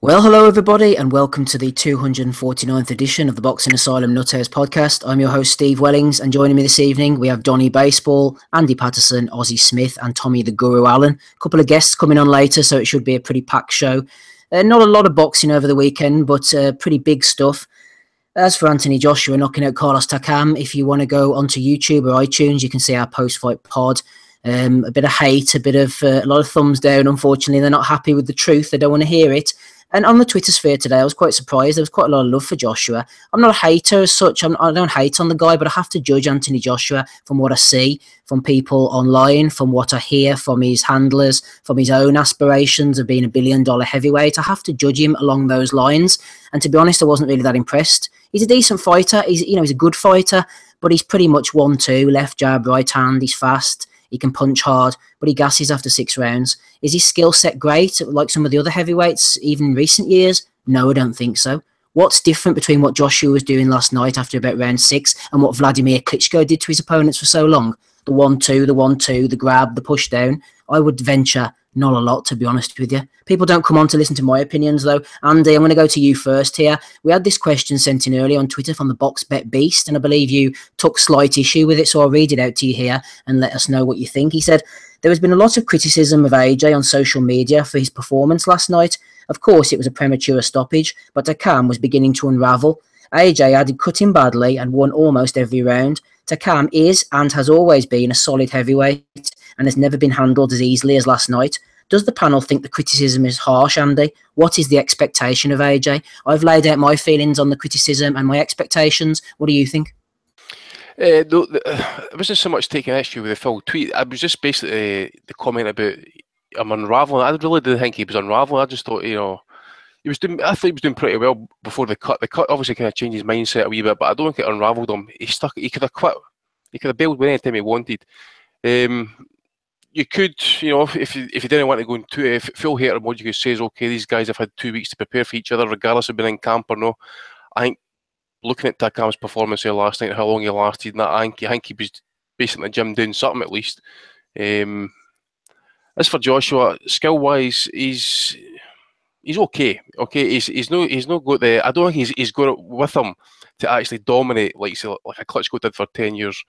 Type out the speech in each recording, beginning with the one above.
Well, hello everybody, and welcome to the 249th edition of the Boxing Asylum Nuthouse podcast. I'm your host, Steve Wellings, and joining me this evening, we have Donnie Baseball, Andy Patterson, Ozzy Smith, and Tommy the Guru Allen. A couple of guests coming on later, so it should be a pretty packed show. Not a lot of boxing over the weekend, but pretty big stuff. As for Anthony Joshua knocking out Carlos Takam, if you want to go onto YouTube or iTunes, you can see our post-fight pod. A bit of hate, a lot of thumbs down. Unfortunately, they're not happy with the truth. They don't want to hear it. And on the Twitter sphere today, I was quite surprised. There was quite a lot of love for Joshua. I'm not a hater as such. I don't hate on the guy, but I have to judge Anthony Joshua from what I see, from people online, from what I hear, from his handlers, from his own aspirations of being $1 billion heavyweight. I have to judge him along those lines. And to be honest, I wasn't really that impressed. He's a decent fighter. He's a good fighter, but he's pretty much 1-2, left jab, right hand. He's fast. He can punch hard, but he gasses after 6 rounds. Is his skill set great, like some of the other heavyweights, even in recent years? No, I don't think so. What's different between what Joshua was doing last night after about round 6 and what Vladimir Klitschko did to his opponents for so long? The 1-2, the 1-2, the grab, the push down. I would venture not a lot, to be honest with you. People don't come on to listen to my opinions, though. Andy, I'm going to go to you first here. We had this question sent in earlier on Twitter from the Box Bet Beast, and I believe you took slight issue with it, so I'll read it out to you here and let us know what you think. He said, there has been a lot of criticism of AJ on social media for his performance last night. Of course, it was a premature stoppage, but Takam was beginning to unravel. AJ had cut him badly and won almost every round. Takam is and has always been a solid heavyweight and has never been handled as easily as last night. Does the panel think the criticism is harsh, Andy? What is the expectation of AJ? I've laid out my feelings on the criticism and my expectations. What do you think? No, it wasn't so much taking issue with the full tweet. I was just basically the comment about I'm unraveling. I really didn't think he was unraveling. I just thought, he was doing. I thought he was doing pretty well before the cut. The cut obviously kind of changed his mindset a wee bit, but I don't think it unravelled him. He stuck. He could have quit. He could have bailed any time he wanted. You could, if you didn't want to go into full hater mode, you could say, okay, these guys have had 2 weeks to prepare for each other, regardless of being in camp or no. I think looking at Takam's performance here last night, how long he lasted, and that, I think he was basically in the gym doing something at least. As for Joshua, skill wise, he's okay. Okay, he's not got the. I don't think he's got it with him to actually dominate like a Klitschko did for 10 years.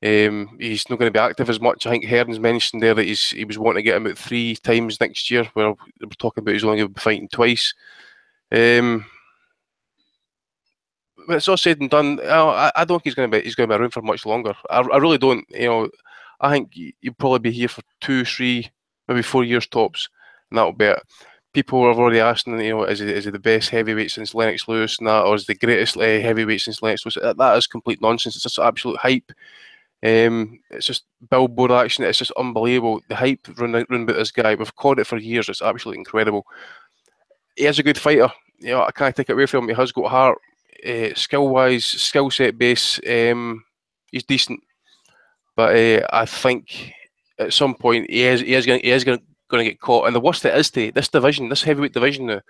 He's not going to be active as much. I think Hearn's mentioned there that he was wanting to get him out 3 times next year. Where we're talking about he's only going to be fighting twice. When it's all said and done, I don't think he's going to be around for much longer. I really don't. I think he'll probably be here for 2, 3, maybe 4 years tops, and that'll be it. People have already asking, is he the best heavyweight since Lennox Lewis and that, or is the greatest heavyweight since Lennox Lewis? That is complete nonsense. It's just absolute hype. It's just billboard action. It's just unbelievable. The hype run about this guy. We've called it for years. It's absolutely incredible. He is a good fighter. I can't take it away from him. He has got heart. Skill-wise, skill set base, he's decent. But I think at some point he is going to get caught. And the worst it is to this division, this heavyweight division now,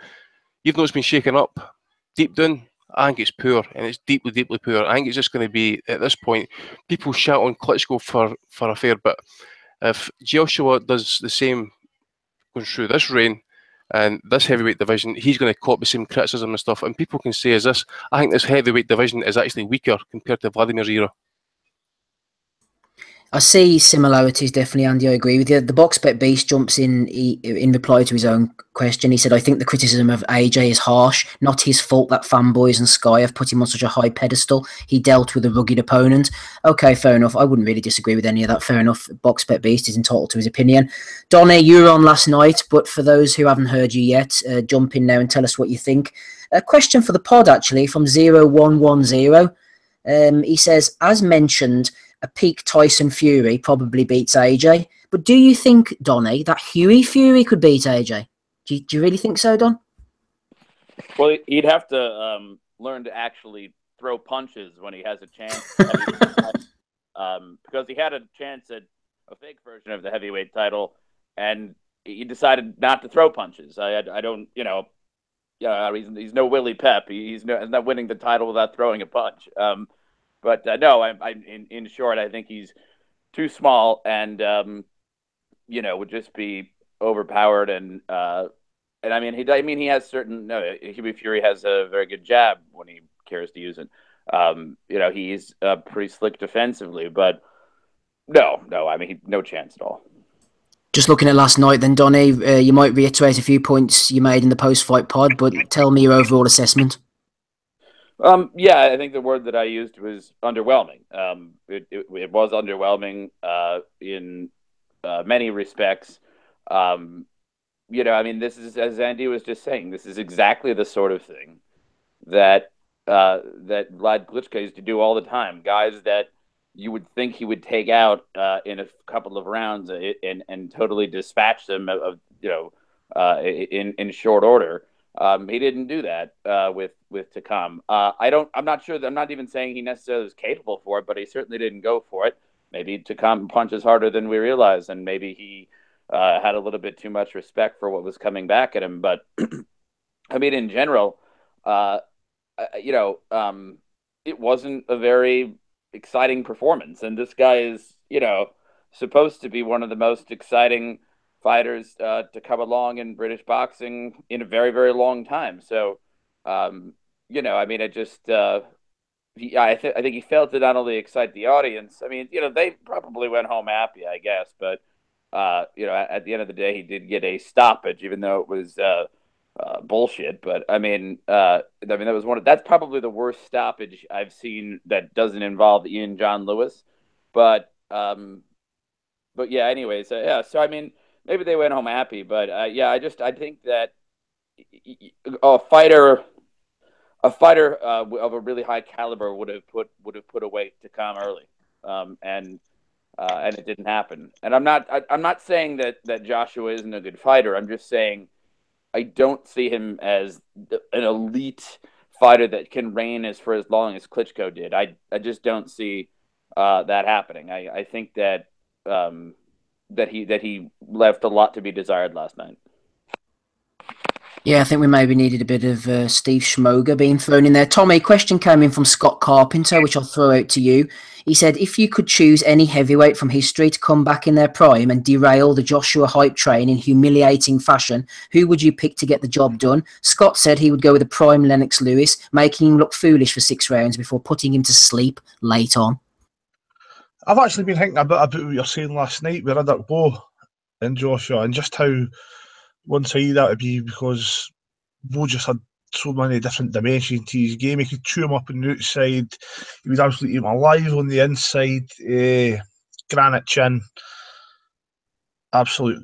even though it's been shaken up deep down, I think it's poor, and it's deeply, deeply poor. I think it's just going to be, at this point, people shout on Klitschko for a fair bit. If Joshua does the same going through this reign and this heavyweight division, he's going to cop the same criticism and stuff. And people can say, I think this heavyweight division is actually weaker compared to Vladimir's era. I see similarities, definitely, Andy. I agree with you. The Box Bet Beast jumps in reply to his own question. He said, I think the criticism of AJ is harsh. Not his fault that fanboys and Sky have put him on such a high pedestal. He dealt with a rugged opponent. Okay, fair enough. I wouldn't really disagree with any of that. Fair enough. Box Bet Beast is entitled to his opinion. Donnie, you were on last night, but for those who haven't heard you yet, jump in now and tell us what you think. A question for the pod, actually, from 0110. He says, as mentioned, a peak Tyson Fury probably beats AJ. But do you think, Donnie, that Huey Fury could beat AJ? Do you really think so, Don? Well, he'd have to learn to actually throw punches when he has a chance. Because he had a chance at a fake version of the heavyweight title, and he decided not to throw punches. I don't, he's no Willie Pep. He's not winning the title without throwing a punch. But no, in short, I think he's too small and, would just be overpowered and and I mean, he has certain. No, Huey Fury has a very good jab when he cares to use it. He's pretty slick defensively, but no, I mean, no chance at all. Just looking at last night, then, Donnie, you might reiterate a few points you made in the post-fight pod, but tell me your overall assessment. Yeah, I think the word that I used was underwhelming. It was underwhelming in many respects. I mean, this is, as Andy was just saying, this is exactly the sort of thing that Vlad Klitschko used to do all the time. Guys that you would think he would take out in a couple of rounds and totally dispatch them in short order. He didn't do that with Takam. I'm not sure. I'm not even saying he necessarily was capable for it, but he certainly didn't go for it. Maybe Takam punches harder than we realize, and maybe he had a little bit too much respect for what was coming back at him. But I mean, in general, it wasn't a very exciting performance, and this guy is, supposed to be one of the most exciting fighters to come along in British boxing in a very, very long time. So, I mean, it just, I think he failed to not only excite the audience. I mean, they probably went home happy, I guess, but at the end of the day, he did get a stoppage, even though it was bullshit. But I mean, that was that's probably the worst stoppage I've seen that doesn't involve Ian John Lewis. But yeah, anyways, yeah. So I mean, maybe they went home happy, but yeah, I think that a fighter of a really high caliber would have put away Takam early, and it didn't happen. And I'm not saying that Joshua isn't a good fighter. I'm just saying I don't see him as an elite fighter that can reign for as long as Klitschko did. I just don't see that happening. I think that he left a lot to be desired last night. Yeah, I think we maybe needed a bit of Steve Schmoger being thrown in there. Tommy, a question came in from Scott Carpenter, which I'll throw out to you. He said, if you could choose any heavyweight from history to come back in their prime and derail the Joshua hype train in humiliating fashion, who would you pick to get the job done? Scott said he would go with the prime Lennox Lewis, making him look foolish for 6 rounds before putting him to sleep late on. I've actually been thinking about what you were saying last night with Undercard Bowe and Joshua, and just how one-sided that would be, because Bowe just had so many different dimensions to his game. He could chew him up on the outside. He would absolutely eat him alive on the inside. Granite chin. Absolute,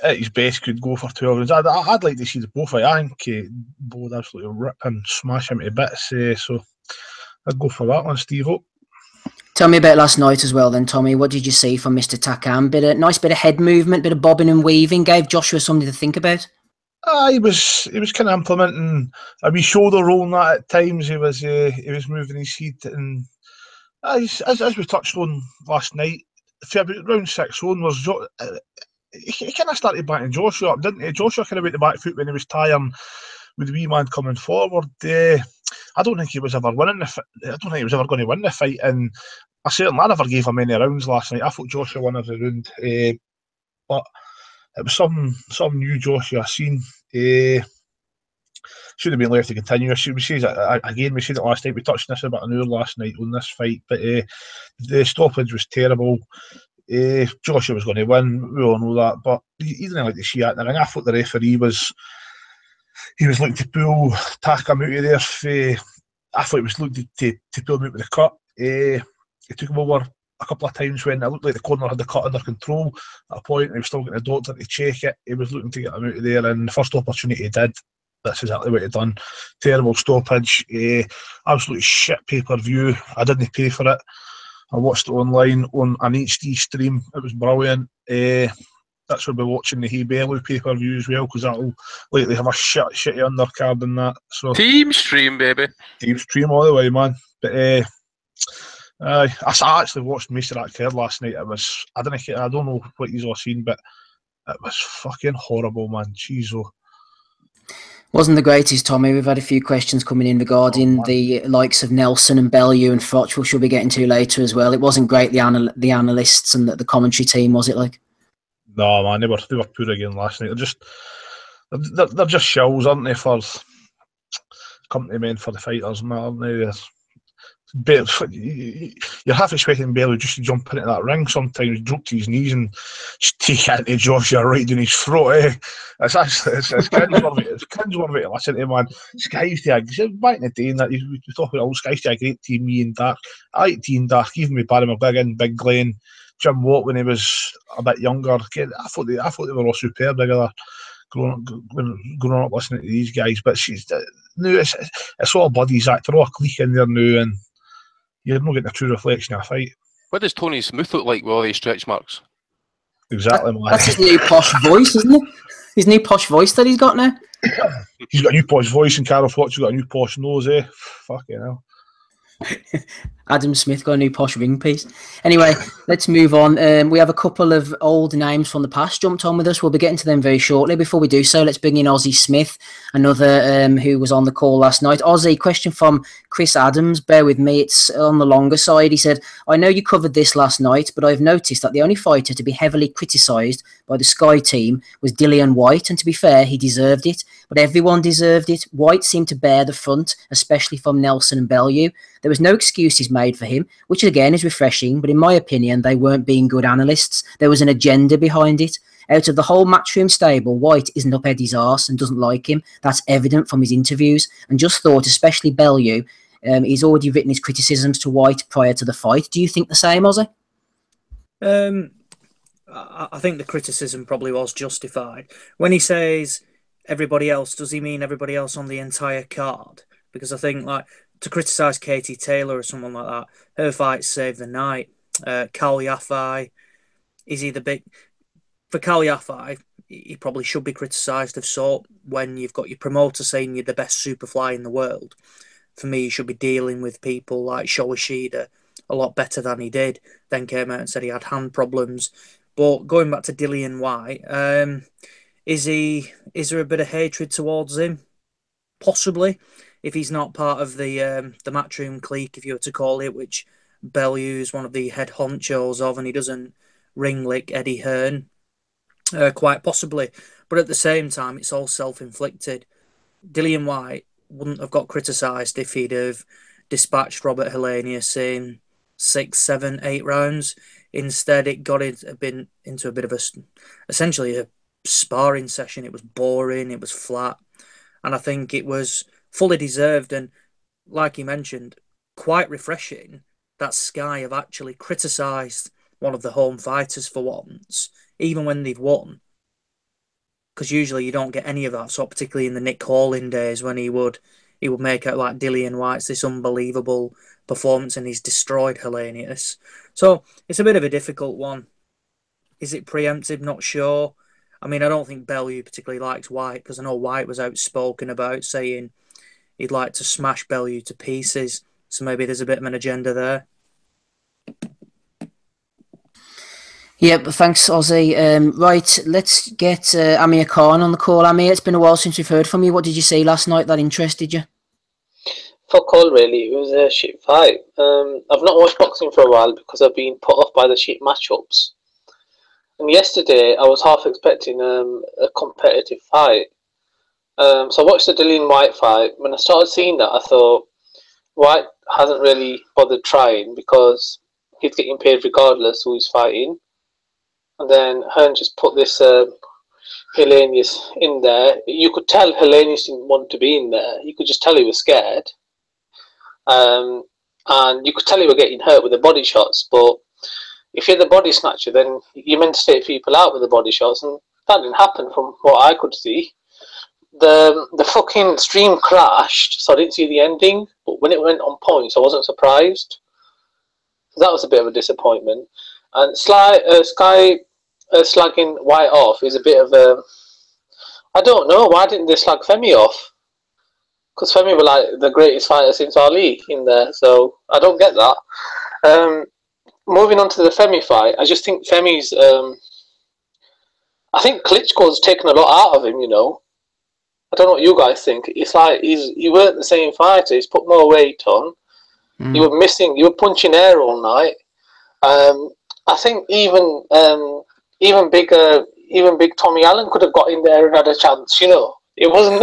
at his best, could go for 12 rounds. I'd like to see the both fight. I think Bowe would absolutely rip and smash him to bits. So I'd go for that one, Steve-O. Tell me about last night as well then, Tommy. What did you see from Mr. Takam? Nice bit of head movement, bit of bobbing and weaving. Gave Joshua something to think about. He was kind of implementing a wee shoulder roll and that at times. He was moving his feet, and as we touched on last night, for about round 6 onwards, he kind of started backing Joshua up, didn't he? Joshua kind of went the back foot when he was tiring with the wee man coming forward. I don't think he was ever winning I don't think he was ever going to win the fight, and I never gave him any rounds last night. I thought Joshua won every round, but it was some new Joshua seen. Should have been left to continue. We said it last night. We touched on this about an hour last night on this fight, but the stoppage was terrible. Joshua was going to win. We all know that, but he didn't like to see that in the ring. I thought the referee was looking to pull Takam out of there. I thought he was looking to pull him out with the cut. He took him over a couple of times when it looked like the corner had the cut under control. At a point, he was still getting the doctor to check it. He was looking to get him out of there, and the first opportunity he did, that's exactly what he done. Terrible stoppage. Absolutely shit pay-per-view. I didn't pay for it. I watched it online on an HD stream. It was brilliant. That's where we're watching the Hebelu pay-per-view as well, because that'll likely have a shitty undercard in that. So Team stream, baby. Team stream all the way, man. But I actually watched most of that card last night. It was, I don't know what you've all seen, but it was fucking horrible, man. Jeez, Wasn't the greatest, Tommy. We've had a few questions coming in regarding the likes of Nelson and Bellew and Froch, which we'll be getting to later as well. It wasn't great, the analysts and the commentary team, was it like? No, man, they were poor again last night. they're just shells, aren't they, for company men for the fighters and that, aren't they? You're half expecting Bailey just to jump into that ring sometimes, drop to his knees and just take it into Joshua right down his throat. It's cringe one way to listen to, man. Sky used to, back in the day, that we talk about old Sky used to a great team, me and Dark. I like T and Dark, even with Barry McGuigan, Big Glenn, Jim Watt when he was a bit younger. I thought they were all superb together. Growing up listening to these guys, but it's all buddies act. They're all a clique in there now, and you're not getting a true reflection of a fight. What does Tony Smith look like with all these stretch marks? Exactly, man. That's his new posh voice, isn't it? His new posh voice that he's got now. He's got a new posh voice, and Carol Fox has got a new posh nose, eh? Fucking hell. Adam Smith got a new posh ring piece. Anyway, let's move on. We have a couple of old names from the past jumped on with us. We'll be getting to them very shortly. Before we do so, let's bring in Ozzy Smith, another who was on the call last night. Ozzy, question from Chris Adams. Bear with me, it's on the longer side. He said, I know you covered this last night, but I've noticed that the only fighter to be heavily criticised by the Sky team was Dillian Whyte, and to be fair, he deserved it. But everyone deserved it. Whyte seemed to bear the front, especially from Nelson and Bellew. There was no excuses made for him, which again is refreshing, but in my opinion, they weren't being good analysts. There was an agenda behind it. Out of the whole matchroom stable, Whyte isn't up Eddie's arse and doesn't like him. That's evident from his interviews. And just thought, especially Bellew, he's already written his criticisms to Whyte prior to the fight. Do you think the same, Ozzy? I think the criticism probably was justified. When he says everybody else, does he mean everybody else on the entire card? Because I think, like, to criticise Katie Taylor or someone like that, her fight saved the night. Cal Yafai, is he the big... For Cal Yafai, he probably should be criticised of sort when you've got your promoter saying you're the best superfly in the world. For me, you should be dealing with people like Shoashida a lot better than he did. Then came out and said he had hand problems. But going back to Dillian Whyte, is there a bit of hatred towards him? Possibly. If he's not part of the matchroom clique, if you were to call it, which Bellew is one of the head honchos of, and he doesn't ring lick Eddie Hearn, quite possibly. But at the same time, it's all self-inflicted. Dillian Whyte wouldn't have got criticised if he'd have dispatched Robert Helenius in 6, 7, 8 rounds. Instead, it got into a bit of essentially a sparring session. It was boring, it was flat, and I think it was fully deserved, and like you mentioned, quite refreshing that Sky have actually criticised one of the home fighters for once, even when they've won. Because usually you don't get any of that, so particularly in the Nick Halling days when he would make out like Dillian Whyte's this unbelievable performance and he's destroyed Helenius. So it's a bit of a difficult one. Is it preemptive? Not sure. I mean, I don't think Bellew particularly likes Whyte, because I know Whyte was outspoken about saying he'd like to smash Bellew to pieces. So maybe there's a bit of an agenda there. Yeah, but thanks, Ozzy. Right, let's get Amir Khan on the call. Amir, it's been a while since we've heard from you. What did you see last night that interested you? Fuck all, really. It was a shit fight. I've not watched boxing for a while because I've been put off by the shit matchups. And yesterday, I was half expecting a competitive fight. So I watched the Dillian Whyte fight. When I started seeing that, I thought, Whyte hasn't really bothered trying because he's getting paid regardless who he's fighting. And then Hearn just put this Helenius in there. You could tell Helenius didn't want to be in there. You could just tell he was scared. And you could tell he was getting hurt with the body shots. But if you're the body snatcher, then you're meant to take people out with the body shots. And that didn't happen from what I could see. The fucking stream crashed, so I didn't see the ending. But when it went on points, I wasn't surprised. So that was a bit of a disappointment. And Sky slagging Whyte off is a bit of a... I don't know, why didn't they slag Femi off? Because Femi were like the greatest fighter since Ali in there, so I don't get that. Moving on to the Femi fight, I just think Femi's... I think Klitschko's taken a lot out of him, you know. I don't know what you guys think. It's like he weren't the same fighter. He's put more weight on. You were missing... You were punching air all night. I think even bigger, even big Tommy Allen could have got in there and had a chance, you know. It wasn't...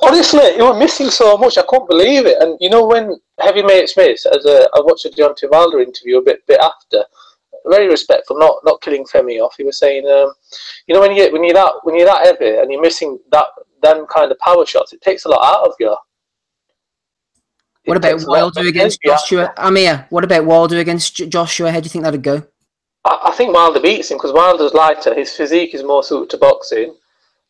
Honestly, it was missing so much, I couldn't believe it. And, you know, when Heavyweight Smith, I watched a Deontay Wilder interview a bit after, very respectful, not killing Femi off, he was saying, you know, when you're that heavy and you're missing them kind of power shots, it takes a lot out of you. What about Wilder against Joshua? Amir, what about Wilder against Joshua? How do you think that'd go? I think Wilder beats him because Wilder's lighter. His physique is more suited to boxing.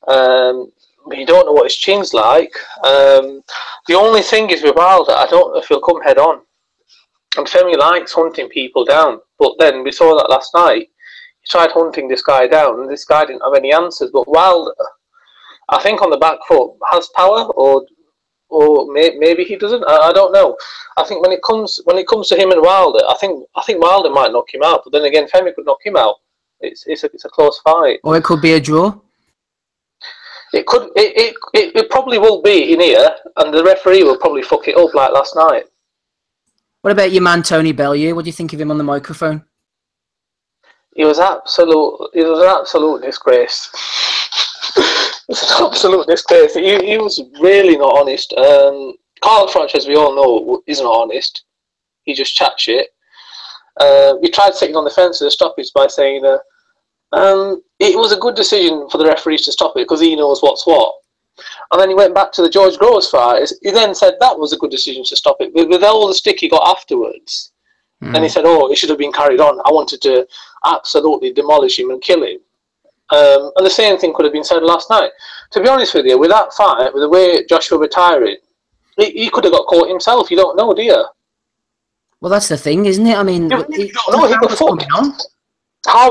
You don't know what his chin's like. The only thing is with Wilder, I don't know if he'll come head on. And Femi likes hunting people down. But then we saw that last night. He tried hunting this guy down, and this guy didn't have any answers. But Wilder, I think on the back foot, has power, or maybe he doesn't. I don't know. I think when it comes to him and Wilder, I think Wilder might knock him out. But then again, Femi could knock him out. It's a close fight. Or it could be a draw. It could. It probably will be in here, and the referee will probably fuck it up like last night. What about your man Tony Bellew? What do you think of him on the microphone? He was an absolute disgrace. It's an absolute disgrace. He was really not honest. Carl Froch, as we all know, is not honest. He just chat shit. He tried sitting on the fence of the stoppage by saying it was a good decision for the referees to stop it because he knows what's what. And then he went back to the George Groves fight. He then said that was a good decision to stop it. With all the stick he got afterwards, and he said, "Oh, it should have been carried on. I wanted to absolutely demolish him and kill him." And the same thing could have been said last night. To be honest with you, with that fight, with the way Joshua retiring, he could have got caught himself. You don't know, do you? Well, that's the thing, isn't it? I mean, you don't know. He got fucked. How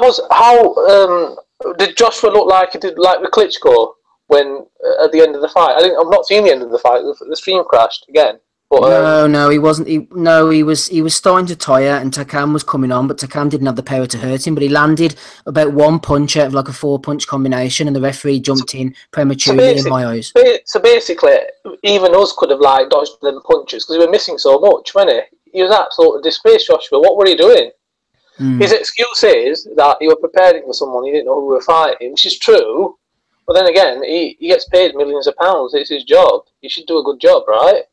did Joshua look like he did like with Klitschko when at the end of the fight? I've not seen the end of the fight. The stream crashed again. But, no, he wasn't. He was starting to tire, and Takam was coming on, but Takam didn't have the power to hurt him. But he landed about one punch out of like a 4-punch combination, and the referee jumped in prematurely in my eyes. So basically, even us could have like dodged them punches because we were missing so much, wasn't he? He was absolutely disgraced, Joshua. What were he doing? His excuse is that he was preparing for someone, he didn't know who we were fighting, which is true. But then again, he gets paid millions of pounds. It's his job. He should do a good job, right?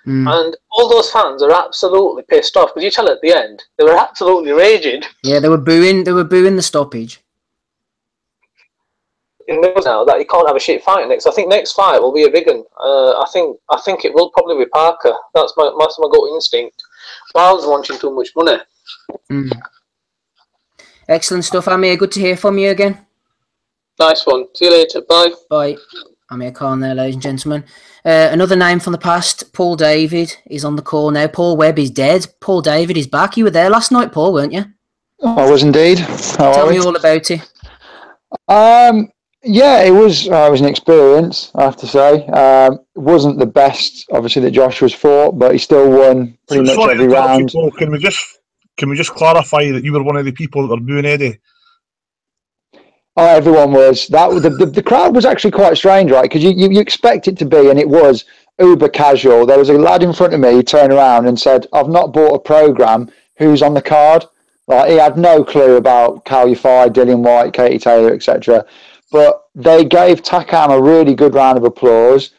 And all those fans are absolutely pissed off because you tell at the end they were absolutely raging. Yeah, they were booing the stoppage. He knows now that he can't have a shit fight next. I think next fight will be a big one. I think it will probably be Parker. That's my gut instinct. Wilder's wanting too much money. Excellent stuff, Amir. Good to hear from you again. Nice one. See you later. Bye. Bye. Amir Khan there, ladies and gentlemen. Another name from the past, Paul David, is on the call now. Paul Webb is dead. Paul David is back. You were there last night, Paul, weren't you? I was indeed. Tell me all about it. Yeah, it was an experience, I have to say. It wasn't the best, obviously, that Joshua's fought, but he still won pretty much every round. People, can we just clarify that you were one of the people that were booing Eddie? Oh, everyone was. The crowd was actually quite strange, right? Because you expect it to be, and it was uber casual. There was a lad in front of me who turned around and said, "I've not bought a programme. Who's on the card?" Like, he had no clue about Cal Yafai, Dillian White, Katie Taylor, etc. But they gave Takam a really good round of applause,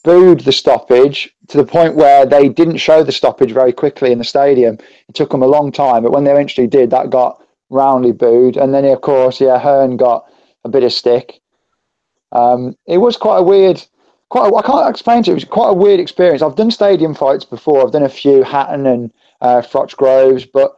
booed the stoppage to the point where they didn't show the stoppage very quickly in the stadium. It took them a long time, but when they eventually did, that got roundly booed. And then, of course, Hearn got a bit of stick. It was quite a weird, I can't explain it. It was quite a weird experience. I've done stadium fights before. I've done a few, Hatton and Froch Groves, but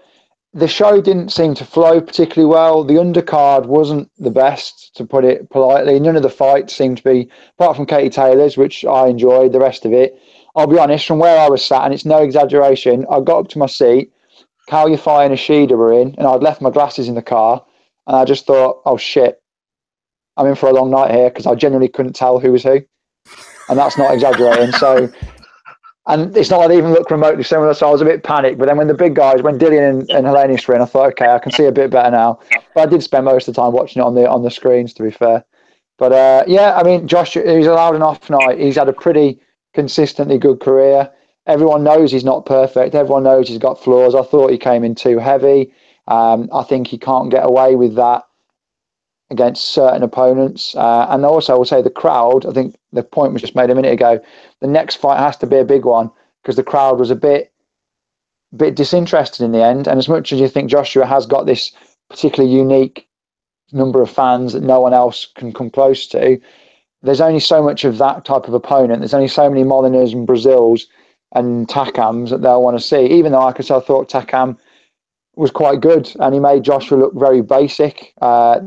the show didn't seem to flow particularly well. The undercard wasn't the best, to put it politely. None of the fights seemed to be, apart from Katie Taylor's, which I enjoyed, the rest of it. I'll be honest, from where I was sat, and it's no exaggeration, I got up to my seat, Cal Yafai and Ashida were in, and I'd left my glasses in the car, and I just thought, oh shit, I'm in for a long night here, because I genuinely couldn't tell who was who. And that's not exaggerating. So, and it's not like they even look remotely similar, so I was a bit panicked. But then when the big guys, when Dillian and Helenius were in, I thought, okay, I can see a bit better now. But I did spend most of the time watching it on the screens, to be fair. But yeah, I mean, Josh, he's allowed an off night. He's had a pretty consistently good career. Everyone knows he's not perfect. Everyone knows he's got flaws. I thought he came in too heavy. I think he can't get away with that against certain opponents. And also, I will say the crowd, I think the point was just made a minute ago, the next fight has to be a big one because the crowd was a bit disinterested in the end. And as much as you think Joshua has got this particularly unique number of fans that no one else can come close to, there's only so much of that type of opponent. There's only so many Moliners and Brazils and Takams that they'll want to see. Even though, like I said, I thought Takam was quite good and he made Joshua look very basic. I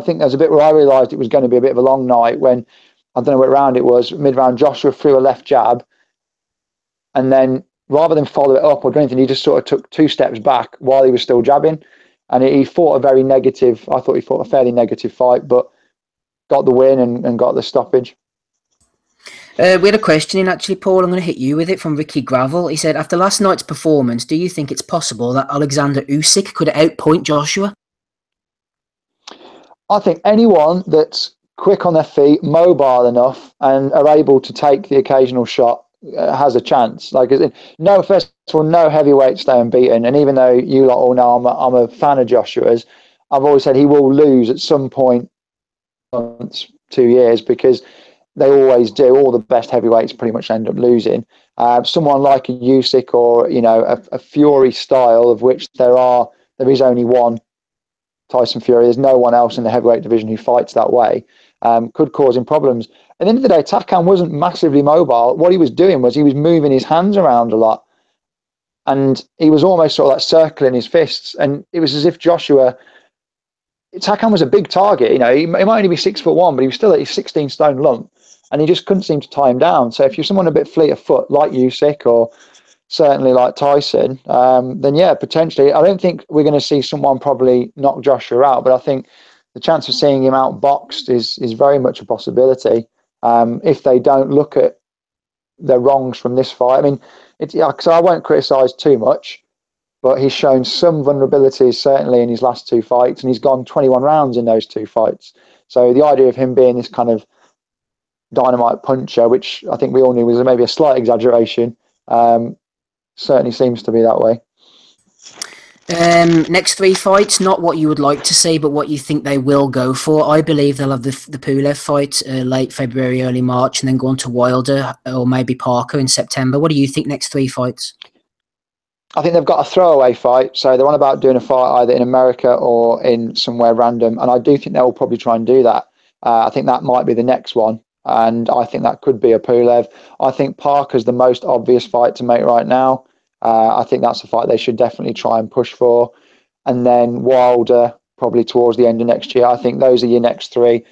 think there's a bit where I realised it was going to be a bit of a long night when, I don't know what round it was, mid-round Joshua threw a left jab and then rather than follow it up or do anything, he just sort of took 2 steps back while he was still jabbing. And he fought I thought he fought a fairly negative fight, but got the win and got the stoppage. We had a question in actually, Paul. I'm going to hit you with it from Ricky Gravel. He said, after last night's performance, do you think it's possible that Alexander Usyk could outpoint Joshua? I think anyone that's quick on their feet, mobile enough, and are able to take the occasional shot has a chance. Like, first of all, no heavyweight stay unbeaten. And even though you lot all know I'm a fan of Joshua's, I've always said he will lose at some point, 2 years, because they always do. All the best heavyweights pretty much end up losing. Someone like a Usyk or a Fury style, of which there is only one Tyson Fury. There's no one else in the heavyweight division who fights that way. Could cause him problems. At the end of the day, Takam wasn't massively mobile. What he was doing was he was moving his hands around a lot, and he was almost sort of like circling his fists. And it was as if Takam was a big target. He might only be 6'1", but he was still a 16-stone lump, and he just couldn't seem to tie him down. So if you're someone a bit fleet of foot like Usyk or certainly like Tyson, then yeah, potentially. I don't think we're going to see someone probably knock Joshua out, but I think the chance of seeing him outboxed is very much a possibility if they don't look at their wrongs from this fight. I mean, so I won't criticise too much, but he's shown some vulnerabilities certainly in his last 2 fights, and he's gone 21 rounds in those 2 fights. So the idea of him being this kind of dynamite puncher, which I think we all knew was maybe a slight exaggeration, certainly seems to be that way. Next 3 fights, not what you would like to see, but what you think they will go for. I believe they'll have the Pulev fight late February, early March, and then go on to Wilder or maybe Parker in September. What do you think next 3 fights? I think they've got a throwaway fight, so they're on about doing a fight either in America or in somewhere random, and I do think they'll probably try and do that. I think that might be the next one, and I think that could be a Pulev. I think Parker's the most obvious fight to make right now. I think that's a fight they should definitely try and push for. And then Wilder, probably towards the end of next year. I think those are your next 3.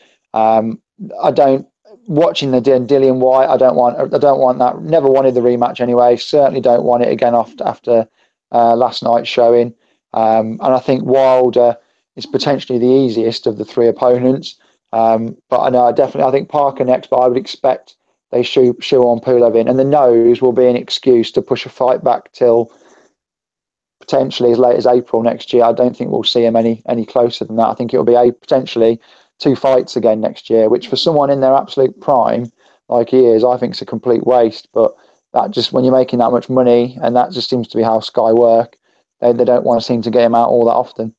Watching the Dillian White, I don't want that. Never wanted the rematch anyway. Certainly don't want it again after last night's showing. And I think Wilder is potentially the easiest of the 3 opponents. But I think Parker next, but I would expect they shoe on Pulev in, and the nose will be an excuse to push a fight back till potentially as late as April next year. I don't think we'll see him any closer than that. I think it'll be potentially 2 fights again next year, which for someone in their absolute prime like he is, I think it's a complete waste. But that just, when you're making that much money, and that just seems to be how Sky work, they don't want to seem to get him out all that often.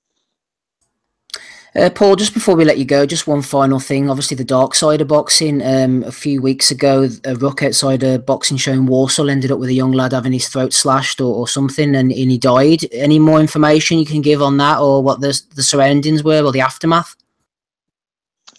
Paul, just before we let you go, just one final thing. Obviously, the dark side of boxing. A few weeks ago, a ruck outside a boxing show in Warsaw ended up with a young lad having his throat slashed or something, and he died. Any more information you can give on that, or what the surroundings were, or the aftermath?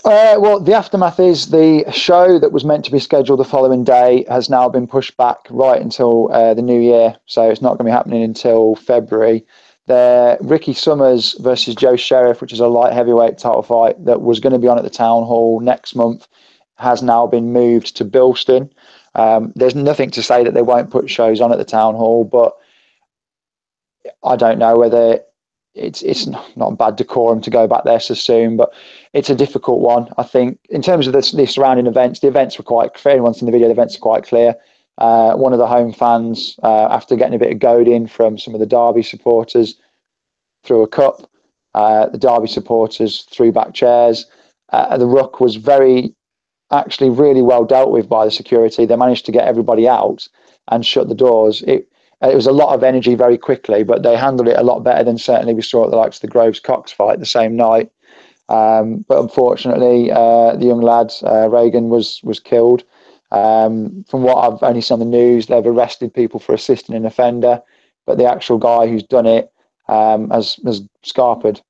Well, the aftermath is the show that was meant to be scheduled the following day has now been pushed back right until the new year. So it's not going to be happening until February. The Ricky Summers versus Joe Sheriff, which is a light heavyweight title fight that was going to be on at the Town Hall next month, has now been moved to Bilston. There's nothing to say that they won't put shows on at the Town Hall, but I don't know whether it's not bad decorum to go back there so soon, but it's a difficult one. I think in terms of the surrounding events, the events were quite, for anyone in the video, the events are quite clear. One of the home fans, after getting a bit of goading from some of the Derby supporters, threw a cup. The Derby supporters threw back chairs. The ruck was actually really well dealt with by the security. They managed to get everybody out and shut the doors. It was a lot of energy very quickly, but they handled it a lot better than certainly we saw at the likes of the Groves Cox fight the same night. But unfortunately, the young lad, Reagan, was killed. From what I've only seen on the news, they've arrested people for assisting an offender, but the actual guy who's done it has scarpered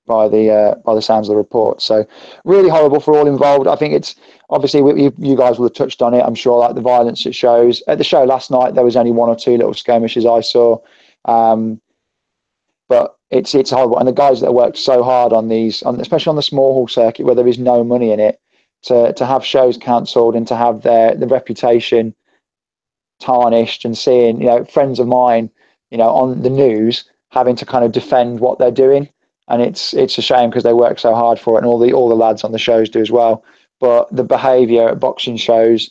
by the sounds of the report. So really horrible for all involved. I think it's obviously you guys will have touched on it. I'm sure, like the violence it shows. At the show last night, there was only one or two little skirmishes I saw, but it's horrible. And the guys that worked so hard on these, especially on the small hall circuit where there is no money in it, to have shows cancelled and to have their reputation tarnished, and seeing friends of mine on the news having to kind of defend what they're doing. And it's a shame because they work so hard for it, and all the lads on the shows do as well. But the behaviour at boxing shows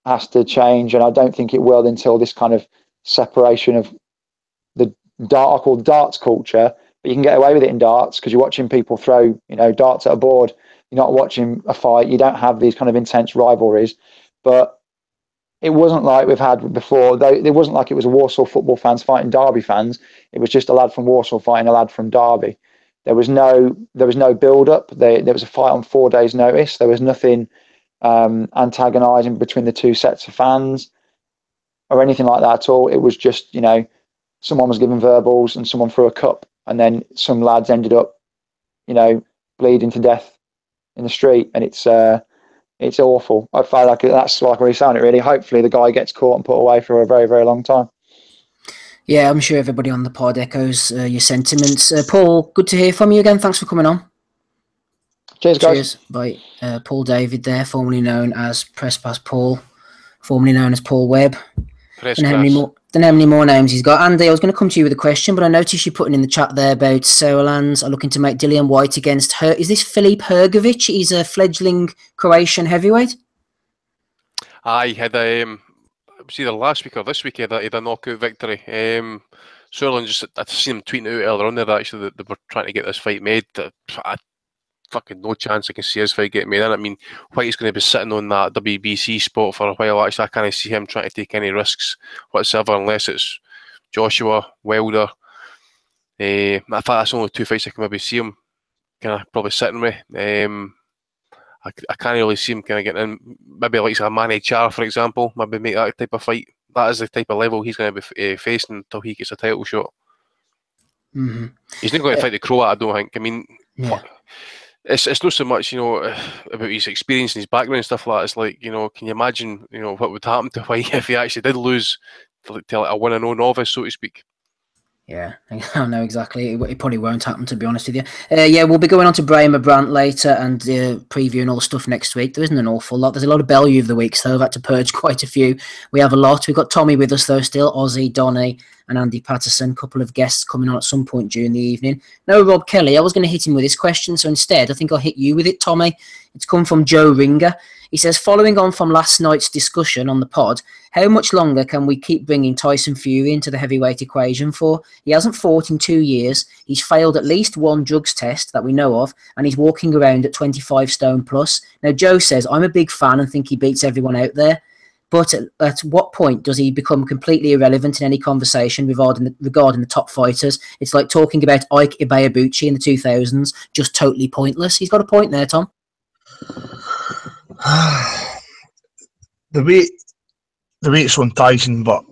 has to change, and I don't think it will until this kind of separation of the I call darts culture. But you can get away with it in darts because you're watching people throw darts at a board. You're not watching a fight. You don't have these kind of intense rivalries. But it wasn't like we've had before. It wasn't like it was a Walsall football fans fighting Derby fans. It was just a lad from Walsall fighting a lad from Derby. There was no build up. There was a fight on 4 days' notice. There was nothing antagonising between the two sets of fans or anything like that at all. It was just someone was giving verbals and someone threw a cup, and then some lads ended up bleeding to death in the street, and it's awful. I feel like that's like where he sounded really. Hopefully the guy gets caught and put away for a very, very long time. Yeah, I'm sure everybody on the pod echoes your sentiments. Paul, good to hear from you again. Thanks for coming on. Cheers, guys. Cheers. Bye. Paul David there, formerly known as Press Pass Paul, formerly known as Paul Webb. Don't know how many more names he's got. Andy, I was going to come to you with a question, but I noticed you putting in the chat there about Sauerlands are looking to make Dillian White against her. Is this Filip Hrgovic? He's a fledgling Croatian heavyweight. He had it was either last week or this week. He had a knockout victory. Sauerland I've seen him tweeting out earlier on there that actually they were trying to get this fight made. Fucking no chance I can see his fight getting made. And I mean, White's going to be sitting on that WBC spot for a while. Actually, I can't see him trying to take any risks whatsoever unless it's Joshua, Wilder. I thought that's only two fights I can maybe see him kind of probably sitting with. I can't really see him kind of getting in. Maybe like a Manny Char, for example. Maybe make that type of fight. That is the type of level he's going to be facing until he gets a title shot. Mm-hmm. He's not going to fight the Croat, I don't think. I mean, yeah. It's not so much, about his experience and his background and stuff like that. It's like, can you imagine, what would happen to White if he actually did lose to like a one and oh novice, so to speak. Yeah, I know exactly. It probably won't happen, to be honest with you. Yeah, we'll be going on to Braemer, Brandt later and previewing all the stuff next week. There isn't an awful lot. There's a lot of Bellew of the week, so I've had to purge quite a few. We have a lot. We've got Tommy with us, though, still. Ozzy, Donnie and Andy Patterson. A couple of guests coming on at some point during the evening. No, Rob Kelly. I was going to hit him with this question, so instead I think I'll hit you with it, Tommy. It's come from Joe Ringer. He says, following on from last night's discussion on the pod, how much longer can we keep bringing Tyson Fury into the heavyweight equation for? He hasn't fought in 2 years. He's failed at least one drugs test that we know of, and he's walking around at 25 stone plus. Now, Joe says, I'm a big fan and think he beats everyone out there. But at what point does he become completely irrelevant in any conversation regarding the top fighters? It's like talking about Ike Ibeabuchi in the 2000s, just totally pointless. He's got a point there, Tom. The weight's on Tyson, but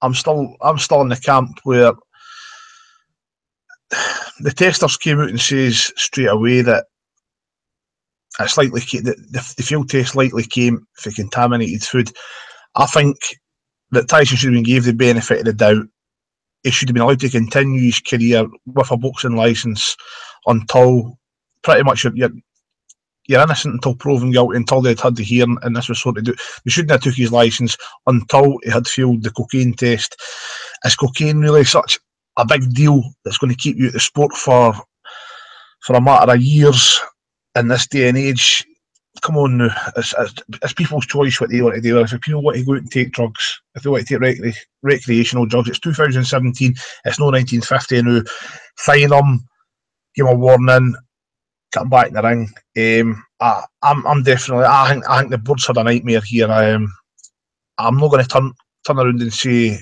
I'm still in the camp where the testers came out and says straight away that it's likely the field test likely came for contaminated food. I think that Tyson should have been given the benefit of the doubt. He should have been allowed to continue his career with a boxing licence until pretty much you're innocent until proven guilty, until they'd had the hearing, and this was sort of do. They shouldn't have took his licence until he had failed the cocaine test. Is cocaine really such a big deal that's going to keep you at the sport for a matter of years in this day and age? Come on now, it's people's choice what they want to do. If people want to go out and take drugs, if they want to take recreational drugs, it's 2017, it's no 1950 now. Fine them, give them a warning, get them back in the ring. I'm definitely. I think the Birds had a nightmare here. I'm not going to turn around and say,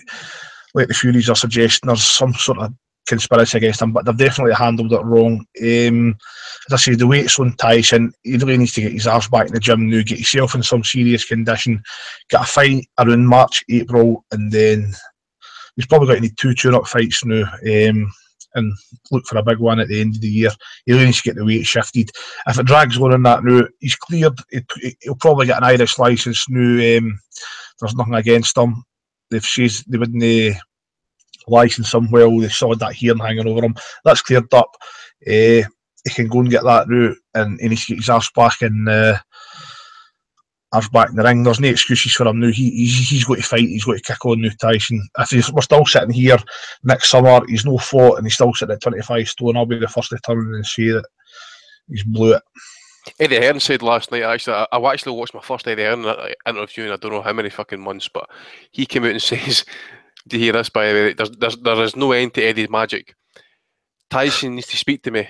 like the Furies are suggesting, there's some sort of conspiracy against him, but they've definitely handled it wrong. As I say, the weight's on Tyson. He really needs to get his arse back in the gym now, get himself in some serious condition, get a fight around March, April, and then he's probably going to need 2 tune-up fights now, and look for a big one at the end of the year. He really needs to get the weight shifted. If it drags on in that now, he's cleared. He'll probably get an Irish license now. There's nothing against him. They wouldn't license him well. They saw that hearing hanging over him. That's cleared up. He can go and get that route, and he needs to get his arse back in the ring. There's no excuses for him now. He's got to fight. He's got to kick on now, Tyson. If we're still sitting here next summer, he's no fought, and he's still sitting at 25 stone, I'll be the first to turn and say that he's blew it. Eddie Hearn said last night, I actually watched my first Eddie Hearn interview in I don't know how many fucking months, but he came out and says, do you hear this, by the way? There is no end to Eddie's magic. Tyson needs to speak to me.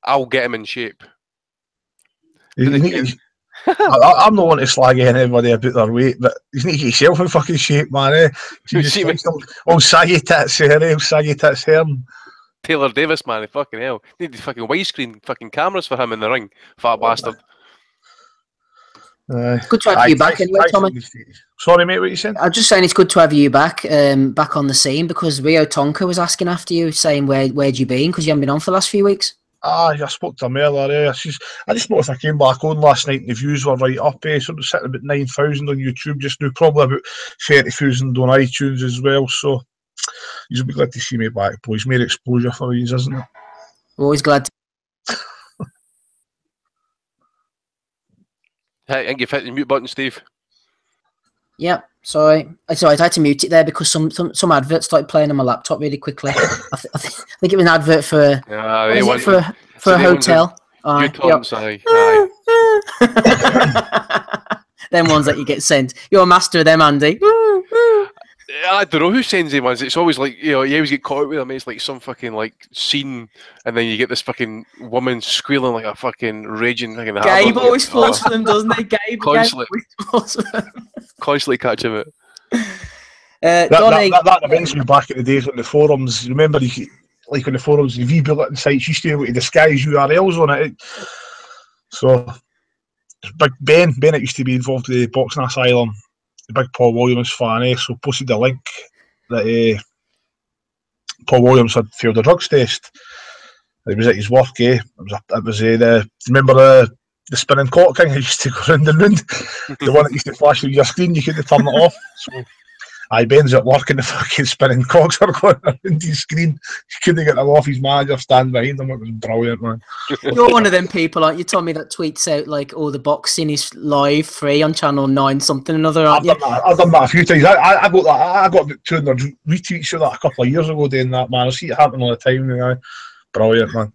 I'll get him in shape. I'm not wanting to slag anybody about their weight, but you need to get yourself in fucking shape, man. Eh? All saggy tits here, saggy tits here. Taylor Davis, man, fucking hell. Need the fucking widescreen fucking cameras for him in the ring, fat bastard. Good to have you back anyway, Tommy. Sorry, mate, what you saying? I'm just saying it's good to have you back on the scene, because Rio Tonka was asking after you, saying where'd you been, because you haven't been on for the last few weeks. I spoke to him earlier. I just noticed I came back on last night and the views were right up. So it's sitting about 9,000 on YouTube just now, probably about 30,000 on iTunes as well. So you'll be glad to see me back, boys. More exposure for you, isn't it? Always glad to. Hey, I think you've hit the mute button, Steve. Yeah, sorry. I had to mute it there because some adverts started playing on my laptop really quickly. I think it was an advert for a hotel. Them ones that you get sent. You're a master of them, Andy. I don't know who sends them ones. It's always like, you always get caught with them. It's like some fucking like scene, and then you get this fucking woman squealing like a fucking raging fucking. Gabe always falls for them, doesn't he? Gabe constantly catching it. Donnie, that reminds me back in the days on the forums. Remember, like on the forums, the V-bulletin sites used to be able to disguise URLs on it. So, big Bennett used to be involved with the Boxing Asylum. The big Paul Williams fan, so posted the link that Paul Williams had failed a drugs test. It was at his work, It was remember the spinning cock thing? I used to go round and round. The one that used to flash through your screen, you couldn't turn it off. So, Ben's at work and the fucking spinning cocks are going around his screen. He couldn't get them off. His manager stand behind him. It was brilliant, man. You're one of them people, aren't you, Tommy, that tweets out like all the boxing is live free on Channel 9 something or another, aren't you? I've done that a few times. I got about 200 retweets of that a couple of years ago doing that, man. I see it happen all the time. Brilliant, man.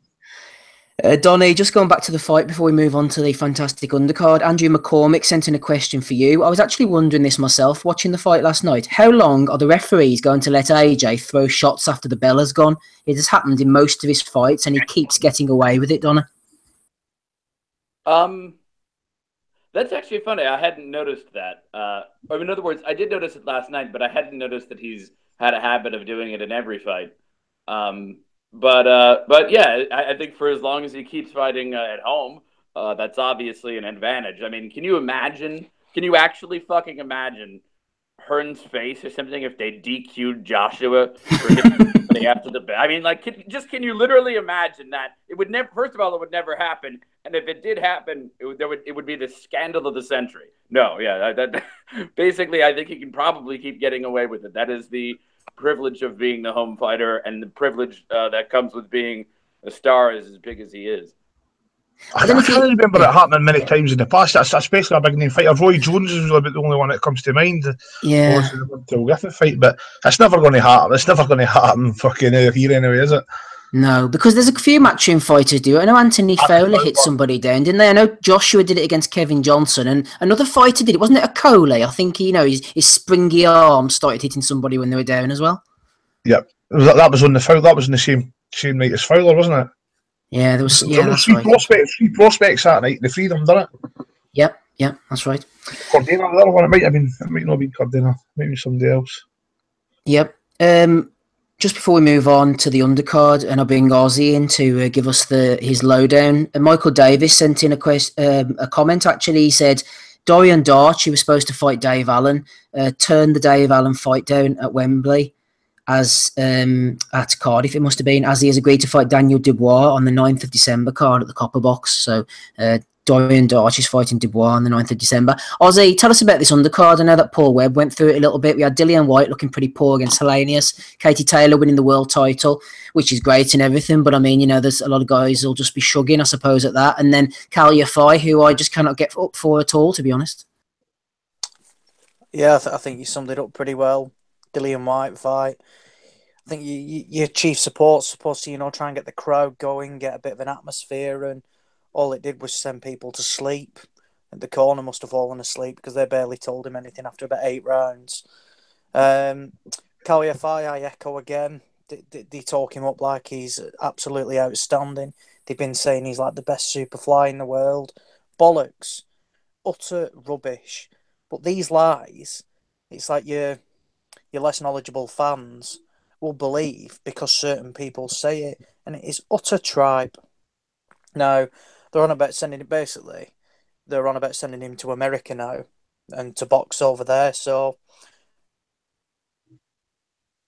Donnie, just going back to the fight before we move on to the fantastic undercard, Andrew McCormick sent in a question for you. I was actually wondering this myself watching the fight last night. How long are the referees going to let AJ throw shots after the bell has gone? It has happened in most of his fights and he keeps getting away with it, Donnie. That's actually funny. I hadn't noticed that. In other words, I did notice it last night, but I hadn't noticed that he's had a habit of doing it in every fight. But yeah, I think for as long as he keeps fighting at home, that's obviously an advantage. I mean, can you actually fucking imagine Hearn's face or something if they DQ'd Joshua for hitting after the bell? I mean, like, can you literally imagine that? It would never. First of all, it would never happen, and if it did happen, it would be the scandal of the century. No, yeah, basically, I think he can probably keep getting away with it. That is the privilege of being the home fighter, and the privilege that comes with being a star is as big as he is. I can't remember it happening many times in the past. That's especially a big name fighter. Roy Jones is about the only one that comes to mind. Yeah, the Griffith fight, but it's never going to happen. It's never going to happen fucking here anyway, is it? No, because there's a few matchroom fighters do it. I know Anthony Fowler hit somebody down, didn't they? I know Joshua did it against Kevin Johnson, and another fighter did it. Wasn't it a Cole? I think his springy arm started hitting somebody when they were down as well. Yep, that was on the Fowler. That was on the same night as Fowler, wasn't it? Yeah, there was. Yeah, that's right. Three prospects that night. The three of them done it. Yep, that's right. Cordina, the other one. It might not have been Cordina. Maybe somebody else. Yep. Just before we move on to the undercard, and I'll bring Ozzy in to give us his lowdown. Michael Davis sent in a comment. Actually, he said Dorian Darch, who was supposed to fight Dave Allen, turned the Dave Allen fight down at Wembley, as at Cardiff it must have been, as he has agreed to fight Daniel Dubois on the 9th of December card at the Copper Box. So Dorian Darch is fighting Dubois on the 9th of December. Ozzy, tell us about this undercard. I know that Paul Webb went through it a little bit. We had Dillian White looking pretty poor against Hellenius. Katie Taylor winning the world title, which is great and everything. But I mean, there's a lot of guys who'll just be shrugging, I suppose, at that. And then Kalia Fai, who I just cannot get up for at all, to be honest. Yeah, I think you summed it up pretty well. Dillian White fight. I think your chief support's supposed to, try and get the crowd going, get a bit of an atmosphere, and all it did was send people to sleep. The corner must have fallen asleep because they barely told him anything after about 8 rounds. Kalia Fai, I echo again. They talk him up like he's absolutely outstanding. They've been saying he's like the best superfly in the world. Bollocks. Utter rubbish. But these lies, it's like your less knowledgeable fans will believe because certain people say it, and it is utter tripe. Now, they're on about sending him to America now and to box over there, so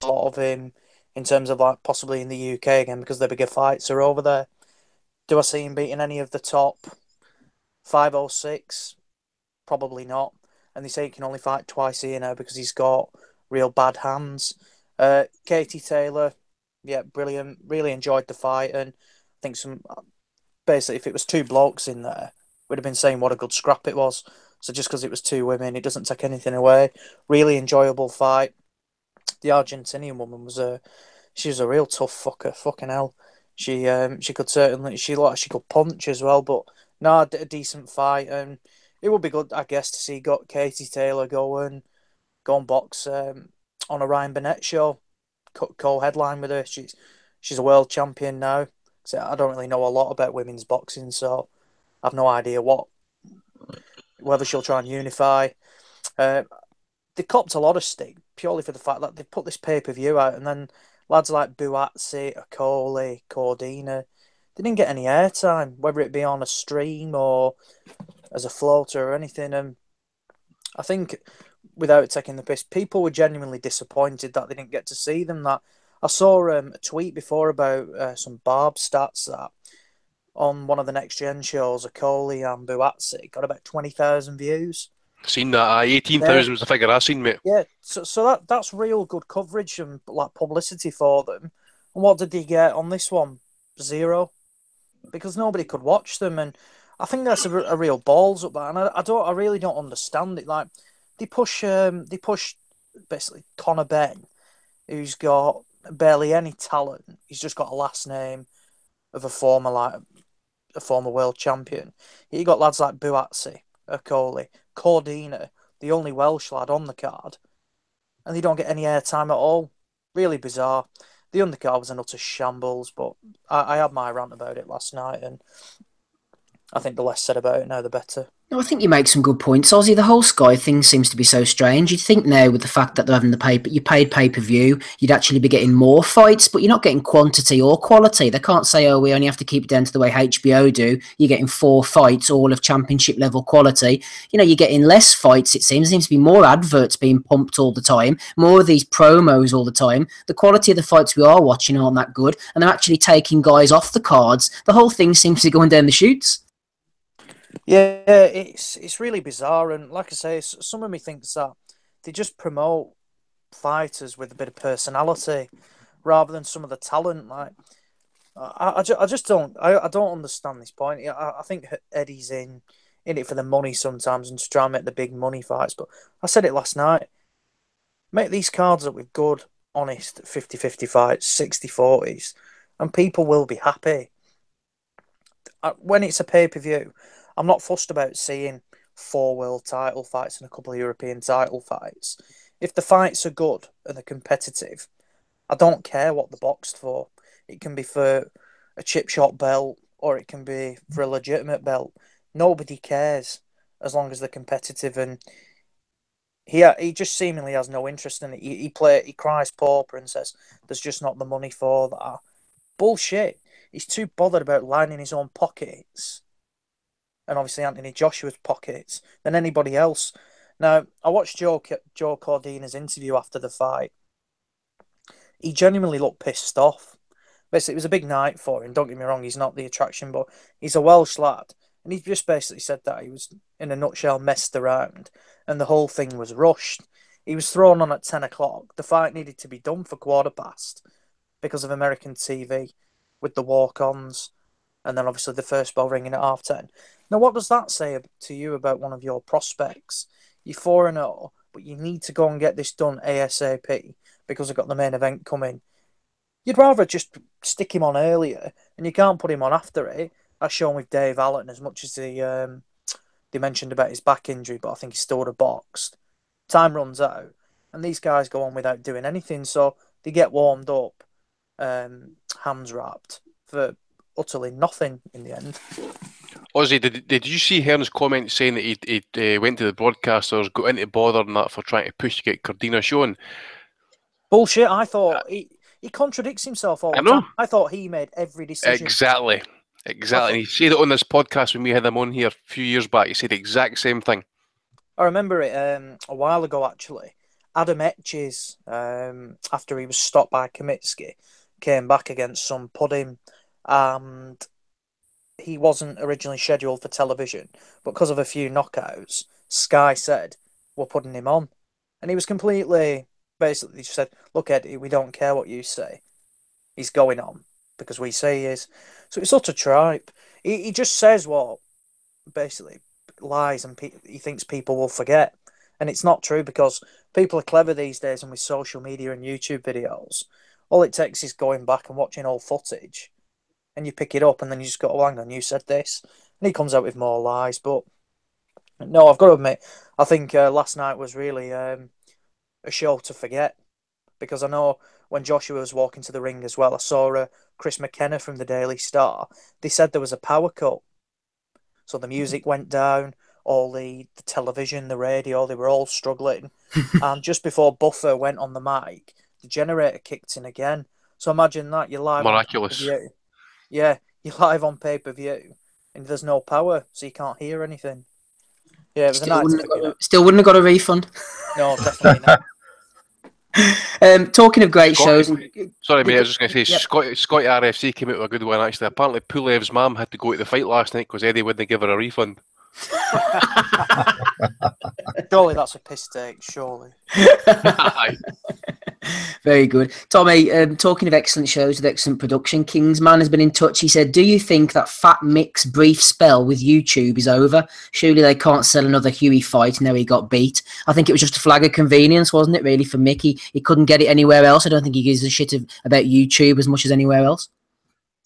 a lot of him in terms of like possibly in the UK again because the bigger fights are over there. Do I see him beating any of the top 5 or 6? Probably not. And they say he can only fight twice here now because he's got real bad hands. Katie Taylor, yeah, brilliant. Really enjoyed the fight, and I think basically if it was 2 blokes in there, we'd have been saying what a good scrap it was. So just because it was 2 women, it doesn't take anything away. Really enjoyable fight. The Argentinian woman she was a real tough fucker. Fucking hell, she could certainly she looked like she could punch as well. But no, a decent fight, and it would be good, I guess, to see Katie Taylor go and box on a Ryan Burnett show, co-headline with her. She's a world champion now. So I don't really know a lot about women's boxing, so I've no idea whether she'll try and unify. They copped a lot of stick purely for the fact that they put this pay-per-view out, and then lads like Buatsi, Okoli, Cordina, they didn't get any airtime, whether it be on a stream or as a floater or anything. And I think, without taking the piss, people were genuinely disappointed that they didn't get to see them. That I saw a tweet before about some Barb stats that on one of the Next Gen shows, Okoli and Buatsi got about 20,000 views. Seen that? 18,000 was the figure I seen, mate. Yeah, so that's real good coverage and like publicity for them. And what did they get on this one? 0, because nobody could watch them, and I think that's a real balls up there. And I really don't understand it. Like they push basically Conor Benn, who's got barely any talent. He's just got a last name of a former world champion. You got lads like Buatsi, Okoli, Cordina, the only Welsh lad on the card, and they don't get any airtime at all. Really bizarre. The undercard was an utter shambles, but I had my rant about it last night, and I think the less said about it now, the better. No, I think you make some good points, Ozzy. The whole Sky thing seems to be so strange. You'd think now with the fact that they're having you paid pay-per-view, you'd actually be getting more fights, but you're not getting quantity or quality. They can't say, oh, we only have to keep it down to the way HBO do. You're getting 4 fights, all of championship level quality. You're getting less fights, it seems. There seems to be more adverts being pumped all the time, more of these promos all the time. The quality of the fights we are watching aren't that good, and they're actually taking guys off the cards. The whole thing seems to be going down the chutes. Yeah, it's really bizarre, and like I say, some of me thinks that they just promote fighters with a bit of personality rather than some of the talent. Like, I just don't understand this point. I think Eddie's in it for the money sometimes and to try and make the big money fights. But I said it last night. Make these cards up with good, honest 50-50 fights, 60-40s, and people will be happy. When it's a pay-per-view, I'm not fussed about seeing 4 world title fights and a couple of European title fights. If the fights are good and they're competitive, I don't care what they're boxed for. It can be for a chip shot belt or it can be for a legitimate belt. Nobody cares as long as they're competitive. And he just seemingly has no interest in it. He cries pauper and says there's just not the money for that. Bullshit. He's too bothered about lining his own pockets, and obviously Anthony Joshua's pockets, than anybody else. Now, I watched Joe Cordina's interview after the fight. He genuinely looked pissed off. Basically, it was a big night for him. Don't get me wrong, he's not the attraction, but he's a Welsh lad. And he just basically said that he was, in a nutshell, messed around. And the whole thing was rushed. He was thrown on at 10 o'clock. The fight needed to be done for 1:15 because of American TV with the walk-ons. And then obviously the first bell ringing at 10:30. Now, what does that say to you about one of your prospects? You're 4-0, but you need to go and get this done ASAP because we've got the main event coming. You'd rather just stick him on earlier, and you can't put him on after it. As shown with Dave Allen, as much as they mentioned about his back injury, but I think he still would have boxed. Time runs out, and these guys go on without doing anything, so they get warmed up, hands wrapped, for utterly nothing in the end. Ozzy, did you see Hearn's comment saying that he went to the broadcasters, got into bother and that for trying to push to get Cordina shown? Bullshit, I thought he contradicts himself all the time. I thought he made every decision. Exactly. And he said it on this podcast when we had him on here a few years back. He said the exact same thing. I remember it a while ago, actually. Adam Etches, after he was stopped by Kamitsky, came back against some pudding, and he wasn't originally scheduled for television, but because of a few knockouts, Sky said, we're putting him on. And he was completely, basically just said, look, Eddie, we don't care what you say. He's going on because we say he is. So it's utter tripe. He just says what basically lies, and he thinks people will forget. And it's not true, because people are clever these days, and with social media and YouTube videos, all it takes is going back and watching old footage, and you pick it up, and then you just go, oh, hang on, you said this. And he comes out with more lies. But no, I've got to admit, I think last night was really a show to forget, because I know when Joshua was walking to the ring as well, I saw Chris McKenna from the Daily Star. They said there was a power cut. So the music went down, all the television, the radio, they were all struggling. And just before Buffer went on the mic, the generator kicked in again. So imagine that, you're live Miraculous. on pay-per-view. Yeah, you're live on pay-per-view, and there's no power, so you can't hear anything. Yeah, it was still wouldn't have got a refund. No, definitely not. Talking of great shows. Sorry, mate, I was just going to say, Scotty RFC came out with a good one, actually. Apparently, Pulev's mum had to go to the fight last night because Eddie wouldn't give her a refund. Surely that's a piss take, surely. Very good. Tommy, talking of excellent shows with excellent production, Kingsman has been in touch. He said, do you think that Fat Mick's brief spell with YouTube is over? Surely they can't sell another Huey fight now he got beat. I think it was just a flag of convenience, wasn't it, really, for Mickey? He couldn't get it anywhere else. I don't think he gives a shit about YouTube as much as anywhere else.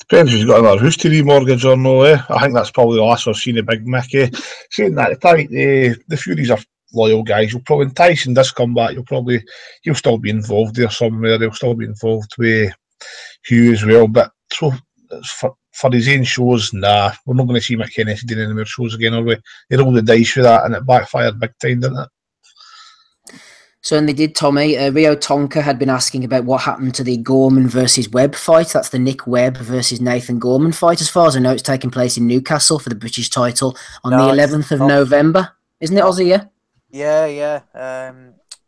Depends if he's got another house to remortgage or no. I think that's probably the last I've seen of Big Mickey. Saying that, the Furies are loyal guys. When Tyson does come back, he'll still be involved there somewhere. He'll still be involved with Hugh as well. But so for his own shows, nah, we're not going to see McKenna doing any more shows again, are we? He rolled the dice for that, and it backfired big time, didn't it? So, and they did, Tommy. Rio Tonka had been asking about what happened to the Gorman versus Webb fight. That's the Nick Webb versus Nathan Gorman fight. As far as I know, it's taking place in Newcastle for the British title on the 11th of November. Isn't it, Ozzy, Yeah.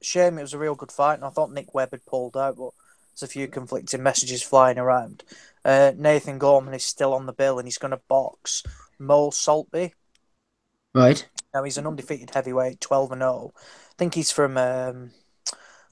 Shame, it was a real good fight, and I thought Nick Webb had pulled out, but there's a few conflicting messages flying around. Nathan Gorman is still on the bill, and he's going to box Mo Saltby. Right. Now, he's an undefeated heavyweight, 12-0. I think he's from, I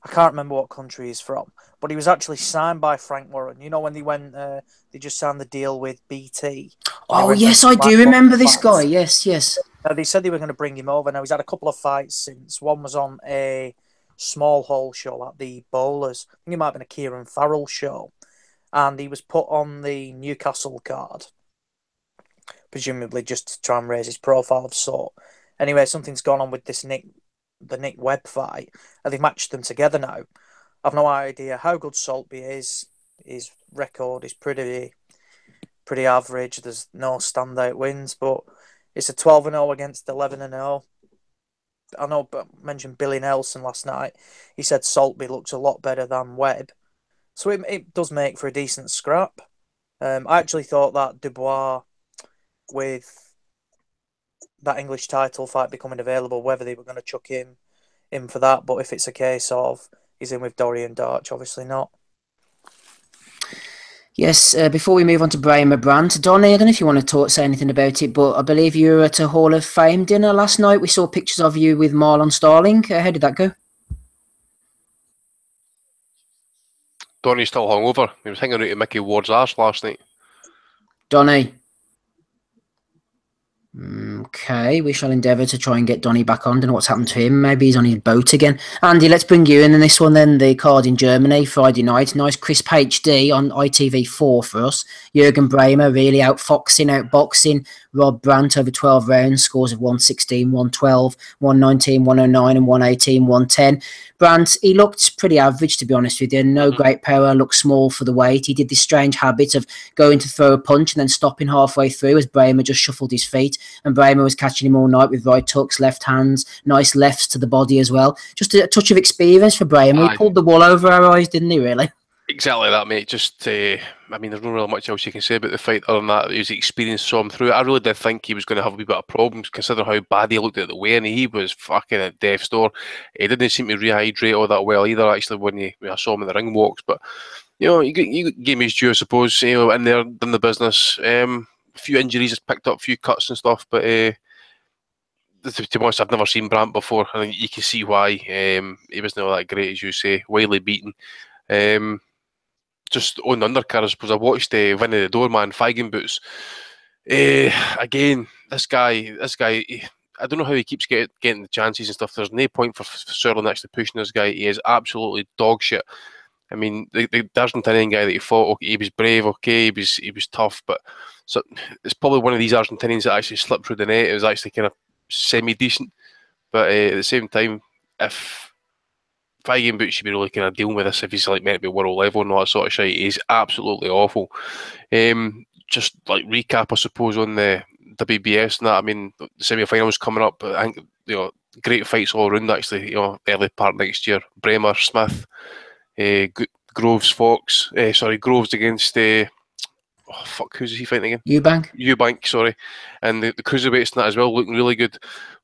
can't remember what country he's from, but he was actually signed by Frank Warren. You know, when they just signed the deal with BT. Oh, yes, I do remember this guy. Yes. Now, they said they were going to bring him over. Now, he's had a couple of fights since. One was on a small hall show at the Bowlers. I think it might have been a Kieran Farrell show. And he was put on the Newcastle card, presumably just to try and raise his profile of sort. Anyway, something's gone on with the Nick Webb fight, and they've matched them together now. I've no idea how good Saltby is. His record is pretty average. There's no standout wins, but it's a 12-0 against 11-0. I know, but mentioned Billy Nelson last night. He said Saltby looks a lot better than Webb, so it does make for a decent scrap. I actually thought that Dubois, with that English title fight becoming available, whether they were going to chuck him in for that, but if it's a case of he's in with Dorian Darch, obviously not. Yes, before we move on to Braemer Brandt, Donnie, I don't know if you want to say anything about it, but I believe you were at a Hall of Fame dinner last night. We saw pictures of you with Marlon Starling. How did that go? Donnie's still hungover. He was hanging out at Mickey Ward's arse last night. Donnie. Okay, we shall endeavour to try and get Donnie back on. Don't know what's happened to him. Maybe he's on his boat again. Andy, let's bring you in this one then. The card in Germany, Friday night. Nice crisp HD on ITV4 for us. Jürgen Braemer really outboxing Rob Brandt over 12 rounds. Scores of 116, 112, 119, 109 and 118, 110. Brandt, he looked pretty average, to be honest with you. No great power, looked small for the weight. He did this strange habit of going to throw a punch and then stopping halfway through as Braemer just shuffled his feet. And Braemer was catching him all night with right hooks, left hands, nice lefts to the body as well. Just a touch of experience for Braemer. He pulled the wool over our eyes, didn't he, really? Exactly that, mate. Just, I mean, there's not really much else you can say about the fight other than that. His experience saw him through it. I really did think he was going to have a wee bit of problems, considering how bad he looked at the weigh-in. He was fucking at death's door. He didn't seem to rehydrate all that well either, actually, when I saw him in the ring walks. But, you know, you gave me his due, I suppose, you know, in there, done the business. A few injuries, has picked up a few cuts and stuff, but to be honest, I've never seen Brandt before. I think you can see why. He wasn't all that great, as you say. Widely beaten. Just on the undercard, I suppose I watched Vinny the Doorman, Feigen Boots. Again, this guy, I don't know how he keeps getting the chances and stuff. There's no point for Serling actually pushing this guy. He is absolutely dog shit. I mean, the Argentinian guy that he fought, okay, he was brave, okay, he was tough, but so it's probably one of these Argentinians that actually slipped through the net. It was actually kind of semi-decent, but at the same time, if Feigen Boots should be really kind of dealing with this if he's like meant to be world level and all that sort of shit. He's absolutely awful. Just like recap, I suppose, on the WBS and that. I mean, the semi-finals coming up. I think, you know, great fights all around actually. You know, early part next year. Braemer, Smith, Groves, Fox. Groves against who's he fighting again? Eubank, sorry. And the cruiserweights and that as well, looking really good.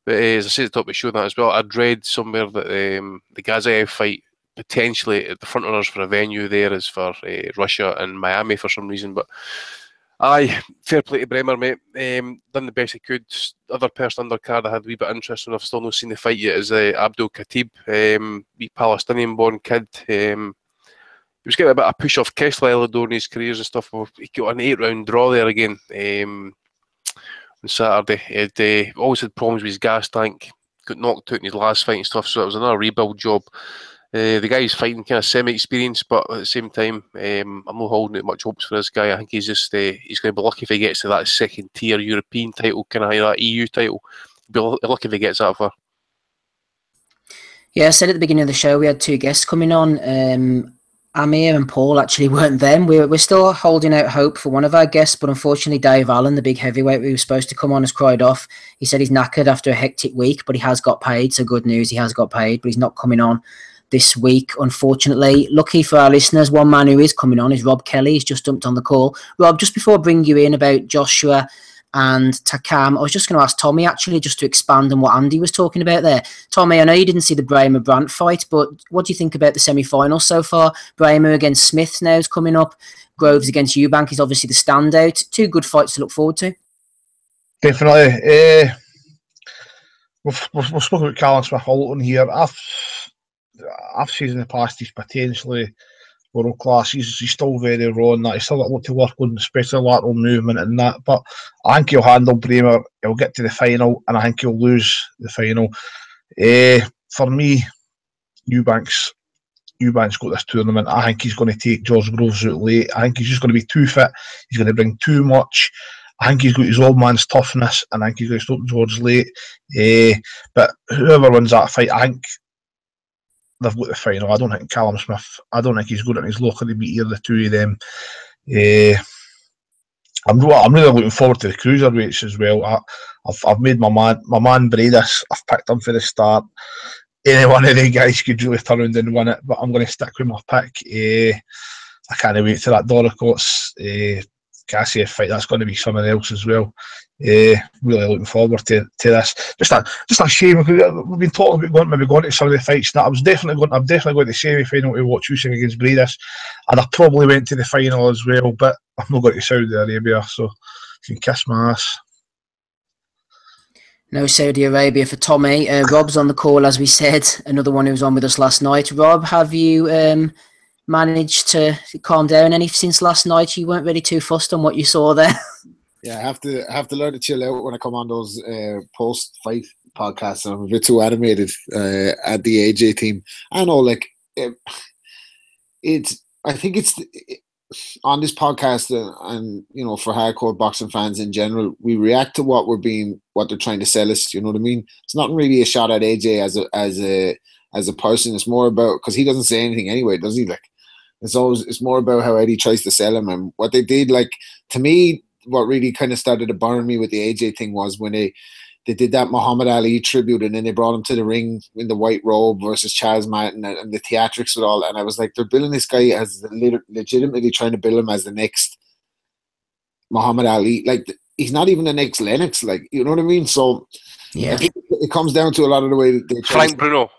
But as I said at the top of the show that as well, I'd read somewhere that the Gazaev fight potentially at the front runners for a venue there is for Russia and Miami for some reason. But aye, fair play to Braemer, mate. Done the best he could. Other person undercard I had a wee bit of interest in, I've still not seen the fight yet, is Abdul Khatib, wee Palestinian-born kid. He was getting a bit of push off Kessler during his careers and stuff. He got an 8-round draw there again. On Saturday, he always had problems with his gas tank, got knocked out in his last fight and stuff, so it was another rebuild job. The guy's fighting kind of semi-experienced, but at the same time, I'm not holding out much hopes for this guy. I think he's just he's going to be lucky if he gets to that second-tier European title, kind of that EU title. He'll be lucky if he gets that far. Yeah, I said at the beginning of the show we had two guests coming on. Amir and Paul actually weren't them. We're still holding out hope for one of our guests, but unfortunately Dave Allen, the big heavyweight who was supposed to come on, has cried off. He said he's knackered after a hectic week, but he has got paid, so good news, he has got paid, but he's not coming on this week, unfortunately. Lucky for our listeners, one man who is coming on is Rob Kelly. He's just jumped on the call. Rob, just before I bring you in about Joshua and Takam, I was just going to ask Tommy, actually, just to expand on what Andy was talking about there. Tommy, I know you didn't see the Braemer Brandt fight, but what do you think about the semi-finals so far? Braemer against Smith now is coming up. Groves against Eubank is obviously the standout. Two good fights to look forward to. Definitely. We've spoken about Callum Smith-Halton here. I've seen in the past he's potentially world class. He's still very raw in that. He's still got a lot to work on, especially lateral movement and that. But I think he'll handle Braemer. He'll get to the final, and I think he'll lose the final. For me, Eubank's got this tournament. I think he's going to take George Groves out late. I think he's just going to be too fit. He's going to bring too much. I think he's got his old man's toughness, and I think he's going to stop George late. But whoever wins that fight, I think they've got the final. I don't think Callum Smith, I don't think he's good at his luck to beat either the two of them. I'm really looking forward to the cruiserweights as well. I've made my man Braemer. I've picked him for the start. Any one of the guys could really turn around and win it, but I'm going to stick with my pick. I can't wait to that Doricots Cassie fight. That's going to be something else as well. Really looking forward to this. Just a shame because we've been talking about going to some of the fights. That I'm definitely going to the semi-final to watch Usyk against Braemer, and I probably went to the final as well. But I'm not going to Saudi Arabia, so you can kiss my ass. No Saudi Arabia for Tommy. Rob's on the call, as we said. Another one who was on with us last night. Rob, have you managed to calm down any since last night? You weren't really too fussed on what you saw there. Yeah, I have to learn to chill out when I come on those post-fight podcasts. I'm a bit too animated at the AJ team. I know, like I think it's on this podcast, and you know, for hardcore boxing fans in general, we react to what they're trying to sell us. You know what I mean? It's not really a shot at AJ as a person. It's more about, because he doesn't say anything anyway, does he? Like, it's more about how Eddie tries to sell him, and what they did. Like, to me, what really kind of started to burn me with the AJ thing was when they did that Muhammad Ali tribute, and then they brought him to the ring in the white robe versus Charles Martin, and the theatrics with all. And I was like, they're billing this guy as legitimately trying to bill him as the next Muhammad Ali. Like, he's not even the next Lennox. Like, you know what I mean? So yeah, I think it comes down to a lot of the way that they Frank Bruno.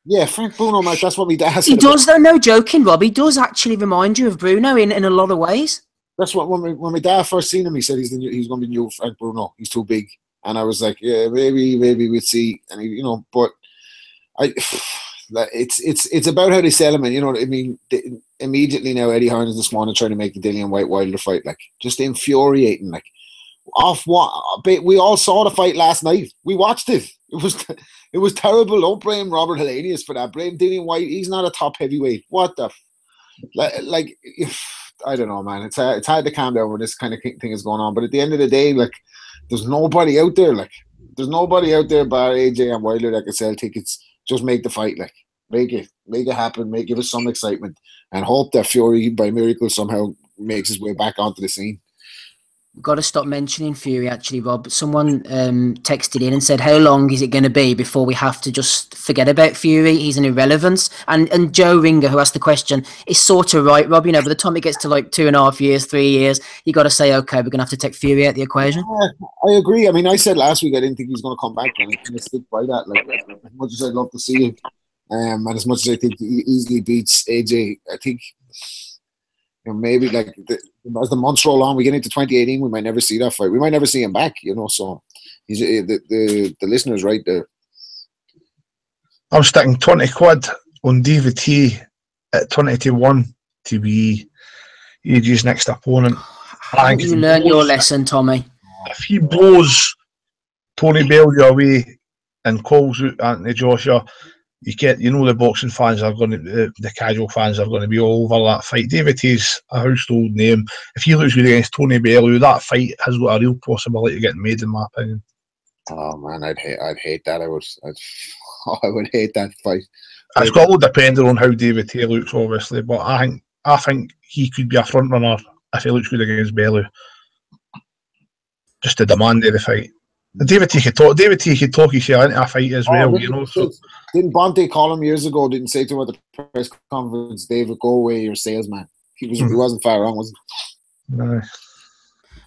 Yeah, Frank Bruno, mate. That's what my dad said. He does, though. No joking, Rob. He does actually remind you of Bruno in a lot of ways. That's what when my dad first seen him, he said he's going to be new Frank Bruno. He's too big, and I was like, yeah, maybe we'd see. And he, you know, but it's about how they sell him, and you know what I mean. Immediately now, Eddie Hearns this morning trying to make the Dillian White Wilder fight, like, just infuriating. Like, off what we all saw the fight last night. We watched it. It was terrible. Don't blame Robert Helenius for that. Blame Dillian White. He's not a top heavyweight. What the like I don't know, man. It's hard to calm down when this kind of thing is going on. But at the end of the day, like, there's nobody out there. Like, there's nobody out there bar AJ and Wilder that can sell tickets. Just make the fight. Like, make it happen. Give us some excitement, and hope that Fury, by miracle, somehow makes his way back onto the scene. We've got to stop mentioning Fury, actually, Rob. Someone texted in and said, how long is it going to be before we have to just forget about Fury? He's an irrelevance. And Joe Ringer, who asked the question, is sort of right, Rob. You know, by the time it gets to like 2.5 years, 3 years, you got to say, okay, we're going to have to take Fury out the equation. I agree. I mean, I said last week I didn't think he was going to come back, and I kind of stick by that. Like, as much as I'd love to see him, and as much as I think he easily beats AJ, I think, you know, maybe like as the months roll on, we get into 2018, we might never see that fight. We might never see him back, you know. So he's the listener's right there. I'm sticking 20 quid on DVT at 20-1 to be AJ's next opponent. I think you learned your lesson, Tommy. If he blows Tony Bellew away and calls out Anthony Joshua, you know the boxing fans are going to, the casual fans are going to be all over that fight. DVT's a household name. If he loses against Tony Bellew, that fight has got a real possibility of getting made, in my opinion. Oh man, I'd hate that. I would hate that fight. It's got to depend on how DVT looks, obviously, but I think he could be a front runner if he looks good against Bellew. Just the demand of the fight. DVT could talk himself into a fight as well, you know. So. Didn't Bonte call him years ago? Didn't say to him at the press conference, "David, go away, you're a salesman." He wasn't far wrong, was he? No.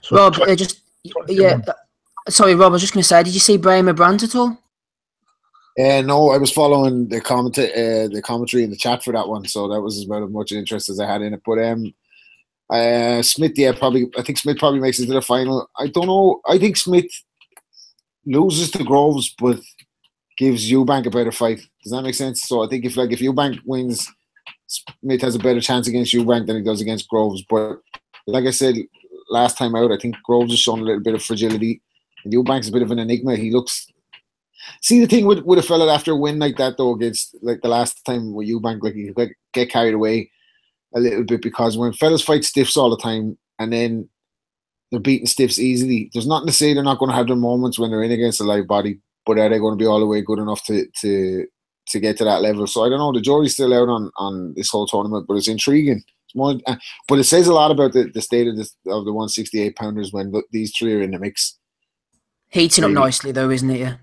So Rob, sorry, Rob. I was just going to say, did you see Braemer Brandt at all? No, I was following the commentary in the chat for that one, so that was about as much interest as I had in it. But Smith, I think Smith probably makes it to the final. I don't know. I think Smith loses to Groves, but gives Eubank a better fight. Does that make sense? So I think if Eubank wins, Smith has a better chance against Eubank than he does against Groves. But like I said last time out, I think Groves has shown a little bit of fragility, and Eubank's a bit of an enigma. He looks. See, the thing with a fella after a win like that, though, against like the last time with Eubank, like, he could get carried away a little bit, because when fellas fight stiffs all the time and then they're beating stiffs easily, there's nothing to say they're not going to have their moments when they're in against a live body. But are they going to be all the way good enough to get to that level? So I don't know. The jury's still out on this whole tournament, but it's intriguing. Small, but it says a lot about the state of of the 168 pounders when these three are in the mix. Heating up Really. nicely, though, isn't it?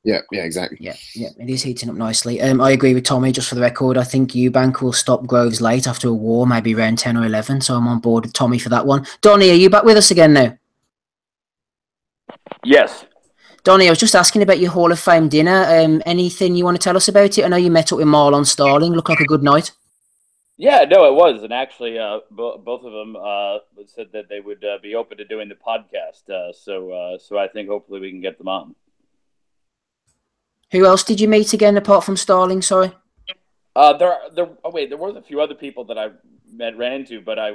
Yeah, exactly. Yeah, it is heating up nicely. I agree with Tommy, just for the record. I think Eubank will stop Groves late after a war, maybe around 10 or 11, so I'm on board with Tommy for that one. Donnie, are you back with us again now? Yes. Donnie, I was just asking about your Hall of Fame dinner. Anything you want to tell us about it? I know you met up with Marlon Starling. Looked like a good night. Yeah, no, it was, and actually, both of them said that they would be open to doing the podcast. So I think hopefully we can get them on. Who else did you meet again apart from Starling? Sorry. There was a few other people that I ran into, but I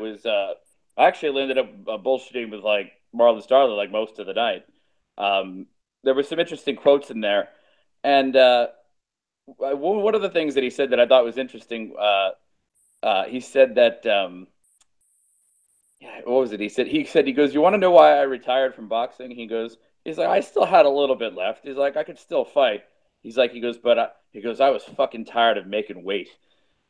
actually ended up bullshitting with like Marlon Starling like most of the night. There were some interesting quotes in there, and one of the things that he said that I thought was interesting. He said that what was it? He goes, "You want to know why I retired from boxing?" He's like, "I still had a little bit left." He's like, "I could still fight." But I was fucking tired of making weight,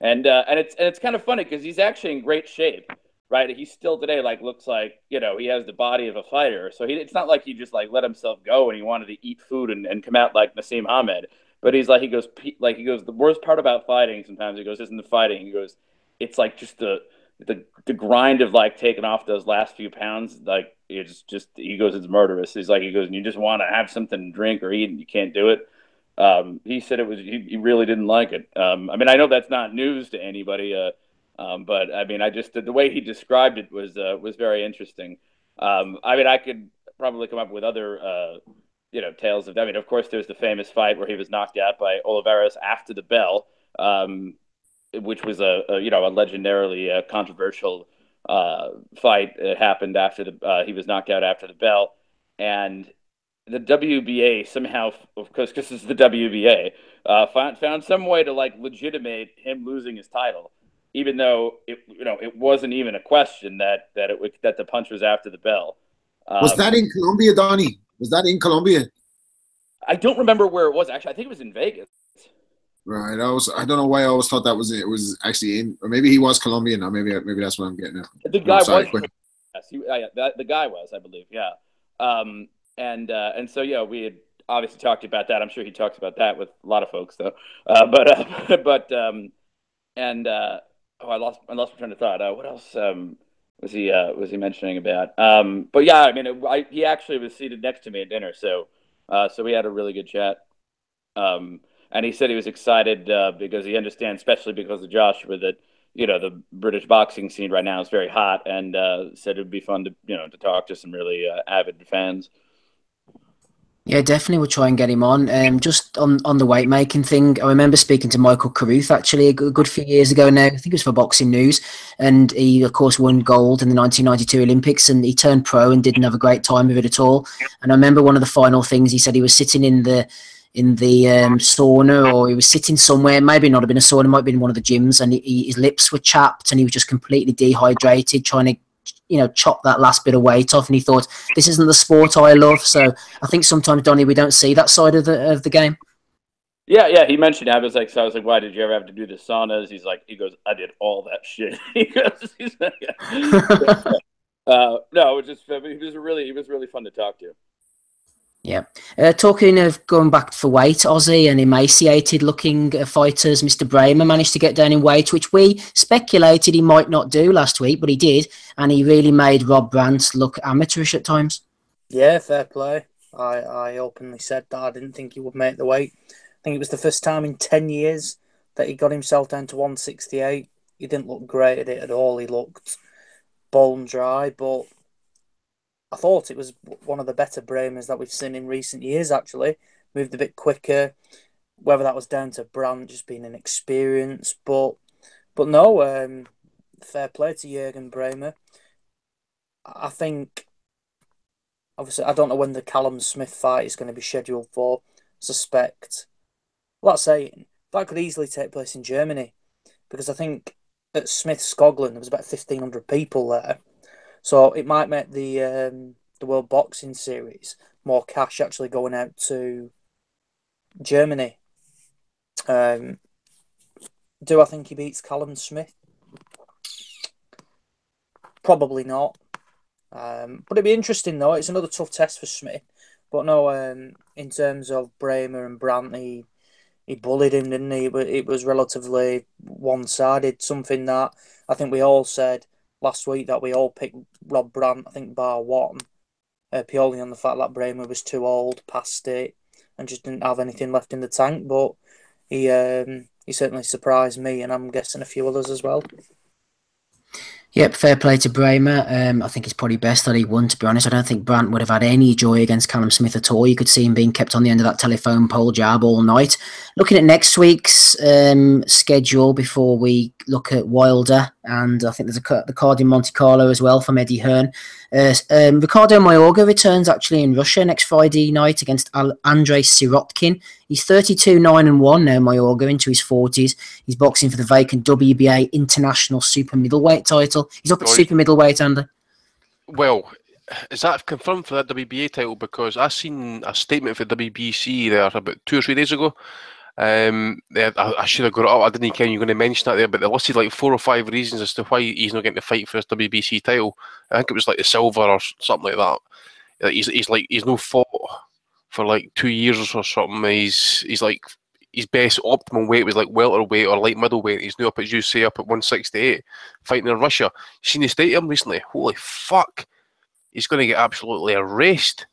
and it's kind of funny because he's actually in great shape, right? He still today looks like he has the body of a fighter. So it's not like he just let himself go and he wanted to eat food and come out like Nassim Ahmed. But he goes the worst part about fighting sometimes isn't the fighting. He goes, it's like just the grind of taking off those last few pounds. It's just he goes, it's murderous. He goes, and you just want to have something to drink or eat and you can't do it. He said he really didn't like it. I mean, I know that's not news to anybody, but I mean, the way he described it was very interesting. I mean, I could probably come up with other tales of. I mean, of course, there's the famous fight where he was knocked out by Oliveras after the bell, which was a legendarily controversial fight. It happened after he was knocked out after the bell, and the WBA somehow, because this is the WBA, found some way to legitimate him losing his title, even though it wasn't even a question that the punch was after the bell. Was that in Colombia, Donnie? Was that in Colombia? I don't remember where it was. Actually, I think it was in Vegas. Right. I don't know why I always thought that was it. It was actually in, or maybe he was Colombian, or maybe that's what I'm getting at. The guy was. Yes, the guy was, I believe. Yeah. And so we had obviously talked about that. I'm sure he talks about that with a lot of folks, though. I lost my train of thought. What else was he mentioning about? But yeah, I mean, he actually was seated next to me at dinner, so we had a really good chat. And he said he was excited because he understands, especially because of Joshua, that the British boxing scene right now is very hot, and said it would be fun to to talk to some really avid fans. Yeah, definitely we'll try and get him on. Just on the weight making thing, I remember speaking to Michael Carruth actually a good few years ago now. I think it was for Boxing News, and he of course won gold in the 1992 Olympics, and he turned pro and didn't have a great time with it at all. And I remember one of the final things he said, he was sitting in the sauna, or he was sitting somewhere, maybe not have been a sauna, might have been one of the gyms, and his lips were chapped and he was just completely dehydrated, trying to chop that last bit of weight off, and he thought, this isn't the sport I love. So I think sometimes, Donnie, we don't see that side of the game. Yeah, he mentioned it. I was like, why did you ever have to do the saunas? He goes, I did all that shit. No, it was just, he was really fun to talk to. Yeah. Talking of going back for weight, Aussie and emaciated looking fighters, Mr. Braemer managed to get down in weight, which we speculated he might not do last week, but he did, and he really made Rob Brandt look amateurish at times. Yeah, fair play. I openly said that I didn't think he would make the weight. I think it was the first time in 10 years that he got himself down to 168. He didn't look great at it at all. He looked bone dry, but I thought it was one of the better Braemers that we've seen in recent years, actually. Moved a bit quicker, whether that was down to Brandt just being inexperienced. But no, fair play to Jürgen Braemer. I think, obviously, I don't know when the Callum Smith fight is going to be scheduled for. Suspect. Well, that's saying that could easily take place in Germany, because I think at Smith's Skoglund there was about 1,500 people there. So it might make the World Boxing Series more cash actually going out to Germany. Do I think he beats Callum Smith? Probably not. But it'd be interesting though. It's another tough test for Smith. But no, in terms of Braemer and Brandt, he bullied him, didn't he? But it was relatively one-sided. Something that I think we all said last week, that we all picked Rob Brandt, I think bar one, purely on the fact that Braemer was too old, past it, and just didn't have anything left in the tank. But he certainly surprised me, and I'm guessing a few others as well. Yep, fair play to Braemer. I think it's probably best that he won, to be honest. I don't think Brandt would have had any joy against Callum Smith at all. You could see him being kept on the end of that telephone pole jab all night. Looking at next week's schedule before we look at Wilder, and I think there's the card in Monte Carlo as well from Eddie Hearn. Ricardo Mayorga returns actually in Russia next Friday night against Andrei Sirotkin. He's 32-9-1 now, Mayorga, into his 40s. He's boxing for the vacant WBA International Super Middleweight title. He's up at Super Middleweight, Andy. Well, is that confirmed for that WBA title? Because I seen a statement for WBC there about 2 or 3 days ago. I should have got it up. I didn't think you were going to mention that there, but they listed like 4 or 5 reasons as to why he's not getting to fight for his WBC title. I think it was like the silver or something like that. He's no fought for like 2 years or something. He's like, his best optimal weight was like welterweight or light middleweight. He's now up, as you say, up at 168, fighting in Russia. You seen the stadium recently? Holy fuck! He's going to get absolutely erased.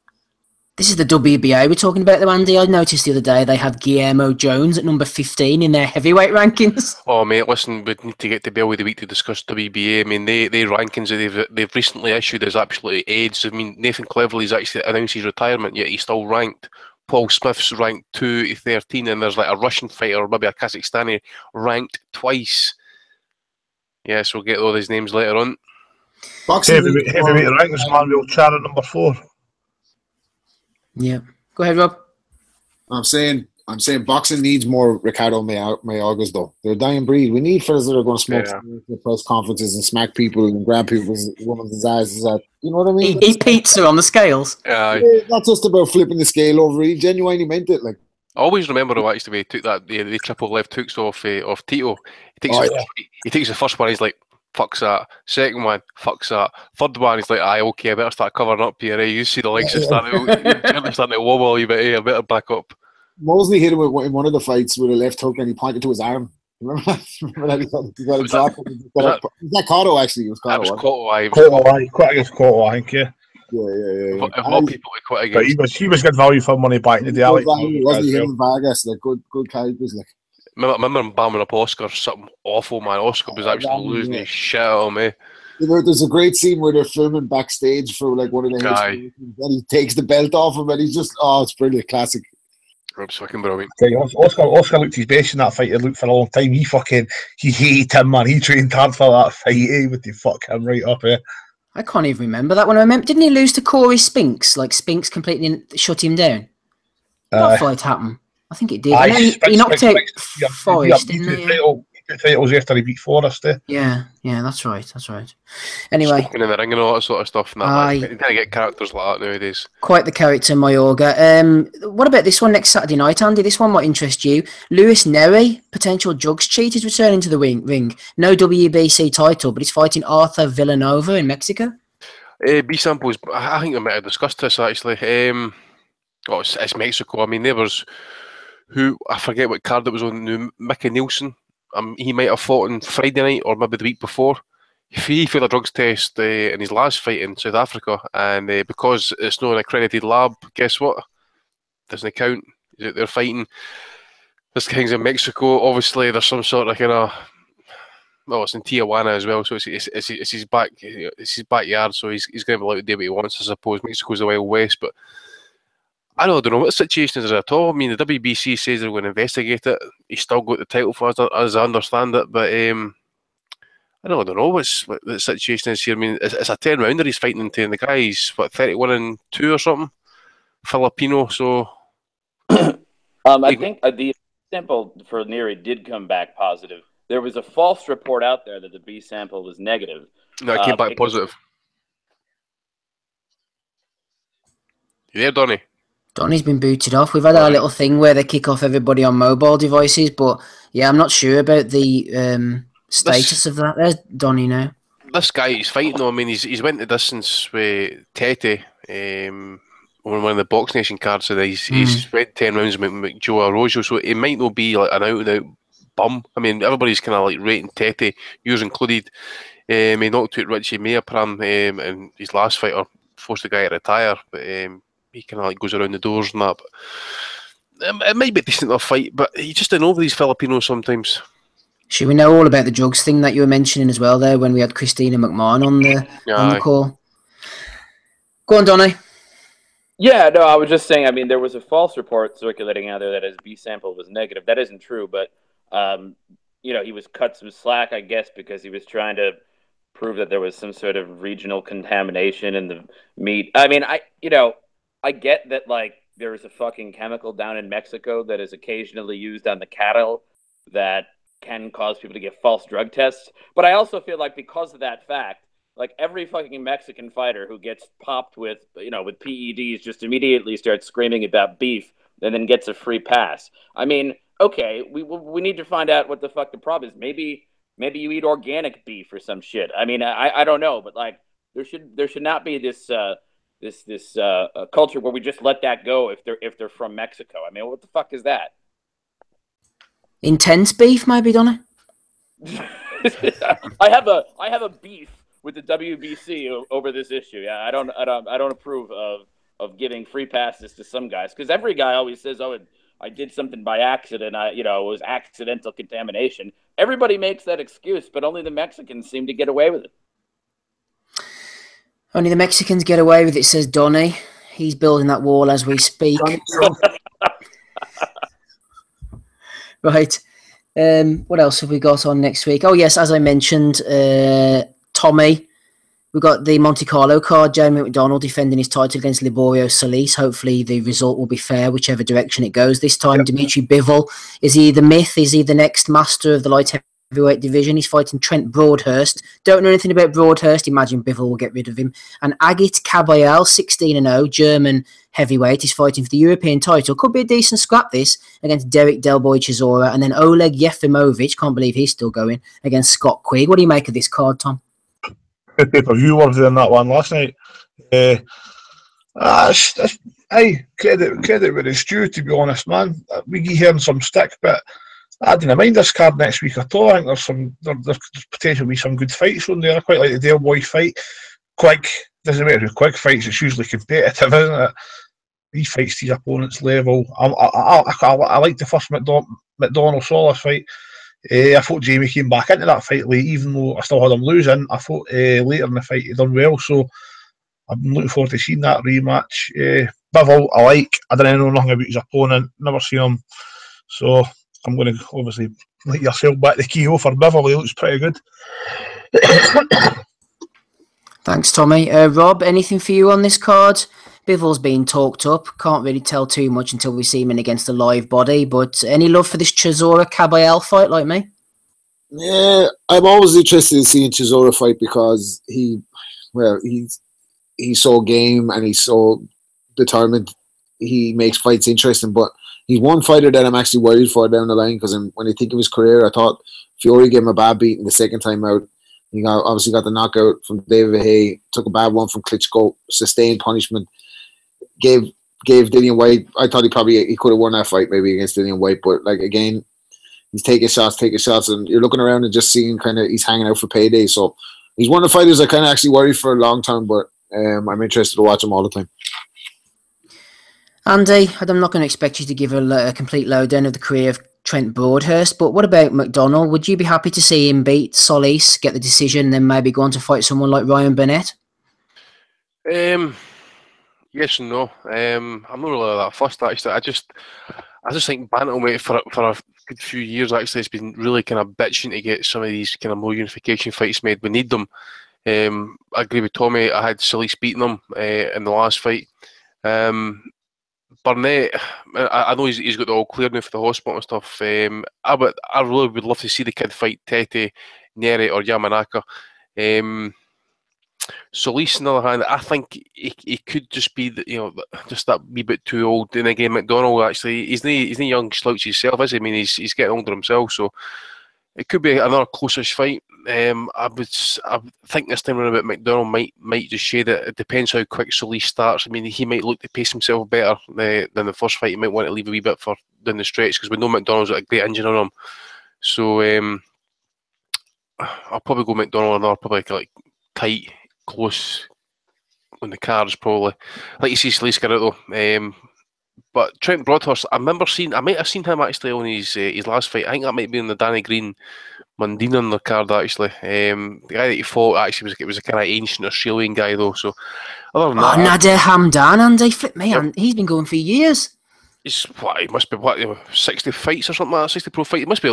This is the WBA we're talking about, though, Andy. I noticed the other day they had Guillermo Jones at number 15 in their heavyweight rankings. Oh, mate, listen, we need to get to Belly of the Week to discuss WBA. I mean, the rankings that they've recently issued is absolutely AIDS. I mean, Nathan Cleverley's actually announced his retirement, yet he's still ranked. Paul Smith's ranked 2 to 13, and there's like a Russian fighter, or maybe a Kazakhstani, ranked twice. Yes, we'll get all these names later on. Heavyweight rankings, Manuel Char at number 4. Yeah. Go ahead, Rob. I'm saying boxing needs more Ricardo Mayorgas, though. They're a dying breed. We need fellas that are going to smoke the press conferences and smack people and grab people's women's eyes. You know what I mean? Eat pizza on the scales. Not just about flipping the scale over. He genuinely meant it. Like, I always remember though, actually, he took the triple left hooks off Tito. He takes the first one. He's like, fucks that. Second one, fucks that. Third one, he's like, aye, okay, I better start covering up here. You see the legs starting to wobble a bit. I better back up. Mosley hit him in one of the fights with a left hook, and he pointed to his arm. Remember that? He got a drop. Was that Cotto, actually? It was Cotto. That was Cotto. Cotto, quite against Cotto, I think, yeah. More people to quit against. But he was good value for money back in the day. Wasn't he? Him and Vargas, like good characters, like. Remember him bamming up Oscar, something awful, man. Oscar was actually losing his shit on me. You know, there's a great scene where they're filming backstage for like one of the hits, and he takes the belt off him, and he's just, it's brilliant, classic. Rob's fucking brilliant. Oscar looked his best in that fight. He looked for a long time. He hated him, man. He trained hard for that fight. With the fuck him right up here. I can't even remember that one. Didn't he lose to Corey Spinks? Like Spinks completely shut him down. That fight happened. I think it did. He knocked out Forrest, didn't he? Titles after he beat Forrest. Yeah, that's right. Anyway, smoking in the ring and all that sort of stuff. You can't get characters like that nowadays. Quite the character, Mayorga. What about this one next Saturday night, Andy? This one might interest you. Lewis Neri, potential drugs cheat, is returning to the ring. No WBC title, but he's fighting Arthur Villanova in Mexico. B samples. I think we might have discussed this actually. It's Mexico. I mean, there was I forget what card it was on. Mickey Nielsen. He might have fought on Friday night or maybe the week before. He failed a drugs test in his last fight in South Africa, and because it's not an accredited lab, guess what? Doesn't count. They're fighting. This thing's in Mexico. Obviously, there's some sort of it's in Tijuana as well, so it's his backyard. So he's going to be allowed to do what he wants, I suppose. Mexico's the Wild West, but I don't know what the situation is at all. I mean, the WBC says they're going to investigate it. He's still got the title for us, as I understand it, but I don't know what the situation is here. I mean, it's a 10-rounder he's fighting into, and the guy's 31-2 or something, Filipino. So I think the sample for Neri did come back positive. There was a false report out there that the B sample was negative. No, it came back positive. You there, Donnie? Donnie's been booted off. We've had our little thing where they kick off everybody on mobile devices, but yeah, I'm not sure about the status of that. There's Donnie now. this guy he's fighting though, I mean, he's went the distance with Tete on one of the Box Nation cards, and he's went 10 rounds with Joe Arroyo, so it might not be like an out-and-out bum. I mean, everybody's kind of like rating Tete, yours included. He knocked out Richie Garner in his last fight, or forced the guy to retire, but he kind of like goes around the doors and that. But it might be a decent enough fight, but you just don't know these Filipinos sometimes. Should we know all about the drugs thing that you were mentioning as well there when we had Christina McMahon on the call? Go on, Donnie. Yeah, no, I was just saying, I mean, there was a false report circulating out there that his B sample was negative. That isn't true, but, you know, he was cut some slack, I guess, because he was trying to prove that there was some sort of regional contamination in the meat. I mean, I get that, like, there is a fucking chemical down in Mexico that is occasionally used on the cattle that can cause people to get false drug tests. But I also feel like because of that fact, like every fucking Mexican fighter who gets popped with, you know, with PEDs just immediately starts screaming about beef and then gets a free pass. I mean, okay, we need to find out what the fuck the problem is. Maybe you eat organic beef or some shit. I mean, I don't know, but like there should not be this culture where we just let that go if they're from Mexico. I mean, what the fuck is that? Intense beef, maybe, Donnie? I have a beef with the WBC over this issue. Yeah, I don't approve of giving free passes to some guys, because every guy always says, "Oh, I did something by accident. It was accidental contamination." Everybody makes that excuse, but only the Mexicans seem to get away with it. Only the Mexicans get away with it, says Donnie. He's building that wall as we speak. Right. What else have we got on next week? Oh, yes, as I mentioned, Tommy. We've got the Monte Carlo card, Jamie McDonald defending his title against Liborio Solis. Hopefully the result will be fair, whichever direction it goes. This time, Dimitri Bivol. Is he the myth? Is he the next master of the light heavyweight division? He's fighting Trent Broadhurst. Don't know anything about Broadhurst. Imagine Bivol will get rid of him. And Agit Kabayel, 16-0, German heavyweight, is fighting for the European title. Could be a decent scrap, this, against Derek Del Boy Chisora. And then Oleg Yefimовich, can't believe he's still going, against Scott Quigg. What do you make of this card, Tom? Pay-per-view worthy than that one last night. Credit where it's due, to be honest, man. We keep hearing some stick, but I didn't mind this card next week at all. I think there's potentially be some good fights on there. I quite like the Del Boy fight. Quick, doesn't matter who Quick fights, it's usually competitive, isn't it? He fights to his opponent's level. I like the first McDonald Solis fight. I thought Jamie came back into that fight late, even though I still had him losing. I thought later in the fight he done well, so I'm looking forward to seeing that rematch. Bivol, I like. I don't know nothing about his opponent, never seen him, so I'm going to obviously let yourself back the keyhole for Bivol. He looks pretty good. Thanks, Tommy. Rob, anything for you on this card? Bivol's been talked up. Can't really tell too much until we see him in against a live body. But any love for this Chisora Kabayel fight, like me? Yeah, I'm always interested in seeing Chisora fight because he's so game and he's so determined. He makes fights interesting, but he's one fighter that I'm actually worried for down the line, because when I think of his career, I thought Fury gave him a bad beating the second time out. He obviously got the knockout from David Hay, took a bad one from Klitschko, sustained punishment. Gave Dillian White. I thought he could have won that fight maybe against Dillian White, but like again, he's taking shots, and you're looking around and just seeing kind of he's hanging out for payday. So he's one of the fighters I kind of actually worry for a long time, but I'm interested to watch him all the time. Andy, I'm not going to expect you to give a complete lowdown of the career of Trent Broadhurst, but what about McDonald? Would you be happy to see him beat Solis, get the decision, and then maybe go on to fight someone like Ryan Burnett? Yes and no. I'm not really that fussed, actually. I just think bantamweight for a good few years actually has been really kind of bitching to get some of these kind of more unification fights made. We need them. I agree with Tommy. I had Solis beating him in the last fight. Burnett, I know he's got the all clear now for the hospital and stuff. I really would love to see the kid fight Tete, Neri or Yamanaka. Solis, on the other hand, I think he could just be just that wee bit too old. And again, McDonald, actually, he's no young slouch himself, is he? I mean, he's getting older himself, so It could be another closest fight. I think this time around about McDonald might just shade it. It depends how quick Solis starts. I mean, he might look to pace himself better than the first fight. He might want to leave a wee bit for down the stretch because we know McDonald's got a great engine on him. So I'll probably go McDonald another probably like tight, close on the cards probably. Like you see Solis get out though. But Trent Broadhurst, I might have seen him actually on his last fight. I think that might be in the Danny Green Mundine undercard actually. The guy that he fought actually was a kind of ancient Australian guy though. So other than that, Nadir Hamdan, Andy, flip me, Yep. and he's been going for years. he must be 60 fights or something like that, 60 pro fights. He must be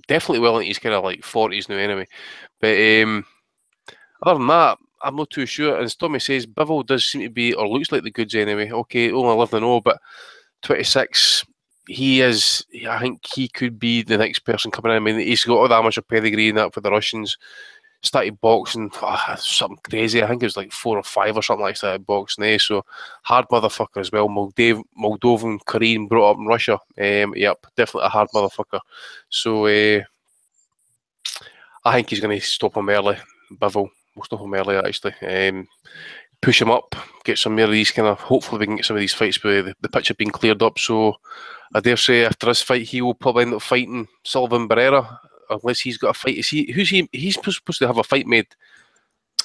definitely well into his kind of like 40s now anyway. But other than that, I'm not too sure. And as Tommy says, Bivol does seem to be, or looks like the goods anyway. Okay, only 11-0, but 26. I think he could be the next person coming in. I mean, he's got all the amateur pedigree and that for the Russians. Started boxing, something crazy. I think it was like 4 or 5 or something like that boxing. So hard motherfucker as well. Moldovan, Korean, brought up in Russia. Yep, definitely a hard motherfucker. So I think he's going to stop him early. Bivol will stop him early actually. Push him up, get some more of these kind of. Hopefully, we can get some of these fights with the picture being cleared up. So I dare say after this fight, he will probably end up fighting Sullivan Barrera, unless he's got a fight. He's supposed to have a fight made.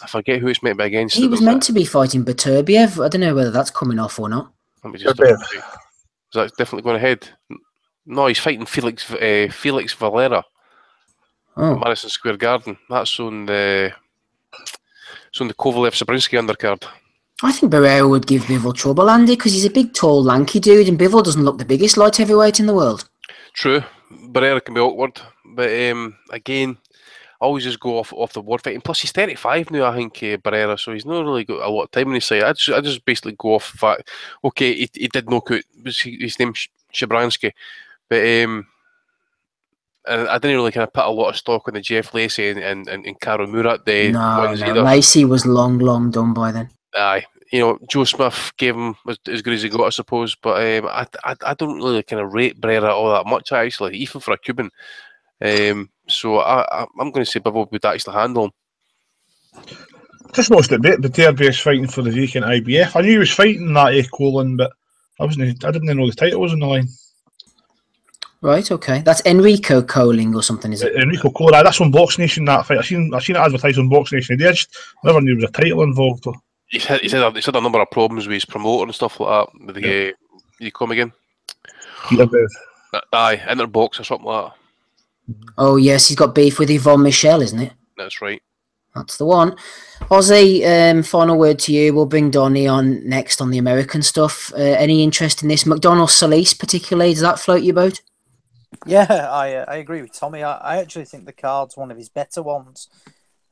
I forget who it's meant to be against. He was meant to be fighting Beterbiev. I don't know whether that's coming off or not. Let me just Beterbiev. Is that definitely going ahead? No, he's fighting Felix Valera at Madison Square Garden. That's on the Kovalev-Sabrinsky undercard. I think Barrera would give Bivol trouble, Andy, because he's a big, tall, lanky dude, and Bivol doesn't look the biggest light heavyweight in the world. True, Barrera can be awkward, but again, I always just go off the word fight. And plus, he's 35 now, I think, Barrera, so he's not really got a lot of time on his side. I just basically go off the fact, okay, he did knock out his name Shabransky, but and I didn't really kind of put a lot of stock on the Jeff Lacey and Karo Murat day. No, Lacey was long done by then. Aye, Joe Smith gave him as good as he got, I suppose. But I don't really kind of rate Barrera all that much, actually, even for a Cuban. So I'm going to say Bivol would actually handle him. Just watched it, Beterbiev's fighting for the vacant IBF. I knew he was fighting that Colin, but I didn't know the title was on the line. Right, okay. That's Enrico Coling or something, is it? Enrico Coling, that's on Box Nation, that fight. I seen it advertised on Box Nation. I never knew there was a title involved, though. He's had a number of problems with his promoter and stuff like that. With the you come again? Aye, Interbox or something like that. Oh yes, he's got beef with Yvonne Michelle, isn't it? That's right. That's the one. Ozzy, final word to you. We'll bring Donnie on next on the American stuff. Any interest in this? McDonald Solis particularly, does that float your boat? Yeah, I agree with Tommy. I actually think the card's one of his better ones.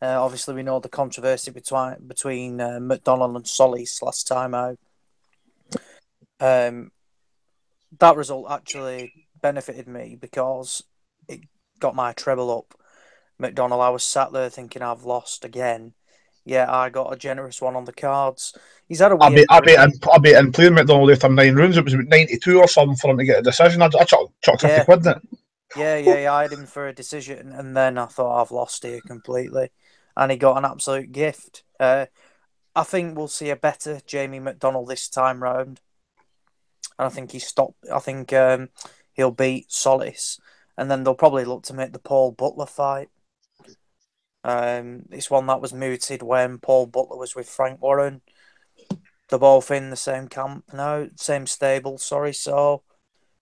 Obviously, we know the controversy between McDonald and Solis last time out. That result actually benefited me because it got my treble up. McDonald, I was sat there thinking I've lost again. Yeah, I got a generous one on the cards. He's had a weird... I bet in playing McDonald after 9 rounds, it was about 92 or something for him to get a decision. I chucked 50 quid in it. Yeah, I had him for a decision, and then I thought I've lost here completely. And he got an absolute gift. I think we'll see a better Jamie McDonald this time round. And I think he'll beat Solis. And then they'll probably look to make the Paul Butler fight. It's one that was mooted when Paul Butler was with Frank Warren. They're both in the same camp now, same stable, so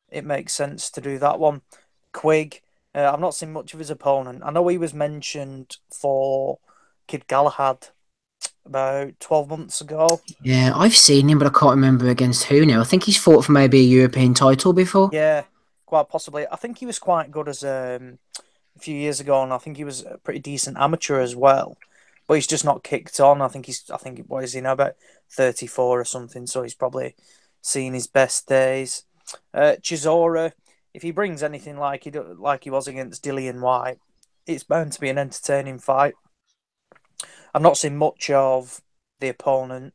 it makes sense to do that one. Quigg, I've not seen much of his opponent. I know he was mentioned for Kid Galahad about 12 months ago. Yeah, I've seen him, but I can't remember against who now. I think he's fought for maybe a European title before. Yeah, quite possibly. I think he was quite good as a few years ago, and I think he was a pretty decent amateur as well. But he's just not kicked on. I think what is he now, about 34 or something, so he's probably seen his best days. Chisora, if he brings anything like he was against Dillian White, it's bound to be an entertaining fight. I've not seen much of the opponent.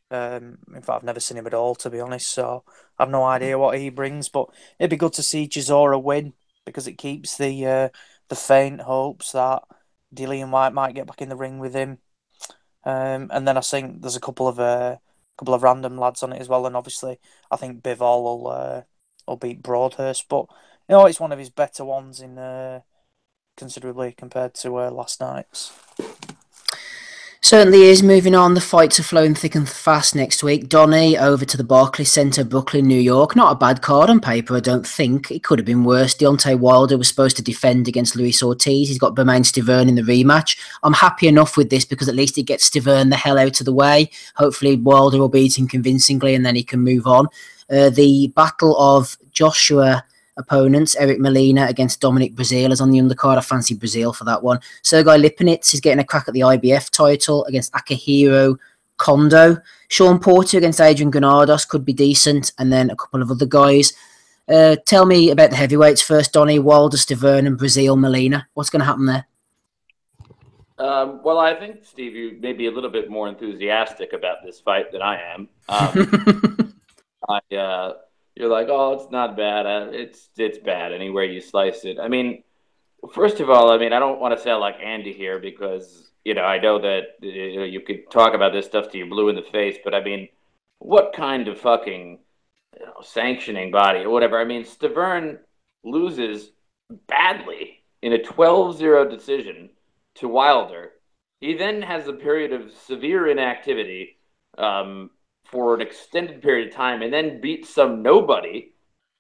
In fact, I've never seen him at all, to be honest, so I have no idea what he brings, but it'd be good to see Chisora win because it keeps the faint hopes that Dillian White might get back in the ring with him. And then I think there's a couple of random lads on it as well, and obviously I think Bivol will beat Broadhurst, but it's one of his better ones in considerably compared to last night's. Certainly is. Moving on, the fights are flowing thick and fast next week. Donnie over to the Barclays Centre, Brooklyn, New York. Not a bad card on paper, I don't think. It could have been worse. Deontay Wilder was supposed to defend against Luis Ortiz. He's got Bermain Stiverne in the rematch. I'm happy enough with this because at least it gets Stiverne the hell out of the way. Hopefully Wilder will beat him convincingly and then he can move on. The battle of Joshua opponents, Eric Molina against Dominic Breazeale is on the undercard. I fancy Breazeale for that one. Sergei Lipinets is getting a crack at the IBF title against Akihiro Kondo. Sean Porter against Adrian Granados could be decent, and then a couple of other guys. Tell me about the heavyweights first, Donnie. Wilder, Stiverne and Breazeale, Molina. What's going to happen there? Well, I think, Steve, you may be a little bit more enthusiastic about this fight than I am. You're like, oh, it's not bad. It's bad anywhere you slice it. I mean, first of all, I don't want to sound like Andy here because, I know that you could talk about this stuff till you're blue in the face, but what kind of fucking sanctioning body or whatever? Stiverne loses badly in a 12-0 decision to Wilder. He then has a period of severe inactivity, for an extended period of time, and then beats some nobody,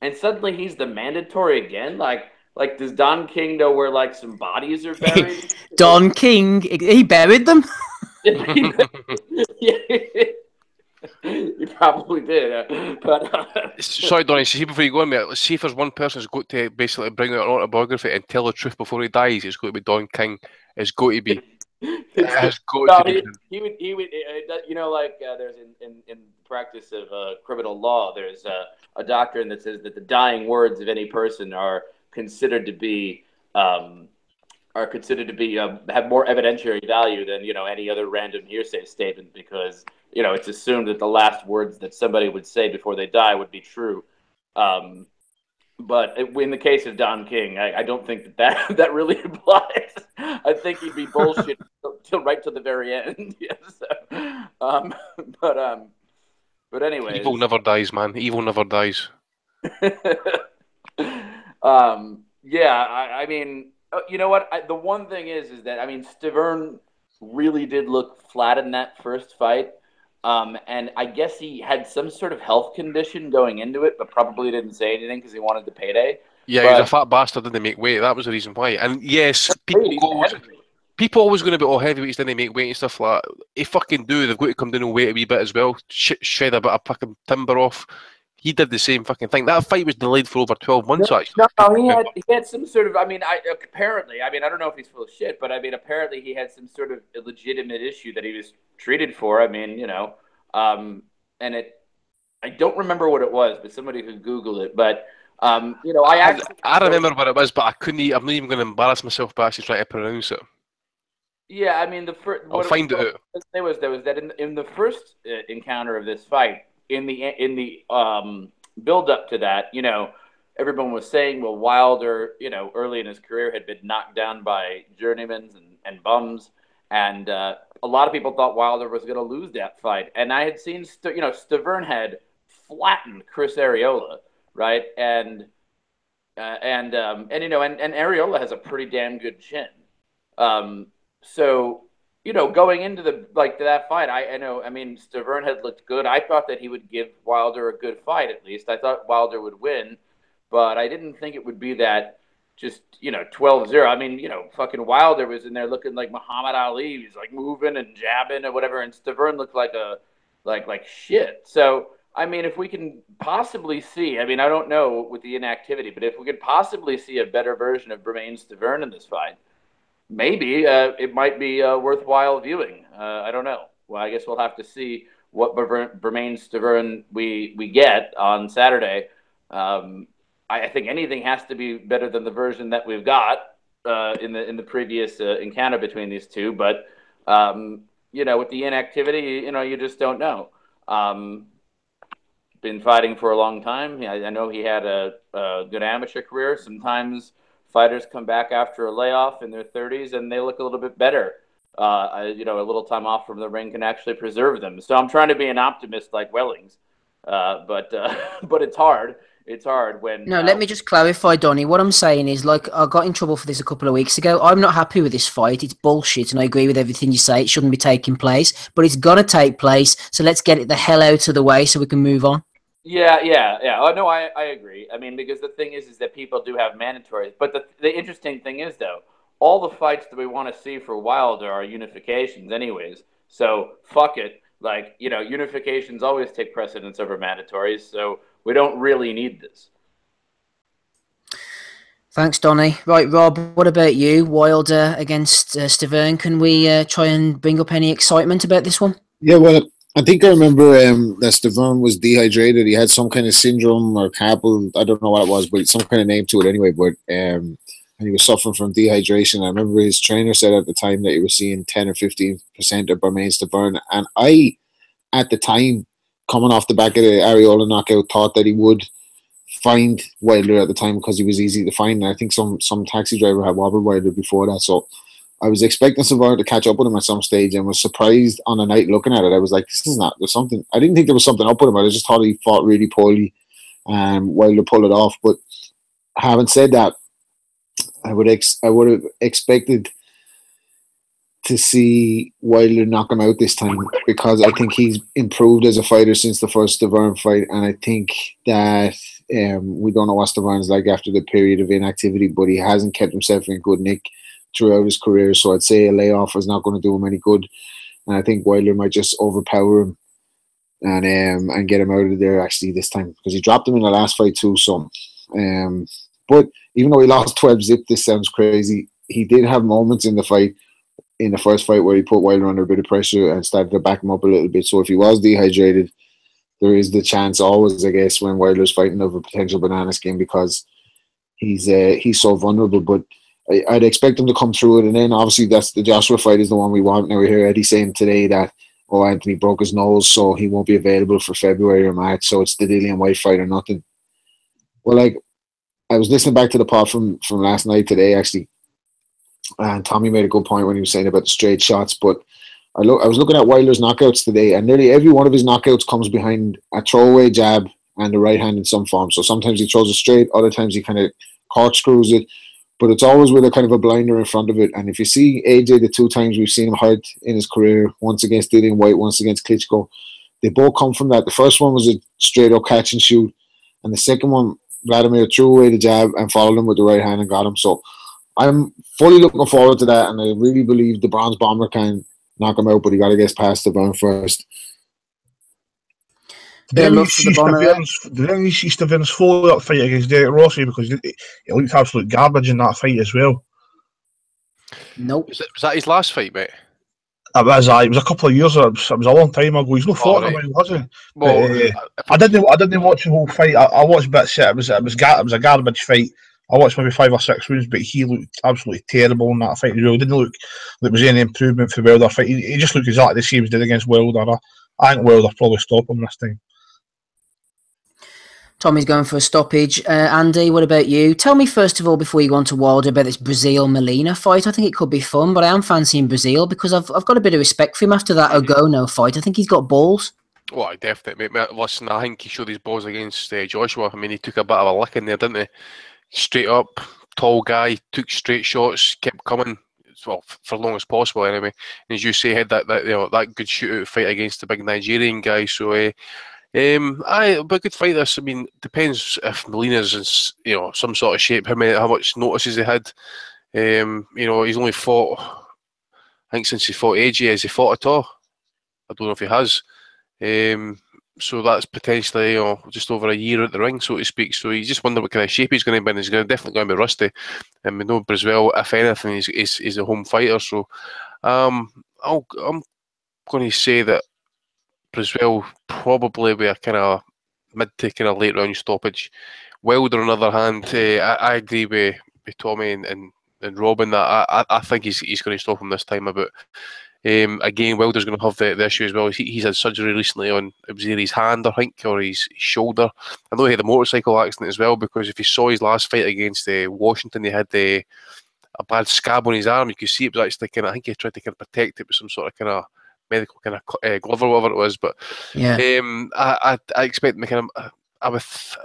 and suddenly he's the mandatory again. Like does Don King know where some bodies are buried? Don King, he buried them. He probably did, but sorry, Donnie. See, before you go on, mate, let's see if there's one person who's got to basically bring out an autobiography and tell the truth before he dies. It's got to be Don King. It's got to be. It has got to be. He would. There's in practice of criminal law, there's a doctrine that says that the dying words of any person are considered to be have more evidentiary value than any other random hearsay statement, because it's assumed that the last words that somebody would say before they die would be true. But in the case of Don King, I don't think that really applies. I think he'd be bullshit till right to the very end. But anyway, evil never dies, man. Evil never dies. You know what? The one thing is that Stiverne really did look flat in that first fight. And I guess he had some sort of health condition going into it, but probably didn't say anything because he wanted the payday. Yeah, he was a fat bastard, didn't make weight. That was the reason why. And yes, people always going to be all heavyweights didn't make weight and stuff like that. They fucking do. They've got to come down and weight a wee bit as well. Shred a bit of fucking timber off. He did the same fucking thing. That fight was delayed for over 12 months, actually. No, he had some sort of, apparently, I don't know if he's full of shit, but apparently he had some sort of illegitimate issue that he was treated for. And I don't remember what it was, but somebody could Google it. But, I remember what it was, but I'm not even going to embarrass myself by actually trying to pronounce it. Yeah, I'll find it out. There was that in the first encounter of this fight, in the build up to that, everyone was saying, well, Wilder, early in his career had been knocked down by journeymans and bums, and a lot of people thought Wilder was going to lose that fight. And I had seen, Stiverne had flattened Chris Areola, right? And Areola has a pretty damn good chin. So, going into that fight, I know, Stiverne had looked good. I thought that he would give Wilder a good fight, at least. I thought Wilder would win, but I didn't think it would be that just, 12-0. Fucking Wilder was in there looking like Muhammad Ali. He was moving and jabbing and whatever, and Stiverne looked like shit. So, if we can possibly see, I don't know with the inactivity, but if we could possibly see a better version of Bermain Stiverne in this fight, maybe it might be worthwhile viewing. I don't know. Well, I guess we'll have to see what Bermain Stiverne we get on Saturday. I think anything has to be better than the version that we've got in the previous encounter between these two. But with the inactivity, you just don't know. Been fighting for a long time. I know he had a good amateur career. Sometimes fighters come back after a layoff in their 30s and they look a little bit better. A little time off from the ring can actually preserve them. So I'm trying to be an optimist like Wellings, but it's hard. It's hard when. No, let me just clarify, Donnie. What I'm saying is, like, I got in trouble for this a couple of weeks ago. I'm not happy with this fight. It's bullshit, and I agree with everything you say. It shouldn't be taking place, but it's gonna take place. So let's get it the hell out of the way so we can move on. Yeah. Oh, no, I agree. I mean, because the thing is that people do have mandatories. But the interesting thing is, though, all the fights that we want to see for Wilder are unifications anyways. So fuck it. Like, unifications always take precedence over mandatories. So we don't really need this. Thanks, Donnie. Right, Rob, what about you? Wilder against Stiverne. Can we try and bring up any excitement about this one? Yeah, well, I think I remember that Stiverne was dehydrated. He had some kind of syndrome or carpal. I don't know what it was, but some kind of name to it anyway. But and he was suffering from dehydration. I remember his trainer said at the time that he was seeing 10 or 15% of Bermain Stiverne. And I, at the time, coming off the back of the Areola knockout, thought that he would find Wilder at the time because he was easy to find. And I think some taxi driver had wobbled Wilder before that. So I was expecting Stiverne to catch up with him at some stage and was surprised on the night looking at it. I was like, there's something. I didn't think there was something up with him. I just thought he fought really poorly and Wilder pulled it off. But having said that, I would have expected to see Wilder knock him out this time because I think he's improved as a fighter since the first Stiverne fight, and I think that we don't know what Stiverne's like after the period of inactivity, but he hasn't kept himself in good nick throughout his career, so I'd say a layoff is not going to do him any good, and I think Wilder might just overpower him and get him out of there actually this time because he dropped him in the last fight too. So, but even though he lost 12 zip, this sounds crazy. He did have moments in the fight, in the first fight, where he put Wilder under a bit of pressure and started to back him up a little bit. So if he was dehydrated, there is the chance always, I guess, when Wilder's fighting of a potential banana skin because he's so vulnerable. But I'd expect him to come through it. And then obviously that's the Joshua fight is the one we want. Now we hear Eddie saying today that, Anthony broke his nose, so he won't be available for February or March. So it's the Dillian White fight or nothing. Well, like, I was listening back to the pod from last night today, actually, and Tommy made a good point when he was saying about the straight shots. But I was looking at Wilder's knockouts today, and nearly every one of his knockouts comes behind a throwaway jab and the right hand in some form. So sometimes he throws it straight, other times he kind of corkscrews it, but it's always with a kind of a blinder in front of it. And if you see AJ, the two times we've seen him hurt in his career, once against Dillian White, once against Klitschko, they both come from that. The first one was a straight up catch and shoot, and the second one, Vladimir threw away the jab and followed him with the right hand and got him. So I'm fully looking forward to that, and I really believe the Bronze Bomber can knock him out, but he got to get past the Brown first. Did you see Stiverne's follow-up fight against Derek Rossi because he looked absolute garbage in that fight as well? Nope. Was that his last fight, mate? It was a couple of years. It was a long time ago. He's not fought in a while, was he? Well, I didn't watch the whole fight. I watched bits. It was a garbage fight. I watched maybe 5 or 6 rounds, but he looked absolutely terrible in that fight. He really didn't look like there was any improvement for Wilder fight. He just looked exactly the same as he did against Wilder. I think Wilder probably stop him this time. Tommy's going for a stoppage. Andy, what about you? Tell me first of all, before you go on to Wilder, about this Brazil-Molina fight. I think it could be fun, but I am fancying Brazil because I've got a bit of respect for him after that Ogono fight. I think he's got balls. Well, definitely, mate. Listen, I think he showed his balls against Joshua. I mean, he took a bit of a licking there, didn't he? Straight up, tall guy, took straight shots, kept coming. Well, for as long as possible, anyway. And as you say, had that good shootout fight against the big Nigerian guy. So, but a good fight. This, I mean, depends if Molina's in some sort of shape. How much notice has he had? He's only fought. I think since he fought AJ, has he fought at all? I don't know if he has. So that's potentially just over a year at the ring, so to speak. So you just wonder what kind of shape he's going to be in. He's definitely going to be rusty. And we know Brazil, if anything, is a home fighter. So I'm going to say that Brazil probably be a kind of mid to kind of late round stoppage. Wilder, on the other hand, I agree with Tommy and Robin that I think he's going to stop him this time about Again, Wilder's going to have the issue as well. He's had surgery recently on, it was either his hand, I think, or his shoulder. I know he had a motorcycle accident as well, because if you saw his last fight against Washington, he had a bad scab on his arm. You could see it was actually kind of, I think he tried to kind of protect it with some sort of kind of medical kind of glove or whatever it was. But Yeah. I expect him kind of,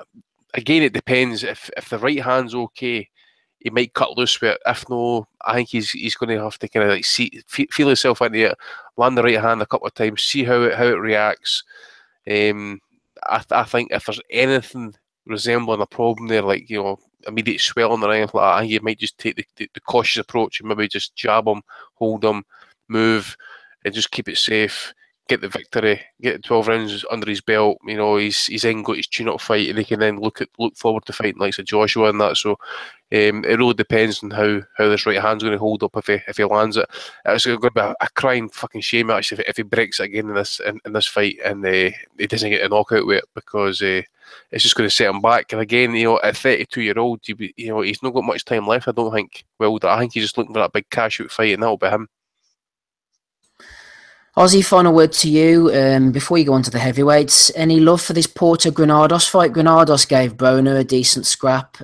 again, it depends. If the right hand's okay, he might cut loose with it. If no, I think he's going to have to kind of like feel himself into it, land the right hand a couple of times, see how it reacts. I think if there's anything resembling a problem there, like, you know, immediate swelling or anything like that, I think you might just take the cautious approach and maybe just jab him, hold him, move, and just keep it safe. Get the victory, get the 12 rounds under his belt. You know, he's then got his tune-up fight, and he can then look forward to fighting like Joshua and that. So it really depends on how this right hand's going to hold up if he lands it. It's going to be a crying fucking shame actually if he breaks it again in this fight and he doesn't get a knockout with it, because it's just going to set him back. And again, you know, at 32-year-old, you know, he's not got much time left. I don't think. Wilder, I think he's just looking for that big cash out fight, and that'll be him. Ozzy, final word to you before you go on to the heavyweights. Any love for this Porter-Granados fight? Granados gave Braemer a decent scrap.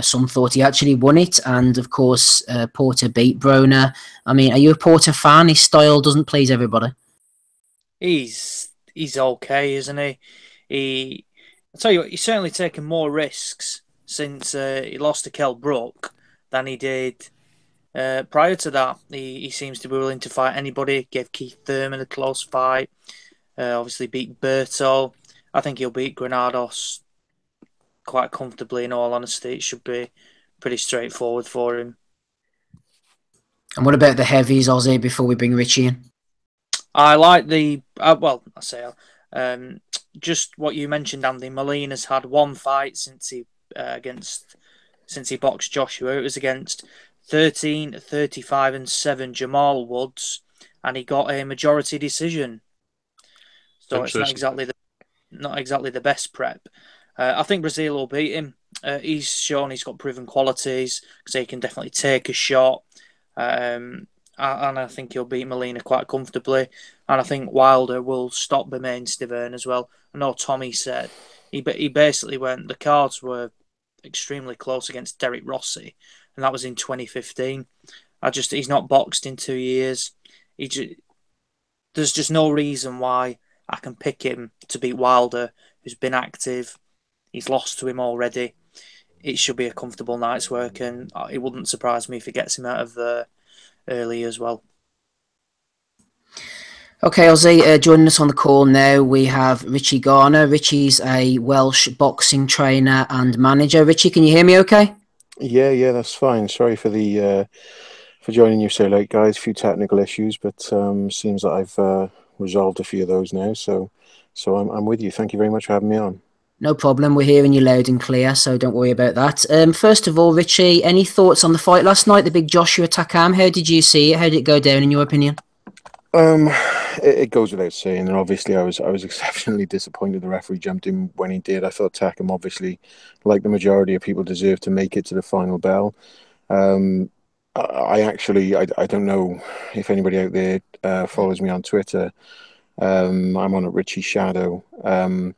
Some thought he actually won it, and of course Porter beat Braemer. I mean, are you a Porter fan? His style doesn't please everybody. He's okay, isn't he? I tell you what, he's certainly taken more risks since he lost to Kell Brook than he did prior to that. He seems to be willing to fight anybody. Gave Keith Thurman a close fight. Obviously beat Berto. I think he'll beat Granados quite comfortably, in all honesty. It should be pretty straightforward for him. And what about the heavies, Ozzy, before we bring Richie in? I like just what you mentioned, Andy. Molina's had one fight since he boxed Joshua. It was against 13, 35 and 7 Jamal Woods, and he got a majority decision. So it's not exactly the best prep. I think Brazil will beat him. He's shown he's got proven qualities, because he can definitely take a shot. And I think he'll beat Molina quite comfortably. And I think Wilder will stop Bermain Stiverne as well. I know Tommy said he basically went, the cards were extremely close against Derek Rossi, and that was in 2015. He's not boxed in 2 years. There's just no reason why I can pick him to beat Wilder, who's been active. He's lost to him already. It should be a comfortable night's work, and it wouldn't surprise me if he gets him out of there early as well. Okay, Ozzy, joining us on the call now, we have Richie Garner. Richie's a Welsh boxing trainer and manager. Richie, can you hear me okay? Yeah, that's fine. Sorry for for joining you so late, guys. A few technical issues, but seems that I've resolved a few of those now. So I'm with you. Thank you very much for having me on. No problem. We're hearing you loud and clear, so don't worry about that. First of all, Richie, any thoughts on the fight last night, the big Joshua Takam? How did you see it? How did it go down, in your opinion? It goes without saying, and obviously I was exceptionally disappointed the referee jumped in when he did. I thought Takam, obviously, like the majority of people, deserved to make it to the final bell. I don't know if anybody out there follows me on Twitter. I'm on a Richie Shadow. I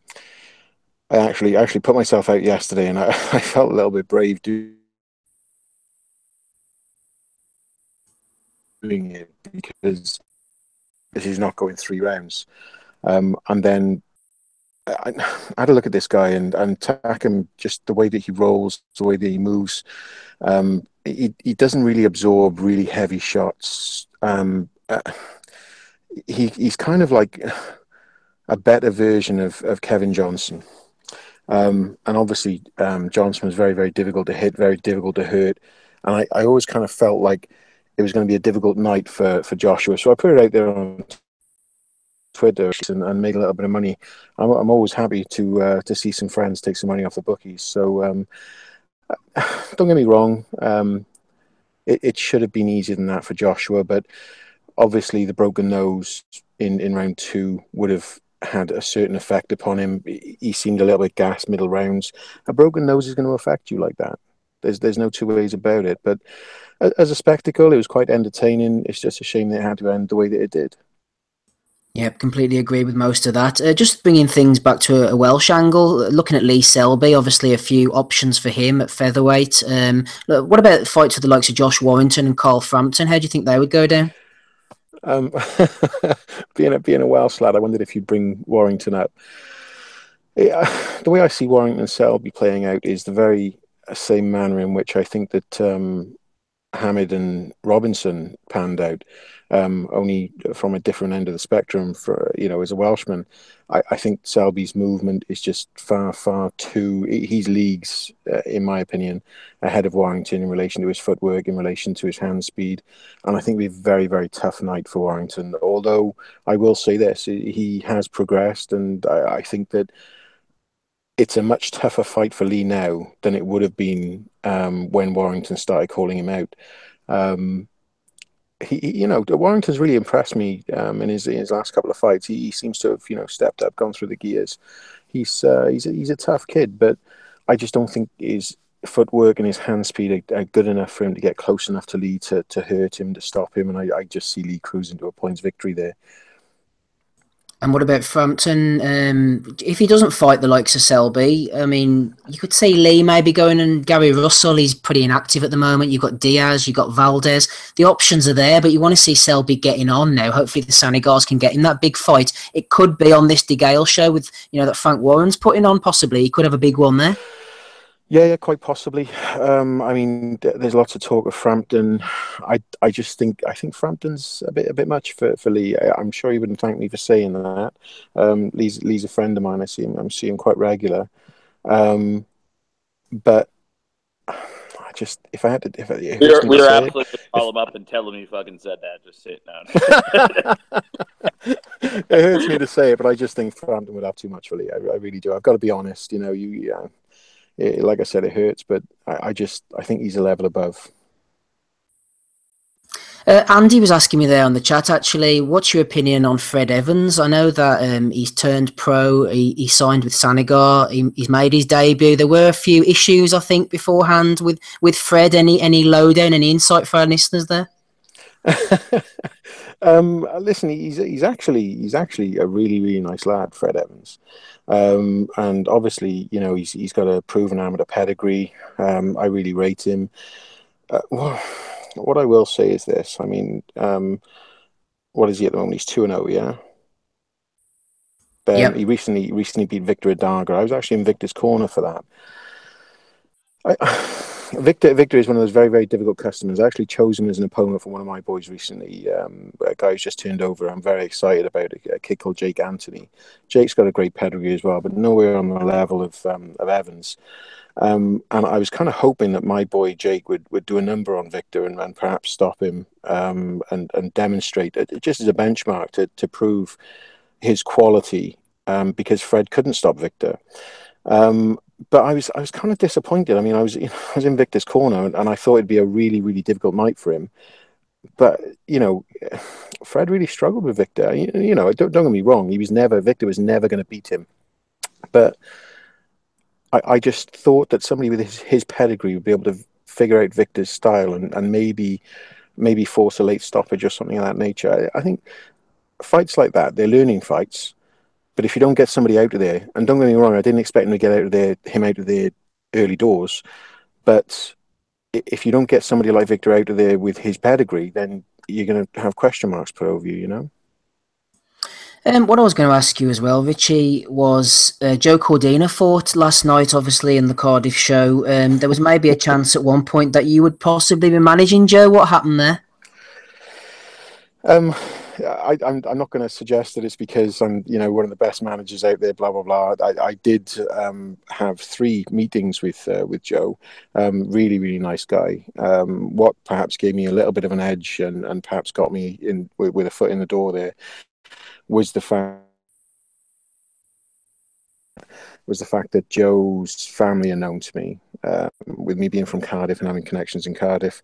actually put myself out yesterday, and I felt a little bit brave doing it, because this is not going 3 rounds. And then I had a look at this guy, and Takam, just the way that he rolls, the way that he moves, he doesn't really absorb really heavy shots. He's kind of like a better version of Kevin Johnson. And obviously Johnson was very, very difficult to hit, very difficult to hurt. And I always kind of felt like it was going to be a difficult night for Joshua. So I put it out there on Twitter and made a little bit of money. I'm always happy to see some friends take some money off the bookies. So don't get me wrong, it should have been easier than that for Joshua, but obviously the broken nose in round 2 would have had a certain effect upon him. He seemed a little bit gassed middle rounds. A broken nose is going to affect you like that. There's no two ways about it. But as a spectacle, it was quite entertaining. It's just a shame that it had to end the way that it did. Yep, completely agree with most of that. Just bringing things back to a Welsh angle, looking at Lee Selby, obviously a few options for him at featherweight. What about fights with the likes of Josh Warrington and Carl Frampton? How do you think they would go down? Being a Welsh lad, I wondered if you'd bring Warrington up. The way I see Warrington and Selby playing out is the very same manner in which I think that Hamid and Robinson panned out, only from a different end of the spectrum. For as a Welshman, I think Selby's movement is just far too. He's leagues, in my opinion, ahead of Warrington in relation to his footwork, in relation to his hand speed, and I think it'll be a very, very tough night for Warrington. Although I will say this, he has progressed, and I think that it's a much tougher fight for Lee now than it would have been when Warrington started calling him out. Warrington's really impressed me in his last couple of fights. He seems to have stepped up, gone through the gears. He's a tough kid, but I just don't think his footwork and his hand speed are good enough for him to get close enough to Lee to hurt him, to stop him. And I just see Lee cruising to a points victory there. And what about Frampton? If he doesn't fight the likes of Selby, I mean, you could see Lee maybe going, and Gary Russell, he's pretty inactive at the moment. You've got Diaz, you've got Valdez. The options are there, but you want to see Selby getting on now. Hopefully the Sanigars can get him that big fight. It could be on this De Gale show with, that Frank Warren's putting on, possibly. He could have a big one there. Yeah, quite possibly. I mean, there's lots of talk of Frampton. I think Frampton's a bit much for Lee. I'm sure he wouldn't thank me for saying that. Lee's a friend of mine. I see him quite regular. But I just, if I had to, we were absolutely going to call him up and tell him he fucking said that. Just sit down. It hurts me to say it, but I just think Frampton would have too much for Lee. I really do. I've got to be honest. Like I said, it hurts, but I think he's a level above. Andy was asking me there on the chat, actually, what's your opinion on Fred Evans? I know that he's turned pro, he signed with Sanigar, he's made his debut. There were a few issues, I think, beforehand with Fred. Any lowdown, any insight for our listeners there? Listen, he's actually a really, really nice lad, Fred Evans. And obviously, he's got a proven amateur pedigree. I really rate him. What I will say is this. I mean, what is he at the moment? He's 2-0, yeah? Yep. He recently beat Victor Adaga. I was actually in Victor's corner for that. Victor is one of those very, very difficult customers. I actually chose him as an opponent for one of my boys recently, a guy who's just turned over. I'm very excited about a kid called Jake Anthony. Jake's got a great pedigree as well, but nowhere on the level of Evans. And I was kind of hoping that my boy Jake would do a number on Victor and perhaps stop him and demonstrate it just as a benchmark to prove his quality, because Fred couldn't stop Victor. But I was kind of disappointed. I mean, I was in Victor's corner, and I thought it'd be a really, really difficult night for him. But Fred really struggled with Victor. Don't get me wrong. Victor was never going to beat him. But I just thought that somebody with his pedigree would be able to figure out Victor's style and maybe force a late stoppage or something of that nature. I think fights like that, they're learning fights. But if you don't get somebody out of there, and don't get me wrong, I didn't expect him to get him out of there early doors. But if you don't get somebody like Victor out of there with his pedigree, then you're going to have question marks put over you, What I was going to ask you as well, Richie, was Joe Cordina fought last night, obviously, in the Cardiff show. There was maybe a chance at one point that you would possibly be managing Joe. What happened there? I'm not going to suggest that it's because I'm, one of the best managers out there, blah, blah, blah. I did have 3 meetings with Joe. Really, really nice guy. What perhaps gave me a little bit of an edge and perhaps got me in with a foot in the door there was the fact that Joe's family are known to me. With me being from Cardiff and having connections in Cardiff,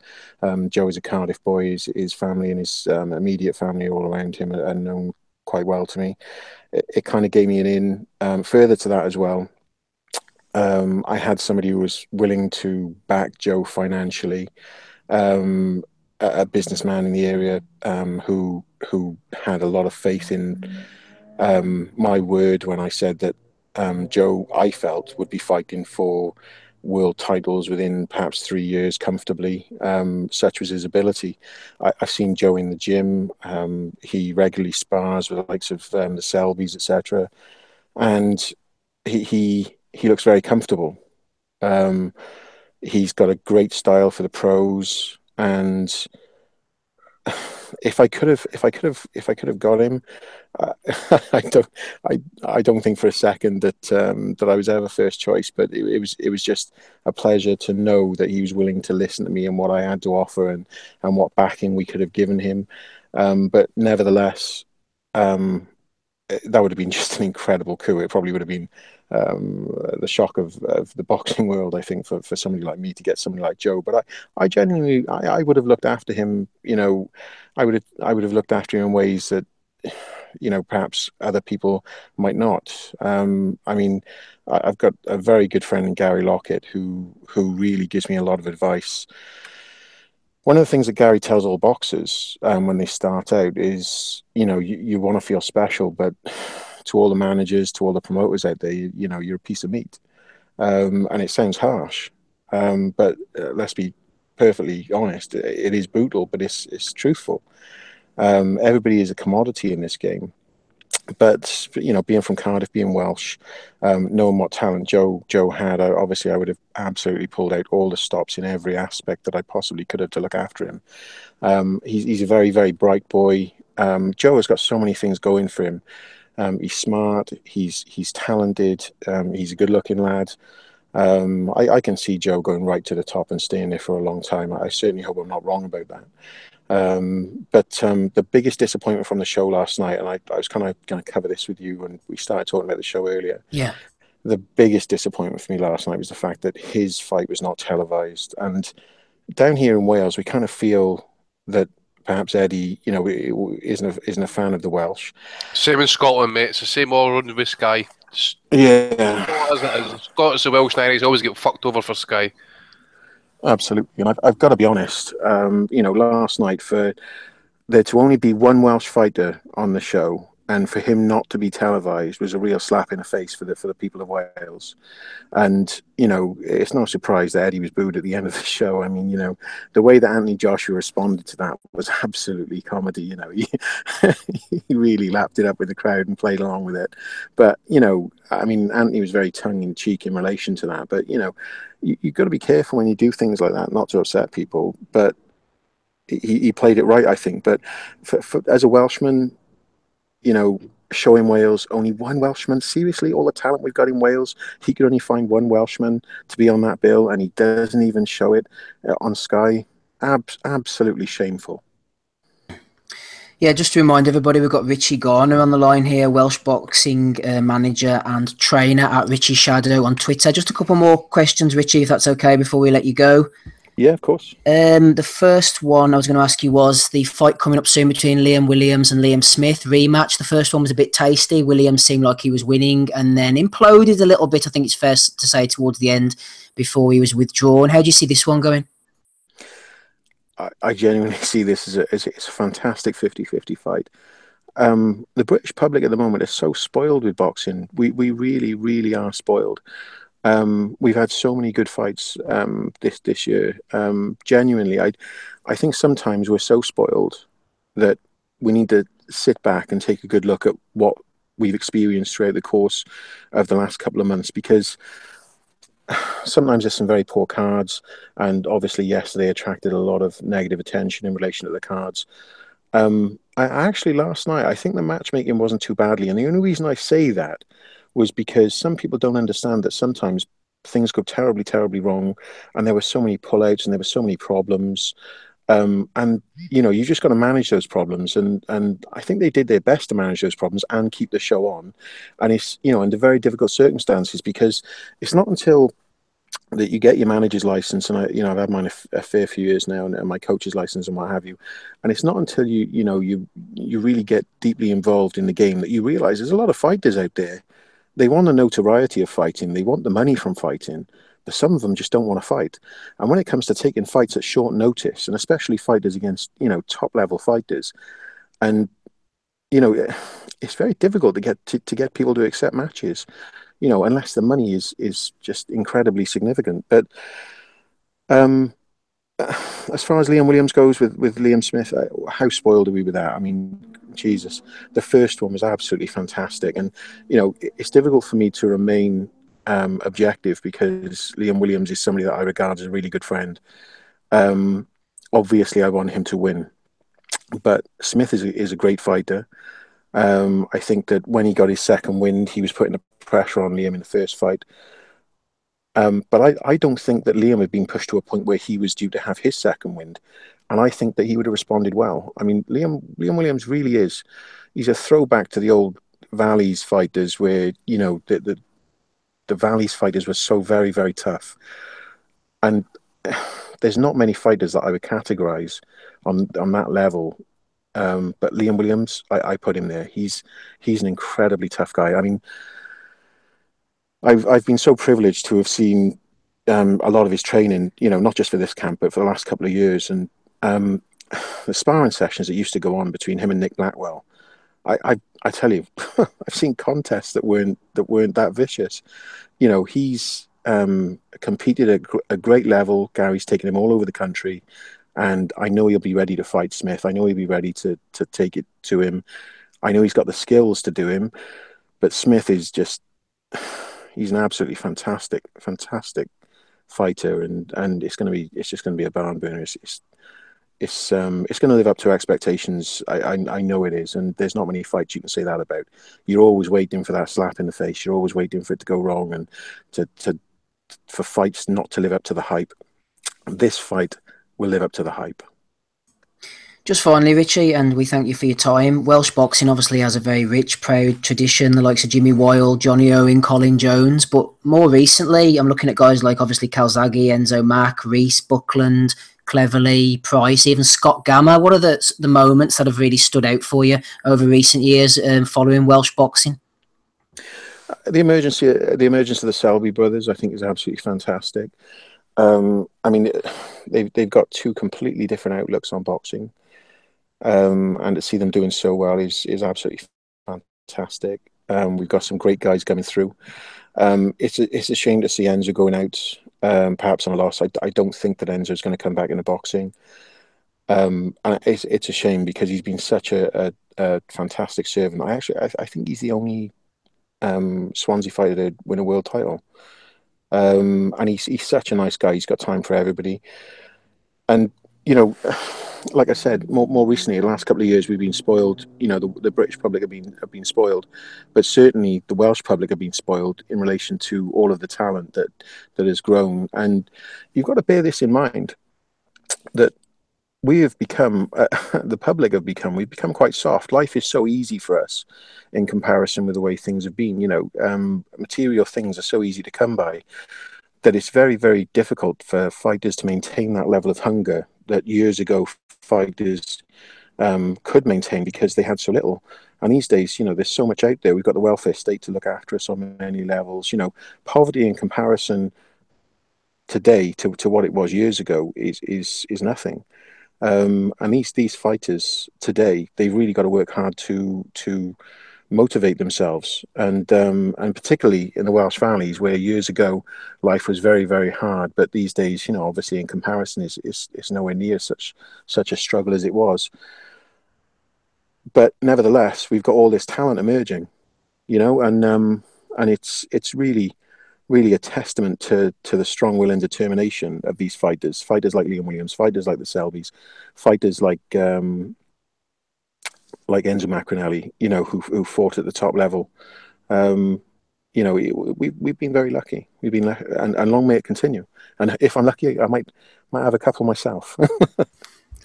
Joe is a Cardiff boy. His family and his immediate family all around him are known quite well to me. It kind of gave me an in. Further to that as well, I had somebody who was willing to back Joe financially, a businessman in the area, who had a lot of faith in my word when I said that Joe, I felt, would be fighting for world titles within perhaps 3 years comfortably. Such was his ability. I've seen Joe in the gym. He regularly spars with the likes of the Selbys, etc., and he looks very comfortable. He's got a great style for the pros, and if I could have got him, I don't think for a second that I was ever first choice. But it was just a pleasure to know that he was willing to listen to me and what I had to offer, and what backing we could have given him. But nevertheless, that would have been just an incredible coup. It probably would have been the shock of the boxing world, I think, for somebody like me to get somebody like Joe. But I genuinely, I would have looked after him. I would have looked after him in ways that perhaps other people might not. I mean, I've got a very good friend in Gary Lockett who really gives me a lot of advice. One of the things that Gary tells all boxers when they start out is, you want to feel special, but to all the managers, to all the promoters out there, you're a piece of meat. And it sounds harsh, but let's be perfectly honest. It is brutal, but it's truthful. Everybody is a commodity in this game. But being from Cardiff, being Welsh, knowing what talent Joe had, obviously I would have absolutely pulled out all the stops in every aspect that I possibly could have to look after him. He's a very, very bright boy. Joe has got so many things going for him. He's smart. He's talented. He's a good-looking lad. I can see Joe going right to the top and staying there for a long time. I certainly hope I'm not wrong about that. But the biggest disappointment from the show last night, and I was kind of going to cover this with you when we started talking about the show earlier. Yeah. The biggest disappointment for me last night was the fact that his fight was not televised. And down here in Wales, we kind of feel that perhaps Eddie, isn't a fan of the Welsh. Same in Scotland, mate. It's the same all around with Sky. Yeah. Scott's the Welsh Nighties always get fucked over for Sky. Absolutely, and I've got to be honest. Last night, for there to only be one Welsh fighter on the show, and for him not to be televised, was a real slap in the face for the people of Wales. And it's no surprise that Eddie was booed at the end of the show. I mean, the way that Anthony Joshua responded to that was absolutely comedy. He really lapped it up with the crowd and played along with it. But I mean, Anthony was very tongue in cheek in relation to that. But you've got to be careful when you do things like that, not to upset people. But he played it right, I think. But for as a Welshman, showing Wales only one Welshman. Seriously, all the talent we've got in Wales, he could only find one Welshman to be on that bill, and he doesn't even show it on Sky. Absolutely shameful. Yeah, just to remind everybody, we've got Richie Garner on the line here, Welsh boxing manager and trainer at Richie Shadow on Twitter. Just a couple more questions, Richie, if that's okay, before we let you go. Yeah, of course. The first one I was going to ask you was the fight coming up soon between Liam Williams and Liam Smith rematch. The first one was a bit tasty. Williams seemed like he was winning and then imploded a little bit, I think it's fair to say, towards the end before he was withdrawn. How do you see this one going? I genuinely see this as a fantastic 50-50 fight. The British public at the moment is so spoiled with boxing. We really, really are spoiled. We've had so many good fights this year. Genuinely, I think sometimes we're so spoiled that we need to sit back and take a good look at what we've experienced throughout the course of the last couple of months, because sometimes there's some very poor cards, and obviously yesterday attracted a lot of negative attention in relation to the cards. I actually, last night, I think the matchmaking wasn't too badly, and the only reason I say that was because some people don't understand that sometimes things go terribly, terribly wrong, and there were so many pullouts and there were so many problems. And you just got to manage those problems, and I think they did their best to manage those problems and keep the show on. And it's under very difficult circumstances, because it's not until that you get your manager's license, and I've had mine a fair few years now, and my coach's license and what have you. And it's not until you really get deeply involved in the game that you realize there's a lot of fighters out there They want the notoriety of fighting. They want the money from fighting. But some of them just don't want to fight. And when it comes to taking fights at short notice, and especially fighters against, top-level fighters, and, it's very difficult to get people to accept matches, unless the money is just incredibly significant. But as far as Liam Williams goes with Liam Smith, how spoiled are we with that? I mean, Jesus, the first one was absolutely fantastic. And, it's difficult for me to remain objective because Liam Williams is somebody that I regard as a really good friend. Obviously, I want him to win. But Smith is a great fighter. I think that when he got his second win, he was putting the pressure on Liam in the first fight. But I don't think that Liam had been pushed to a point where he was due to have his second win. And I think that he would have responded well. I mean, Liam Williams really is. He's a throwback to the old Valleys fighters where, the Valleys fighters were so very, very tough. And there's not many fighters that I would categorize on that level. But Liam Williams, I put him there. He's an incredibly tough guy. I mean, I've been so privileged to have seen a lot of his training, not just for this camp, but for the last couple of years. And the sparring sessions that used to go on between him and Nick Blackwell, I tell you, I've seen contests that weren't that vicious. He's competed at a great level. Gary's taken him all over the country. And I know he'll be ready to fight Smith. I know he'll be ready to take it to him. I know he's got the skills to do him. But Smith is just... He's an absolutely fantastic fighter, and it's just going to be a barn burner. It's going to live up to expectations. I know it is, and there's not many fights you can say that about. You're always waiting for that slap in the face. You're always waiting for it to go wrong, and for fights not to live up to the hype. This fight will live up to the hype. Just finally, Richie, and we thank you for your time. Welsh boxing obviously has a very rich, proud tradition, the likes of Jimmy Wilde, Johnny Owen, Colin Jones. But more recently, I'm looking at guys like obviously Calzaghe, Enzo Mack, Reese, Buckland, Cleverly, Price, even Scott Gamma. What are the moments that have really stood out for you over recent years following Welsh boxing? The emergence of the Selby brothers, I think, is absolutely fantastic. I mean, they've got two completely different outlooks on boxing. And to see them doing so well is absolutely fantastic. We've got some great guys coming through. It's a shame to see Enzo going out, perhaps on a loss. I don't think that Enzo is going to come back into boxing. And it's a shame because he's been such a fantastic servant. I think he's the only Swansea fighter to win a world title. And he's such a nice guy. He's got time for everybody. And like I said, more recently, the last couple of years, we've been spoiled. The British public have been spoiled, but certainly the Welsh public have been spoiled in relation to all of the talent that has grown. And you've got to bear this in mind, that we have become, the public have become, we've become quite soft. Life is so easy for us in comparison with the way things have been. Material things are so easy to come by that it's very, very difficult for fighters to maintain that level of hunger that years ago fighters could maintain because they had so little. And these days, there's so much out there. We've got the welfare state to look after us on many levels. Poverty in comparison today to what it was years ago is nothing. And these fighters today, they've really got to work hard to motivate themselves, and particularly in the Welsh Valleys, where years ago life was very, very hard, but these days, obviously in comparison, is nowhere near such a struggle as it was. But nevertheless, we've got all this talent emerging, and it's really, really a testament to the strong will and determination of these fighters like Liam Williams, fighters like the Selbys, fighters like Enzo Macronelli, who fought at the top level. We've been very lucky. We've been lucky, and long may it continue. And if I'm lucky, I might have a couple myself.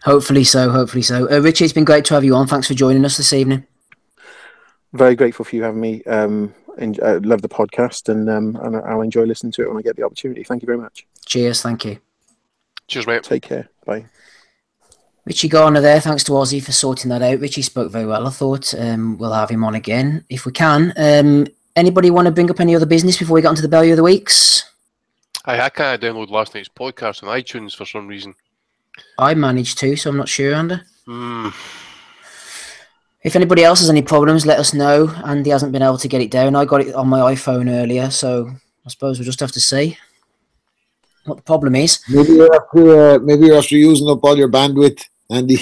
Hopefully so. Richie, it's been great to have you on. Thanks for joining us this evening. Very grateful for you having me. And love the podcast, and I'll enjoy listening to it when I get the opportunity. Thank you very much. Cheers. Thank you. Cheers, mate. Take care. Bye. Richie Garner there. Thanks to Ozzy for sorting that out. Richie spoke very well, I thought. We'll have him on again if we can. Anybody want to bring up any other business before we get onto the value of the weeks? I can't download last night's podcast on iTunes for some reason. I managed to, so I'm not sure, Andy. Hmm. If anybody else has any problems, let us know. Andy hasn't been able to get it down. I got it on my iPhone earlier, so I suppose we'll just have to see what the problem is. Maybe you're after using up all your bandwidth, Andy.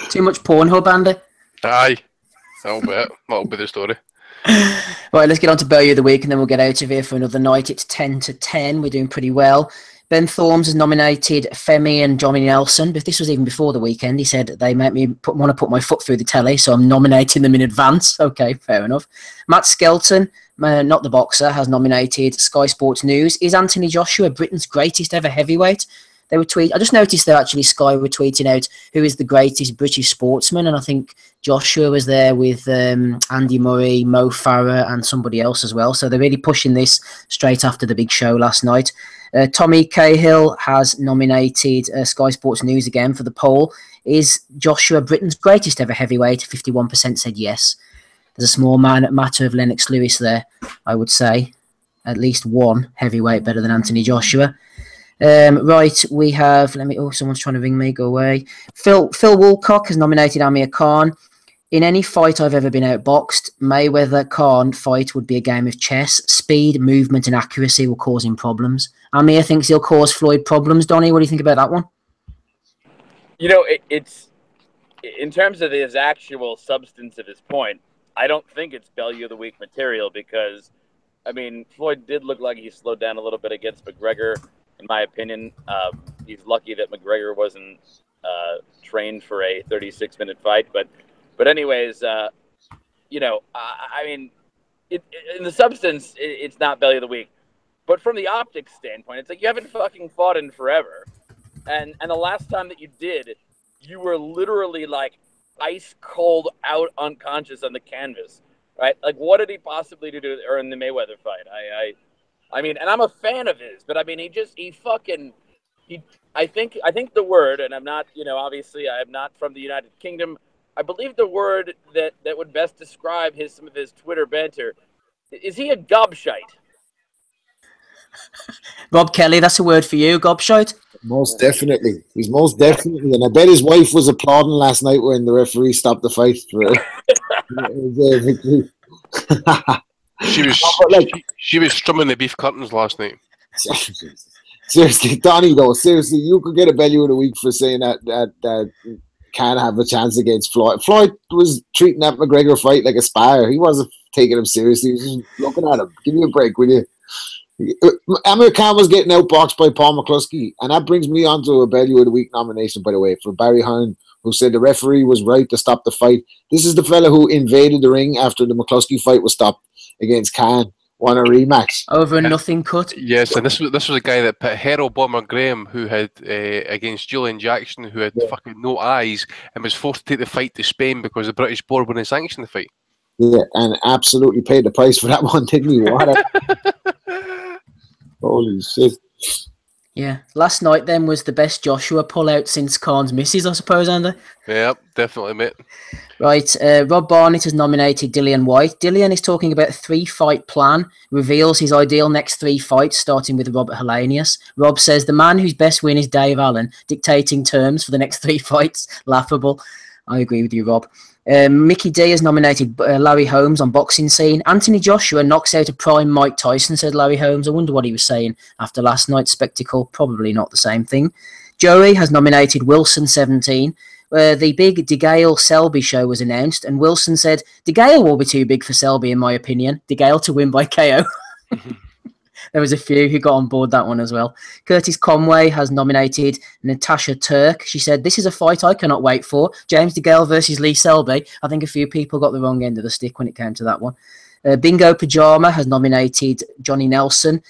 Too much Pornhub, Andy? Aye. That'll be the story. Right, let's get on to value of the week, and then we'll get out of here for another night. It's 10 to 10. We're doing pretty well. Ben Thorms has nominated Femi and Johnny Nelson, but this was even before the weekend. He said they make me want to put my foot through the telly, so I'm nominating them in advance. Okay, fair enough. Matt Skelton, not the boxer, has nominated Sky Sports News. Is Anthony Joshua Britain's greatest ever heavyweight? They were I just noticed that actually Sky were tweeting out who is the greatest British sportsman, and I think Joshua was there with Andy Murray, Mo Farah, and somebody else as well. So they're really pushing this straight after the big show last night. Tommy Cahill has nominated Sky Sports News again for the poll. Is Joshua Britain's greatest ever heavyweight? 51% said yes. There's a small matter of Lennox Lewis there, I would say. At least one heavyweight better than Anthony Joshua. Right, we have... someone's trying to ring me. Go away. Phil Woolcock has nominated Amir Khan. In any fight I've ever been outboxed, Mayweather-Khan fight would be a game of chess. Speed, movement, and accuracy will cause him problems. Amir thinks he'll cause Floyd problems. Donnie, what do you think about that one? You know, it's in terms of his actual substance of his point, I don't think it's value of the week material because, I mean, Floyd did look like he slowed down a little bit against McGregor, in my opinion. He's lucky that McGregor wasn't trained for a 36-minute fight, But anyways, you know, I mean, in the substance, it's not value of the week. But from the optics standpoint, it's like you haven't fucking fought in forever. And the last time that you did, you were literally like ice cold out unconscious on the canvas, right? Like, what did he possibly do to earn the Mayweather fight? I mean, and I'm a fan of his, but I mean, I think the word, and I'm not, you know, obviously I am not from the United Kingdom. I believe the word that would best describe some of his Twitter banter is he a gobshite? Rob Kelly, that's a word for you, gobshite. Most definitely. He's most definitely. And I bet his wife was applauding last night when the referee stopped the fight. She was strumming the beef curtains last night. Seriously, Donnie, though, seriously, you could get a value of the week for saying that can have a chance against Floyd. Floyd was treating that McGregor fight like a spar. He wasn't taking him seriously. He was just looking at him. Give me a break, will you? Amir Khan was getting outboxed by Paul McCluskey, and that brings me on to a value of the week nomination, by the way, for Barry Hearn, who said the referee was right to stop the fight. This is the fella who invaded the ring after the McCluskey fight was stopped against Khan. Won a rematch over a nothing cut. Yes, and this was a guy that put Harold Bomber Graham, who had against Julian Jackson, who had fucking no eyes, and was forced to take the fight to Spain because the British board wouldn't sanction the fight. Yeah, and absolutely paid the price for that one, didn't he? Holy shit! Yeah, last night then was the best Joshua pullout since Khan's misses, I suppose, Andy. Yep, definitely, mate. Right, Rob Barnett has nominated Dillian White. Dillian is talking about a 3-fight plan, reveals his ideal next 3 fights, starting with Robert Helenius. Rob says the man whose best win is Dave Allen, dictating terms for the next 3 fights. Laughable. I agree with you, Rob. Mickey D has nominated Larry Holmes on boxing scene. Anthony Joshua knocks out a prime Mike Tyson, said Larry Holmes. I wonder what he was saying after last night's spectacle. Probably not the same thing. Joey has nominated Wilson 17. The big DeGale Selby show was announced, and Wilson said, DeGale will be too big for Selby, in my opinion. DeGale to win by KO. There was a few who got on board that one as well. Curtis Conway has nominated Natasha Turk. She said, this is a fight I cannot wait for. James DeGale versus Lee Selby. I think a few people got the wrong end of the stick when it came to that one. Bingo Pajama has nominated Johnny Nelson.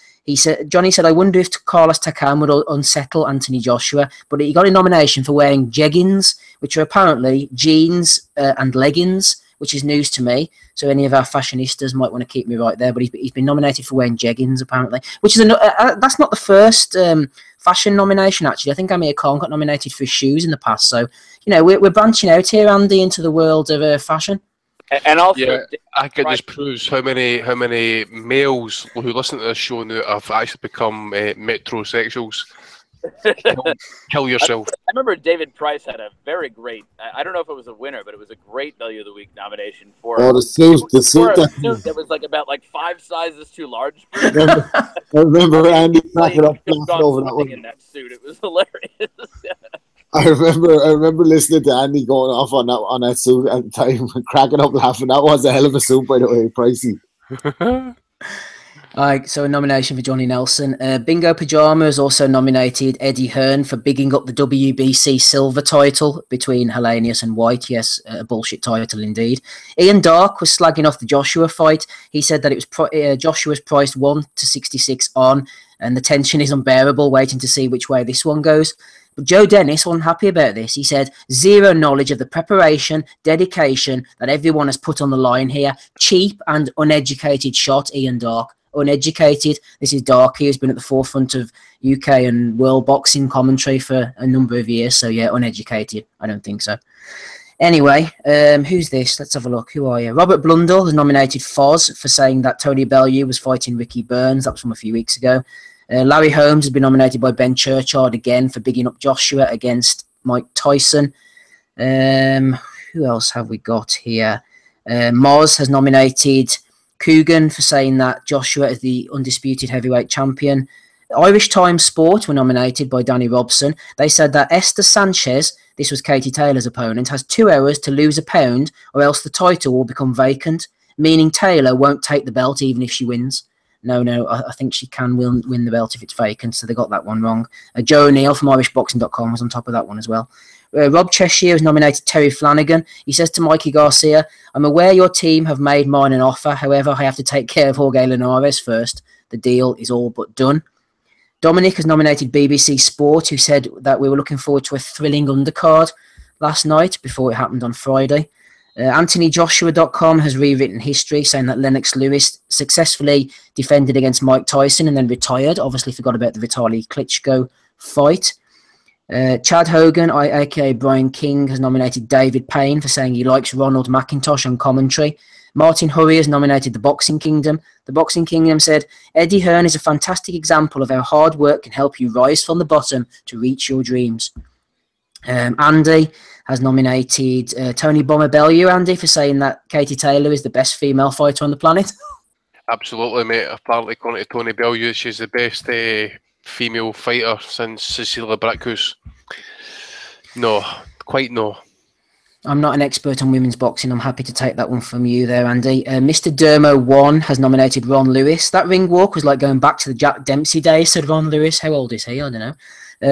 Johnny said, I wonder if Carlos Takam would unsettle Anthony Joshua, but he got a nomination for wearing jeggings, which are apparently jeans and leggings, which is news to me. So any of our fashionistas might want to keep me right there. But he's been nominated for wearing jeggings, apparently, which is that's not the first fashion nomination, actually. I think Amir Khan got nominated for his shoes in the past. So, you know, we're branching out here, Andy, into the world of fashion. And also, Yeah, I think it just proves how many males who listen to this show now have actually become metrosexuals. Kill yourself. I remember David Price had a very great, I don't know if it was a winner, but it was a great Value of the Week nomination for, the suit. The suit. for a suit that was like about 5 sizes too large for him. I remember Andy cracking up laughing over that one. In that suit. It was hilarious. I remember listening to Andy going off on that suit at the time, cracking up laughing. That was a hell of a suit, by the way, Pricey. So a nomination for Johnny Nelson. Bingo Pajama has also nominated Eddie Hearn for bigging up the WBC silver title between Hellenius and White. Yes, a bullshit title indeed. Ian Dark was slagging off the Joshua fight. He said that it was Joshua's priced 1-66 on, and the tension is unbearable, waiting to see which way this one goes. But Joe Dennis wasn't happy about this. He said, zero knowledge of the preparation, dedication that everyone has put on the line here. Cheap and uneducated shot, Ian Dark. Uneducated. This is Darky, who's been at the forefront of UK and world boxing commentary for a number of years. So, yeah, uneducated. I don't think so. Anyway, who's this? Let's have a look. Who are you? Robert Blundell has nominated Foz for saying that Tony Bellew was fighting Ricky Burns. That was from a few weeks ago. Larry Holmes has been nominated by Ben Churchard again for bigging up Joshua against Mike Tyson. Who else have we got here? Moz has nominated Coogan for saying that Joshua is the undisputed heavyweight champion. Irish Times Sport were nominated by Danny Robson. They said that Esther Sanchez, this was Katie Taylor's opponent, has 2 hours to lose a pound or else the title will become vacant, meaning Taylor won't take the belt even if she wins. No, I think she can win the belt if it's vacant, so they got that one wrong. Joe O'Neill from IrishBoxing.com was on top of that one as well. Rob Cheshire has nominated Terry Flanagan. He says to Mikey Garcia, I'm aware your team have made mine an offer. However, I have to take care of Jorge Linares first. The deal is all but done. Dominic has nominated BBC Sport, who said that we were looking forward to a thrilling undercard last night before it happened on Friday. AnthonyJoshua.com has rewritten history, saying that Lennox Lewis successfully defended against Mike Tyson and then retired. Obviously forgot about the Vitaly Klitschko fight. Chad Hogan, aka Brian King, has nominated David Payne for saying he likes Ronald McIntosh on commentary. Martin Hurry has nominated the Boxing Kingdom. The Boxing Kingdom said, Eddie Hearn is a fantastic example of how hard work can help you rise from the bottom to reach your dreams. Andy has nominated Tony Bomber Bellew, Andy, for saying that Katie Taylor is the best female fighter on the planet. Absolutely, mate. Apparently, according to Tony Bellew, she's the best female fighter since Cecilia Brækhus. No, quite no. I'm not an expert on women's boxing. I'm happy to take that one from you there, Andy. Mr. Dermo1 has nominated Ron Lewis. That ring walk was like going back to the Jack Dempsey days, said Ron Lewis. How old is he? I don't know.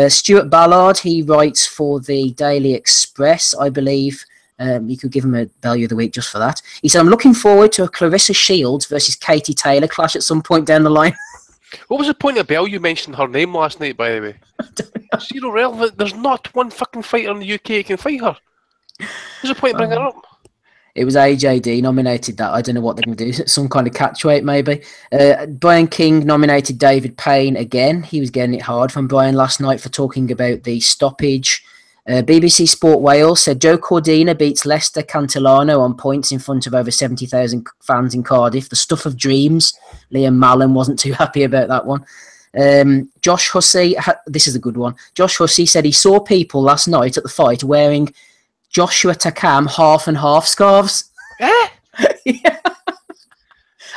Stuart Ballard, he writes for the Daily Express, I believe. You could give him a Value of the Week just for that. He said, I'm looking forward to a Clarissa Shields versus Katie Taylor clash at some point down the line. What was the point of Bellew mentioning her name last night, by the way? Zero relevant. There's not one fucking fighter in the UK who can fight her. What's the point of bringing her up? It was AJD nominated that. I don't know what they're going to do. Some kind of catchweight, maybe. Brian King nominated David Payne again. He was getting it hard from Brian last night for talking about the stoppage. BBC Sport Wales said Joe Cordina beats Lester Cantillano on points in front of over 70,000 fans in Cardiff. The stuff of dreams. Liam Mallon wasn't too happy about that one. Josh Hussey, this is a good one. Josh Hussey said he saw people last night at the fight wearing Joshua Takam half and half scarves. Yeah.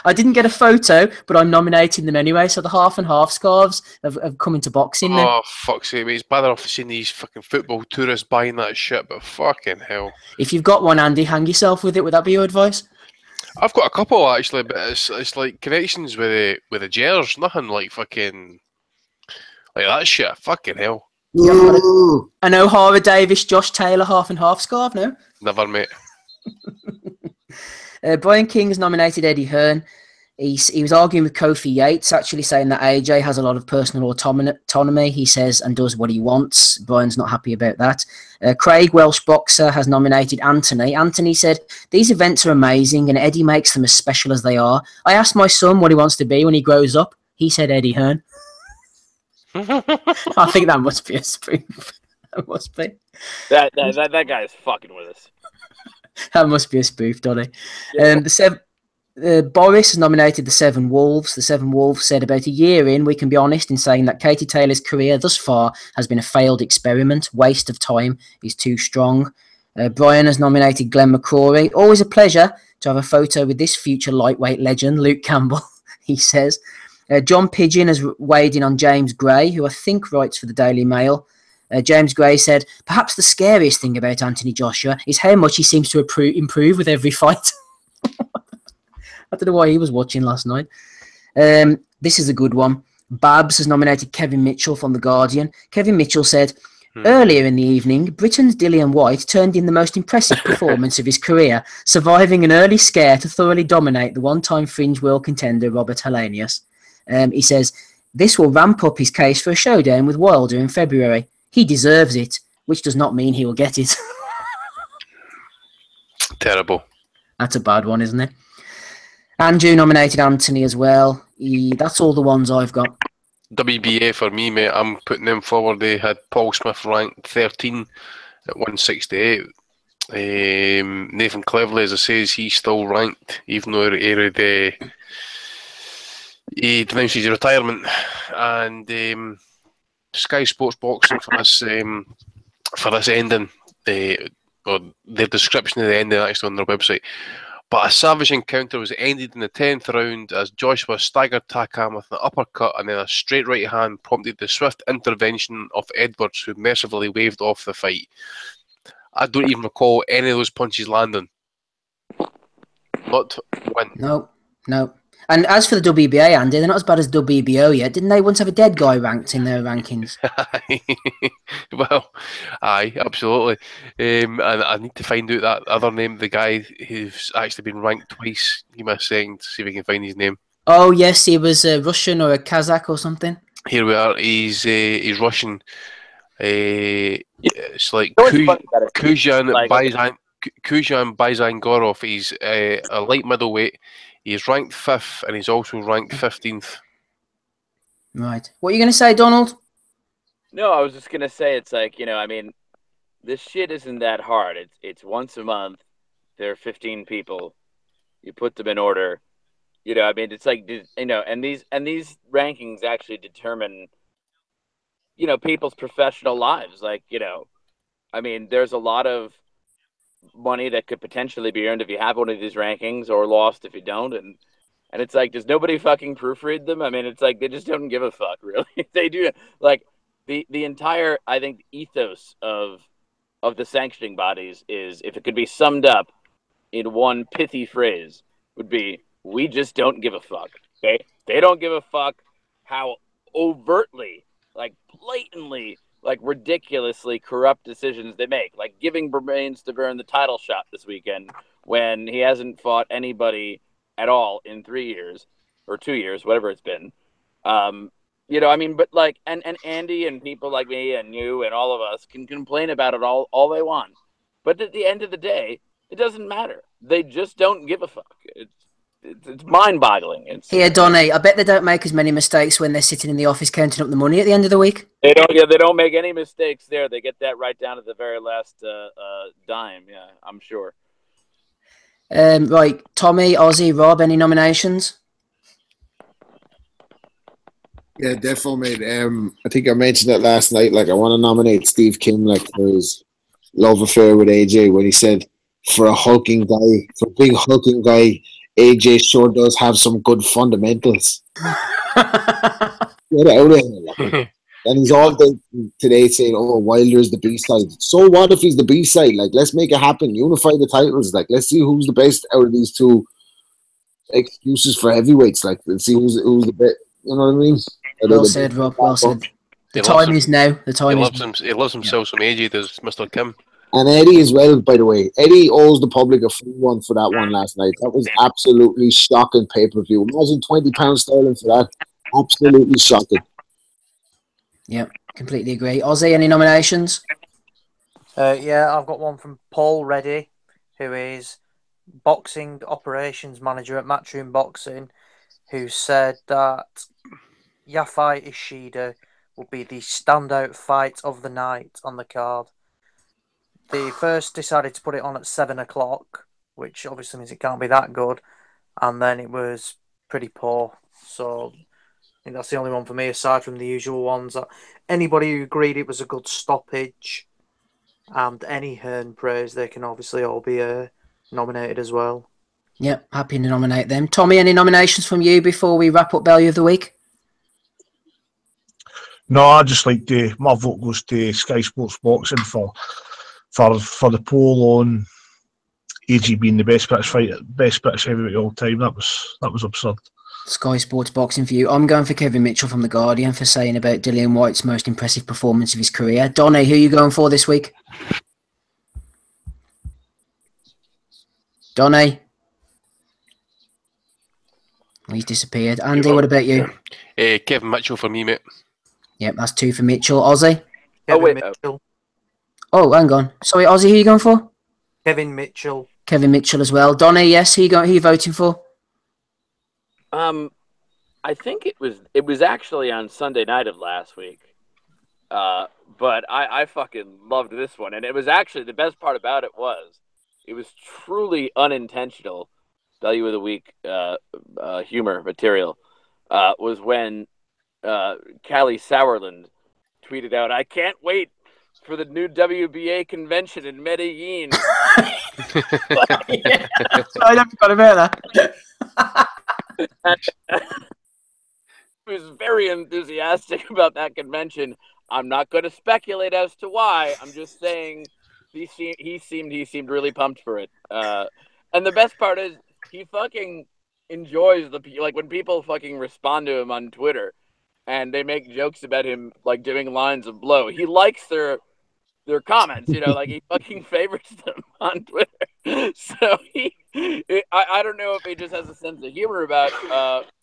I didn't get a photo, but I'm nominating them anyway. So the half and half scarves have come into boxing now. Oh, fuck's sake, mate. It's bad enough seeing these fucking football tourists buying that shit, but fucking hell. If you've got one, Andy, hang yourself with it. Would that be your advice? I've got a couple, actually, but it's like connections with the Gers. Nothing like fucking... like that shit. Fucking hell. An O'Hara Davis, Josh Taylor half and half scarf, no? Never, mate. Brian King has nominated Eddie Hearn. He was arguing with Kofi Yates, actually saying that AJ has a lot of personal autonomy, he says, and does what he wants. Brian's not happy about that. Craig, Welsh boxer, has nominated Anthony. Anthony said, these events are amazing and Eddie makes them as special as they are. I asked my son what he wants to be when he grows up. He said Eddie Hearn. I think that must be a spring. That must be. That guy is fucking with us. That must be a spoof, Donnie. Yeah. Boris has nominated the Seven Wolves. The Seven Wolves said about a year in, we can be honest in saying that Katie Taylor's career thus far has been a failed experiment. Waste of time is too strong. Brian has nominated Glenn McCrory. Always a pleasure to have a photo with this future lightweight legend, Luke Campbell, he says. John Pidgeon has weighed in on James Gray, who I think writes for the Daily Mail. James Gray said, perhaps the scariest thing about Anthony Joshua is how much he seems to improve with every fight. I don't know why he was watching last night. This is a good one. Babs has nominated Kevin Mitchell from The Guardian. Kevin Mitchell said, earlier in the evening, Britain's Dillian White turned in the most impressive performance of his career, surviving an early scare to thoroughly dominate the one-time Fringe World contender Robert Hellenius. He says, this will ramp up his case for a showdown with Wilder in February. He deserves it, which does not mean he will get it. Terrible. That's a bad one, isn't it? Andrew nominated Anthony as well. That's all the ones I've got. WBA for me, mate. I'm putting them forward. They had Paul Smith ranked 13 at 168. Nathan Cleverly, as I say, he's still ranked, even though he denounced his retirement. And Sky Sports Boxing for this ending, or their description of the ending actually on their website. But a savage encounter was ended in the 10th round as Joshua staggered Takam with an uppercut and then a straight right hand prompted the swift intervention of Edwards, who mercifully waved off the fight. I don't even recall any of those punches landing. Not one. No. And as for the WBA, Andy, they're not as bad as WBO yet. Didn't they once have a dead guy ranked in their rankings? Well, aye, absolutely. And I need to find out that other name, the guy who's actually been ranked twice. Give me a second to see if I can find his name. Oh, yes, he was a Russian or a Kazakh or something. Here we are. He's Russian. It's like Kuzhan Byzangorov. He's a light middleweight. He's ranked 5th and he's also ranked 15th. Right. What are you going to say, Donald? No, I was just going to say, it's like, I mean, this shit isn't that hard. It's once a month. There are 15 people. You put them in order. I mean, it's like, and these rankings actually determine, people's professional lives. Like, I mean, there's a lot of money that could potentially be earned if you have one of these rankings, or lost if you don't, and it's like, does nobody fucking proofread them? I mean, it's like they just don't give a fuck, really. They do. Like the entire, I think, ethos of the sanctioning bodies is, if it could be summed up in one pithy phrase, would be, we just don't give a fuck. Okay, they don't give a fuck how overtly, like blatantly, like ridiculously corrupt decisions they make, like giving Stiverne the title shot this weekend when he hasn't fought anybody at all in 3 years or 2 years, whatever it's been. I mean, but like, and Andy and people like me and you and all of us can complain about it all they want, but at the end of the day, it doesn't matter. They just don't give a fuck. It's mind-boggling. Here, Donnie, I bet they don't make as many mistakes when they're sitting in the office counting up the money at the end of the week. They don't. Yeah, they don't make any mistakes there. They get that right down to the very last dime. Yeah, I'm sure. Right, Tommy, Ozzy, Rob, any nominations? Yeah, definitely, mate. I think I mentioned it last night. Like, I want to nominate Steve Kim, like, for his love affair with AJ, when he said, for a big hulking guy, AJ sure does have some good fundamentals. Get out of here. And he's all day today saying, oh, Wilder's the B-side. So what if he's the B-side? Like, let's make it happen. Unify the titles. Like, let's see who's the best out of these two excuses for heavyweights. Like, let's see who's the best. You know what I mean? Well said, Rob. Well said. The time is now. He loves himself some AJ, does Mr. Kim. And Eddie as well, by the way. Eddie owes the public a free one for that one last night. That was absolutely shocking pay-per-view. Imagine £20 sterling for that. Absolutely shocking. Yep, completely agree. Ozzy, any nominations? Yeah, I've got one from Paul Reddy, who is boxing operations manager at Matchroom Boxing, who said that Yafai Ishida will be the standout fight of the night on the card. They first decided to put it on at 7 o'clock, which obviously means it can't be that good. And then it was pretty poor. So I think that's the only one for me, aside from the usual ones. Anybody who agreed it was a good stoppage and any Hearn praise, they can obviously all be nominated as well. Yep, happy to nominate them. Tommy, any nominations from you before we wrap up Value of the Week? No, I just like my vote goes to Sky Sports Boxing for the poll on AG being the best British heavyweight of all time. That was absurd. Sky Sports Boxing for you. I'm going for Kevin Mitchell from The Guardian for saying about Dillian White's most impressive performance of his career. Donnie, who are you going for this week? Donnie? He's disappeared. Andy, what about you? Kevin Mitchell for me, mate. Yep, that's 2 for Mitchell. Ozzy? Kevin Mitchell. Oh, hang on. Sorry, Ozzy, who are you going for? Kevin Mitchell. Kevin Mitchell as well. Donnie, yes, who are you voting for? I think it was actually on Sunday night of last week. But I fucking loved this one. And it was actually, the best part about it was truly unintentional Value of the Week humor material. Was when Callie Sauerland tweeted out, "I can't wait for the new WBA convention in Medellin." Yeah. I never forgot about that. He was very enthusiastic about that convention. I'm not going to speculate as to why. I'm just saying he seemed really pumped for it. And the best part is he fucking enjoys when people fucking respond to him on Twitter and they make jokes about him like doing lines of blow. He likes their comments, like he fucking favorites them on Twitter. So I don't know if he just has a sense of humor about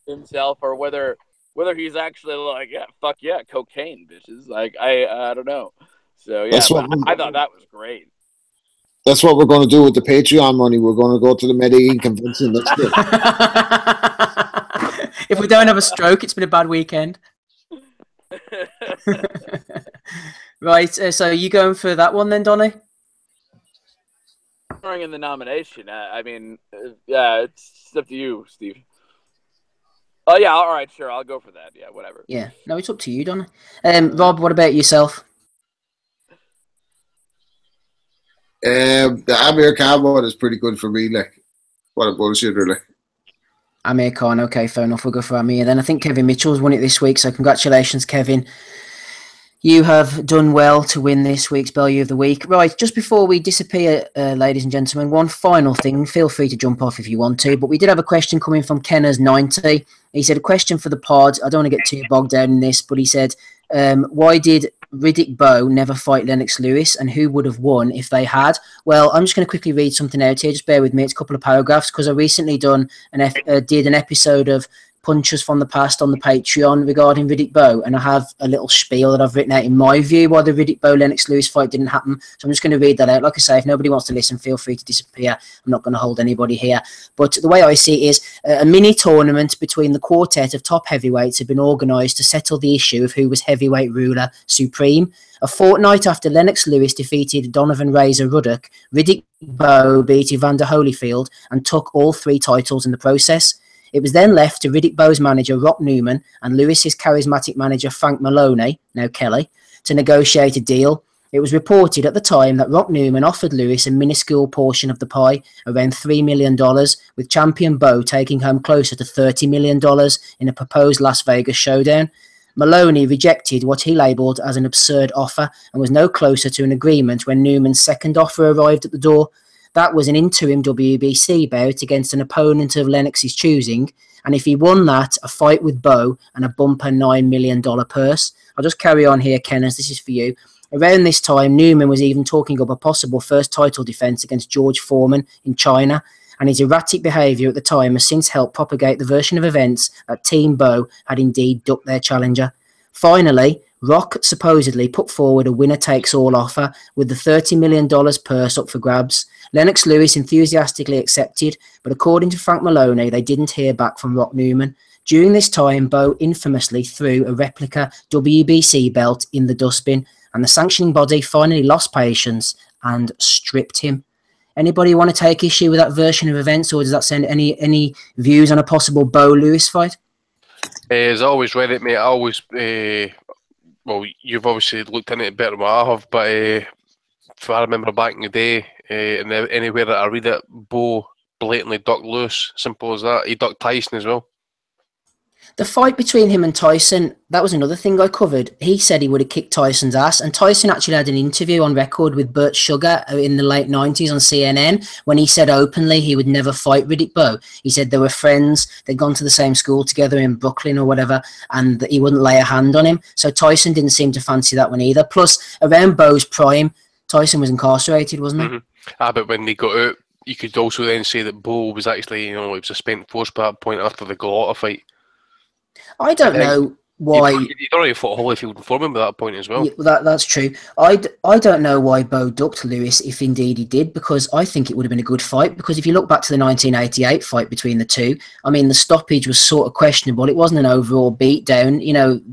himself or whether he's actually like, yeah, fuck yeah, cocaine, bitches. Like I don't know. So yeah, I thought that was great. That's what we're going to do with the Patreon money. We're going to go to the Medellin convention. Let's do it. If we don't have a stroke, it's been a bad weekend. Right, so you going for that one then, Donnie? In the nomination, it's up to you, Steve. Oh yeah, all right, sure, I'll go for that. Yeah, whatever. Yeah, no, it's up to you, Donnie. Rob, what about yourself? The Amir Khan one is pretty good for me. Like, what a bullshitter! Like, Amir Khan, okay, fair enough. We'll go for Amir. Then I think Kevin Mitchell's won it this week, so congratulations, Kevin. You have done well to win this week's Value of the Week. Right, just before we disappear, ladies and gentlemen, one final thing. Feel free to jump off if you want to, but we did have a question coming from Kenners90. He said, a question for the pod. I don't want to get too bogged down in this, but he said, why did Riddick Bowe never fight Lennox Lewis, and who would have won if they had? Well, I'm just going to quickly read something out here. Just bear with me. It's a couple of paragraphs because I recently did an episode of Punches from the Past on the Patreon regarding Riddick Bowe, and I have a little spiel that I've written out in my view why the Riddick Bowe Lennox Lewis fight didn't happen. So I'm just going to read that out. Like I say, if nobody wants to listen, feel free to disappear. I'm not going to hold anybody here. But the way I see it is a mini tournament between the quartet of top heavyweights had been organised to settle the issue of who was heavyweight ruler supreme. A fortnight after Lennox Lewis defeated Donovan Razor Ruddock, Riddick Bowe beat Evander Holyfield and took all 3 titles in the process. It was then left to Riddick Bowe's manager, Rock Newman, and Lewis's charismatic manager, Frank Maloney, now Kelly, to negotiate a deal. It was reported at the time that Rock Newman offered Lewis a minuscule portion of the pie, around $3 million, with champion Bowe taking home closer to $30 million in a proposed Las Vegas showdown. Maloney rejected what he labelled as an absurd offer and was no closer to an agreement when Newman's second offer arrived at the door. That was an interim WBC bout against an opponent of Lennox's choosing, and if he won that, a fight with Bowe and a bumper $9 million purse. I'll just carry on here, Kenners, this is for you. Around this time, Newman was even talking up a possible first title defence against George Foreman in China, and his erratic behaviour at the time has since helped propagate the version of events that Team Bowe had indeed ducked their challenger. Finally, Rock supposedly put forward a winner-takes-all offer with the $30 million purse up for grabs. Lennox Lewis enthusiastically accepted, but according to Frank Maloney, they didn't hear back from Rock Newman. During this time, Bowe infamously threw a replica WBC belt in the dustbin, and the sanctioning body finally lost patience and stripped him. Anybody want to take issue with that version of events, or does that send any views on a possible Bowe Lewis fight? As I always read it, mate, I always well, you've obviously looked into it better than I have, but if I remember back in the day, and anywhere that I read it, Bowe blatantly ducked Lewis. Simple as that. He ducked Tyson as well. The fight between him and Tyson, that was another thing I covered. He said he would have kicked Tyson's ass, and Tyson actually had an interview on record with Bert Sugar in the late 90s on CNN when he said openly he would never fight Riddick Bowe. He said they were friends, they'd gone to the same school together in Brooklyn or whatever, and that he wouldn't lay a hand on him. So Tyson didn't seem to fancy that one either. Plus, around Bowe's prime, Tyson was incarcerated, wasn't he? Mm-hmm. But when they got out, you could also then say that Bowe was actually, he was a spent force by that point after the Galata fight. I don't know why. He'd already fought Holyfield and Foreman by that point as well. Yeah, that's true. I don't know why Bowe ducked Lewis, if indeed he did, because I think it would have been a good fight. Because if you look back to the 1988 fight between the two, I mean, the stoppage was sort of questionable. It wasn't an overall beatdown.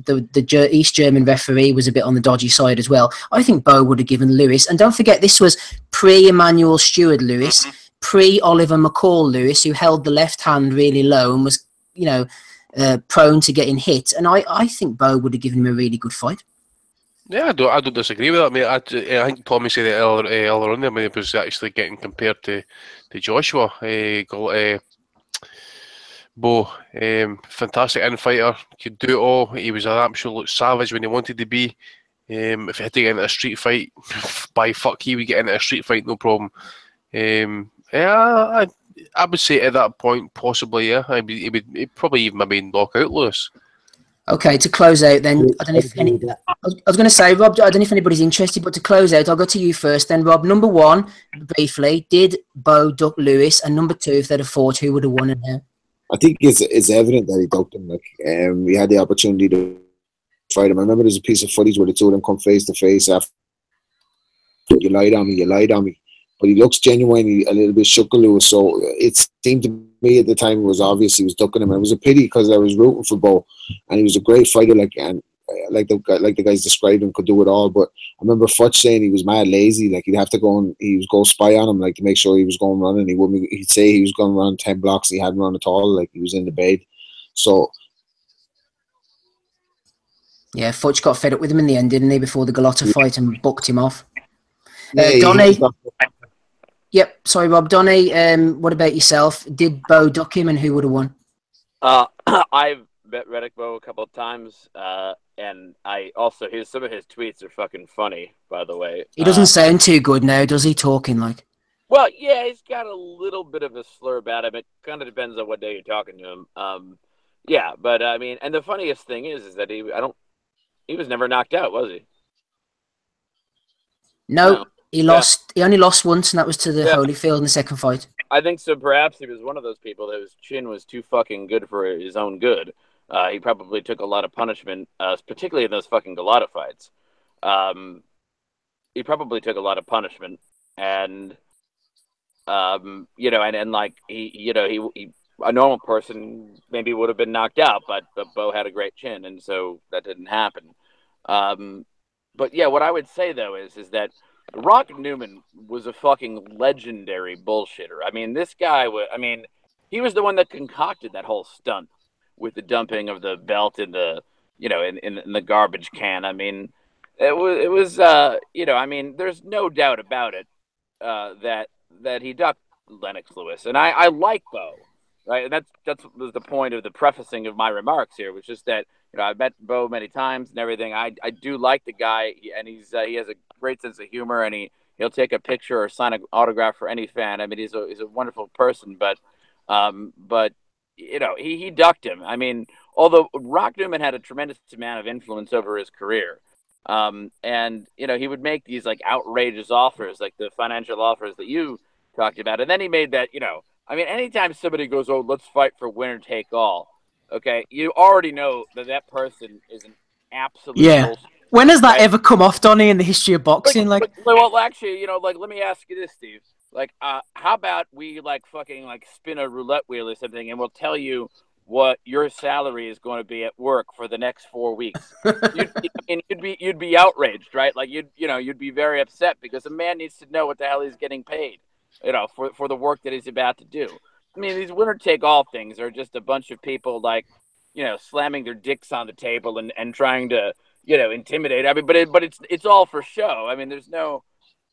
The East German referee was a bit on the dodgy side as well. I think Bowe would have given Lewis, and don't forget, this was pre-Emmanuel Stewart Lewis, pre-Oliver McCall Lewis, who held the left hand really low and was, prone to getting hit, and I think Bowe would have given him a really good fight. Yeah, I don't disagree with that, mate. I think Tommy said it earlier on there when he was actually getting compared to Joshua. Bowe, fantastic infighter, could do it all. He was an absolute savage when he wanted to be. If he had to get into a street fight, by fuck, he would get into a street fight, no problem. I would say at that point, possibly, yeah. He'd probably even maybe knock out Lewis. Okay, to close out then, I don't know if I was going to say, Rob, I don't know if anybody's interested, but to close out, I'll go to you first then, Rob. Number one, briefly, did Bowe duck Lewis? And number two, if they'd have fought, who would have won and how? I think it's evident that he ducked him. We had the opportunity to fight him. I remember there's a piece of footage where the two of them come face to face after, you lied on me. But he looks genuinely a little bit shook of Lewis, so it seemed to me at the time it was obvious he was ducking him. And it was a pity because I was rooting for Bowe, and he was a great fighter, like the guys described him, could do it all. But I remember Futch saying he was mad lazy, like he'd have to go and he was go spy on him, like to make sure he was going running. He'd say he was going to run 10 blocks, and he hadn't run at all, like he was in the bed. So yeah, Futch got fed up with him in the end, didn't he, before the Galata fight, and booked him off. Yeah, Donnie. Yep, sorry, Rob. Donnie, what about yourself? Did Bowe duck him, and who would have won? I've met Riddick Bowe a couple of times, and I also some of his tweets are fucking funny, by the way. He doesn't sound too good now, does he? Talking like. Well, yeah, he's got a little bit of a slur about him. It kind of depends on what day you're talking to him. Yeah, but I mean, and the funniest thing is that he was never knocked out, was he? No. He lost. He only lost once, and that was to the Holyfield in the second fight. I think so. Perhaps he was one of those people whose chin was too fucking good for his own good. He probably took a lot of punishment, particularly in those fucking Galata fights. He probably took a lot of punishment, and and like he a normal person maybe would have been knocked out, but Bowe had a great chin, and so that didn't happen. But yeah, what I would say though is that Rock Newman was a fucking legendary bullshitter. I mean, this guy he was the one that concocted that whole stunt with the dumping of the belt in the, in the garbage can. I mean, it was there's no doubt about it, that he ducked Lennox Lewis. And I like Bowe, right? And that was the point of the prefacing of my remarks here, which is that, I've met Bowe many times and everything. I do like the guy, and he has a great sense of humor, and he'll take a picture or sign an autograph for any fan. I mean, he's a wonderful person, but he ducked him. I mean, although Rock Newman had a tremendous amount of influence over his career, and he would make these like outrageous offers, like the financial offers that you talked about, and then he made that. Anytime somebody goes, "Oh, let's fight for winner take all." Okay, you already know that person is an absolute bullshit. When has that ever come off, Donnie, in the history of boxing? Well, actually, let me ask you this, Steve. How about we fucking spin a roulette wheel or something, and we'll tell you what your salary is going to be at work for the next 4 weeks. You'd be outraged, right? Like you'd be very upset because a man needs to know what the hell he's getting paid, for the work that he's about to do. I mean, these winner take all things are just a bunch of people like, slamming their dicks on the table and trying to, intimidate. I mean, but it's all for show. I mean, there's no,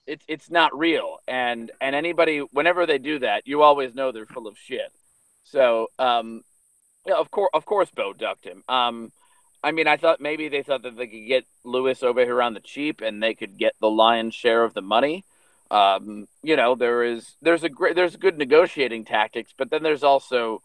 it's not real. And anybody, whenever they do that, you always know they're full of shit. So, of course, Bowe ducked him. I mean, I thought maybe they thought that they could get Lewis over here on the cheap and they could get the lion's share of the money. There's good negotiating tactics, but then there's also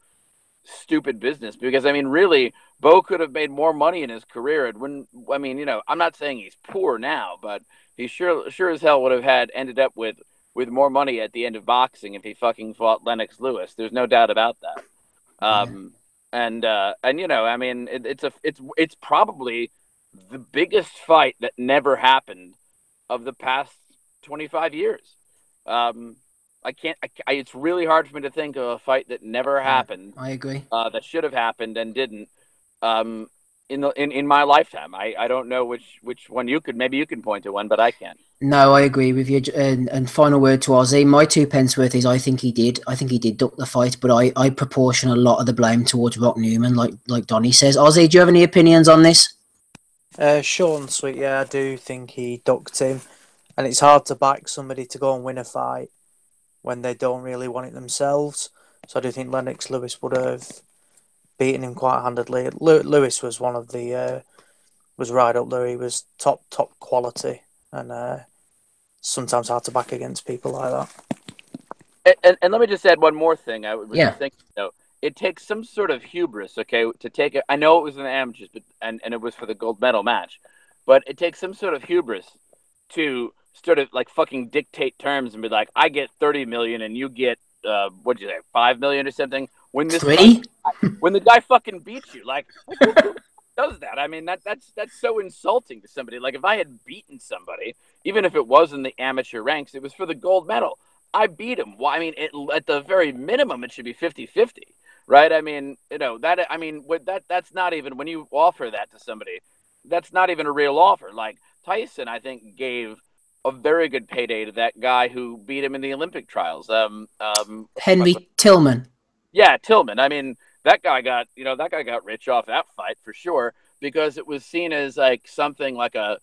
stupid business because, I mean, really, Bowe could have made more money in his career. And I'm not saying he's poor now, but he sure as hell would have ended up with more money at the end of boxing if he fucking fought Lennox Lewis. There's no doubt about that. I mean, it's probably the biggest fight that never happened of the past 25 years. It's really hard for me to think of a fight that never happened. I agree. That should have happened and didn't. In my lifetime, I don't know which one maybe you can point to one, but I can't. No, I agree with you. And final word to Ozzy. My 2 pence worth is I think he did duck the fight, but I proportion a lot of the blame towards Rock Newman, like Donnie says. Ozzy, do you have any opinions on this? Short and sweet, yeah, I do think he ducked him. And it's hard to back somebody to go and win a fight when they don't really want it themselves. So I do think Lennox Lewis would have beaten him quite handedly. Lewis was one of the was right up there. He was top quality, and sometimes hard to back against people like that. And let me just add one more thing. I was thinking, it takes some sort of hubris, okay, to take it. I know it was in the amateurs, but and it was for the gold medal match, but it takes some sort of hubris to sort of like fucking dictate terms and be like, I get 30 million and you get what'd you say, 5 million or something. When the guy fucking beats you, like, who does that? I mean, that's so insulting to somebody. Like, if I had beaten somebody, even if it was in the amateur ranks, it was for the gold medal. I beat him. Well, I mean, at the very minimum, it should be 50-50, right? I mean, that's not even, when you offer that to somebody, that's not even a real offer. Like, Tyson, I think, gave a very good payday to that guy who beat him in the Olympic trials. Henry Tillman. Yeah, Tillman. I mean, that guy got rich off that fight for sure, because it was seen as like something like a,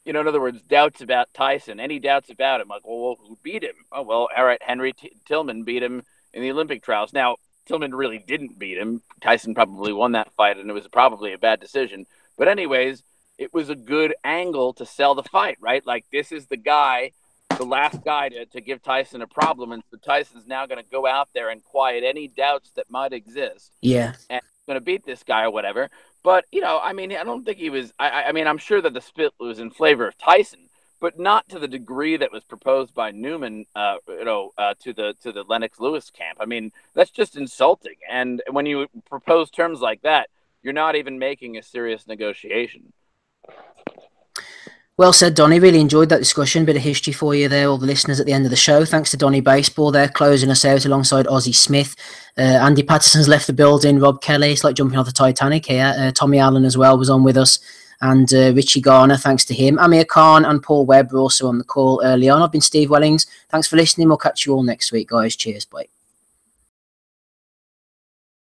in other words, doubts about Tyson. Any doubts about him? Like, well, who beat him? Oh, well, all right, Henry Tillman beat him in the Olympic trials. Now, Tillman really didn't beat him. Tyson probably won that fight, and it was probably a bad decision. But anyways, it was a good angle to sell the fight, right? Like, this is the guy, the last guy to give Tyson a problem, and so Tyson's now going to go out there and quiet any doubts that might exist. Yeah. And going to beat this guy or whatever. But, I mean, I don't think he was, I mean, I'm sure that the split was in favor of Tyson, but not to the degree that was proposed by Newman, to the Lennox Lewis camp. I mean, that's just insulting. And when you propose terms like that, you're not even making a serious negotiation. Well said, Donnie. Really enjoyed that discussion. Bit of history for you there, all the listeners at the end of the show. Thanks to Donnie Baseball there, closing us out alongside Ozzy Smith. Andy Patterson's left the building. Rob Kelly, it's like jumping off the Titanic here. Tommy Allen as well was on with us. And Richie Garner, thanks to him. Amir Khan and Paul Webb were also on the call early on. I've been Steve Wellings. Thanks for listening. We'll catch you all next week, guys. Cheers. Bye.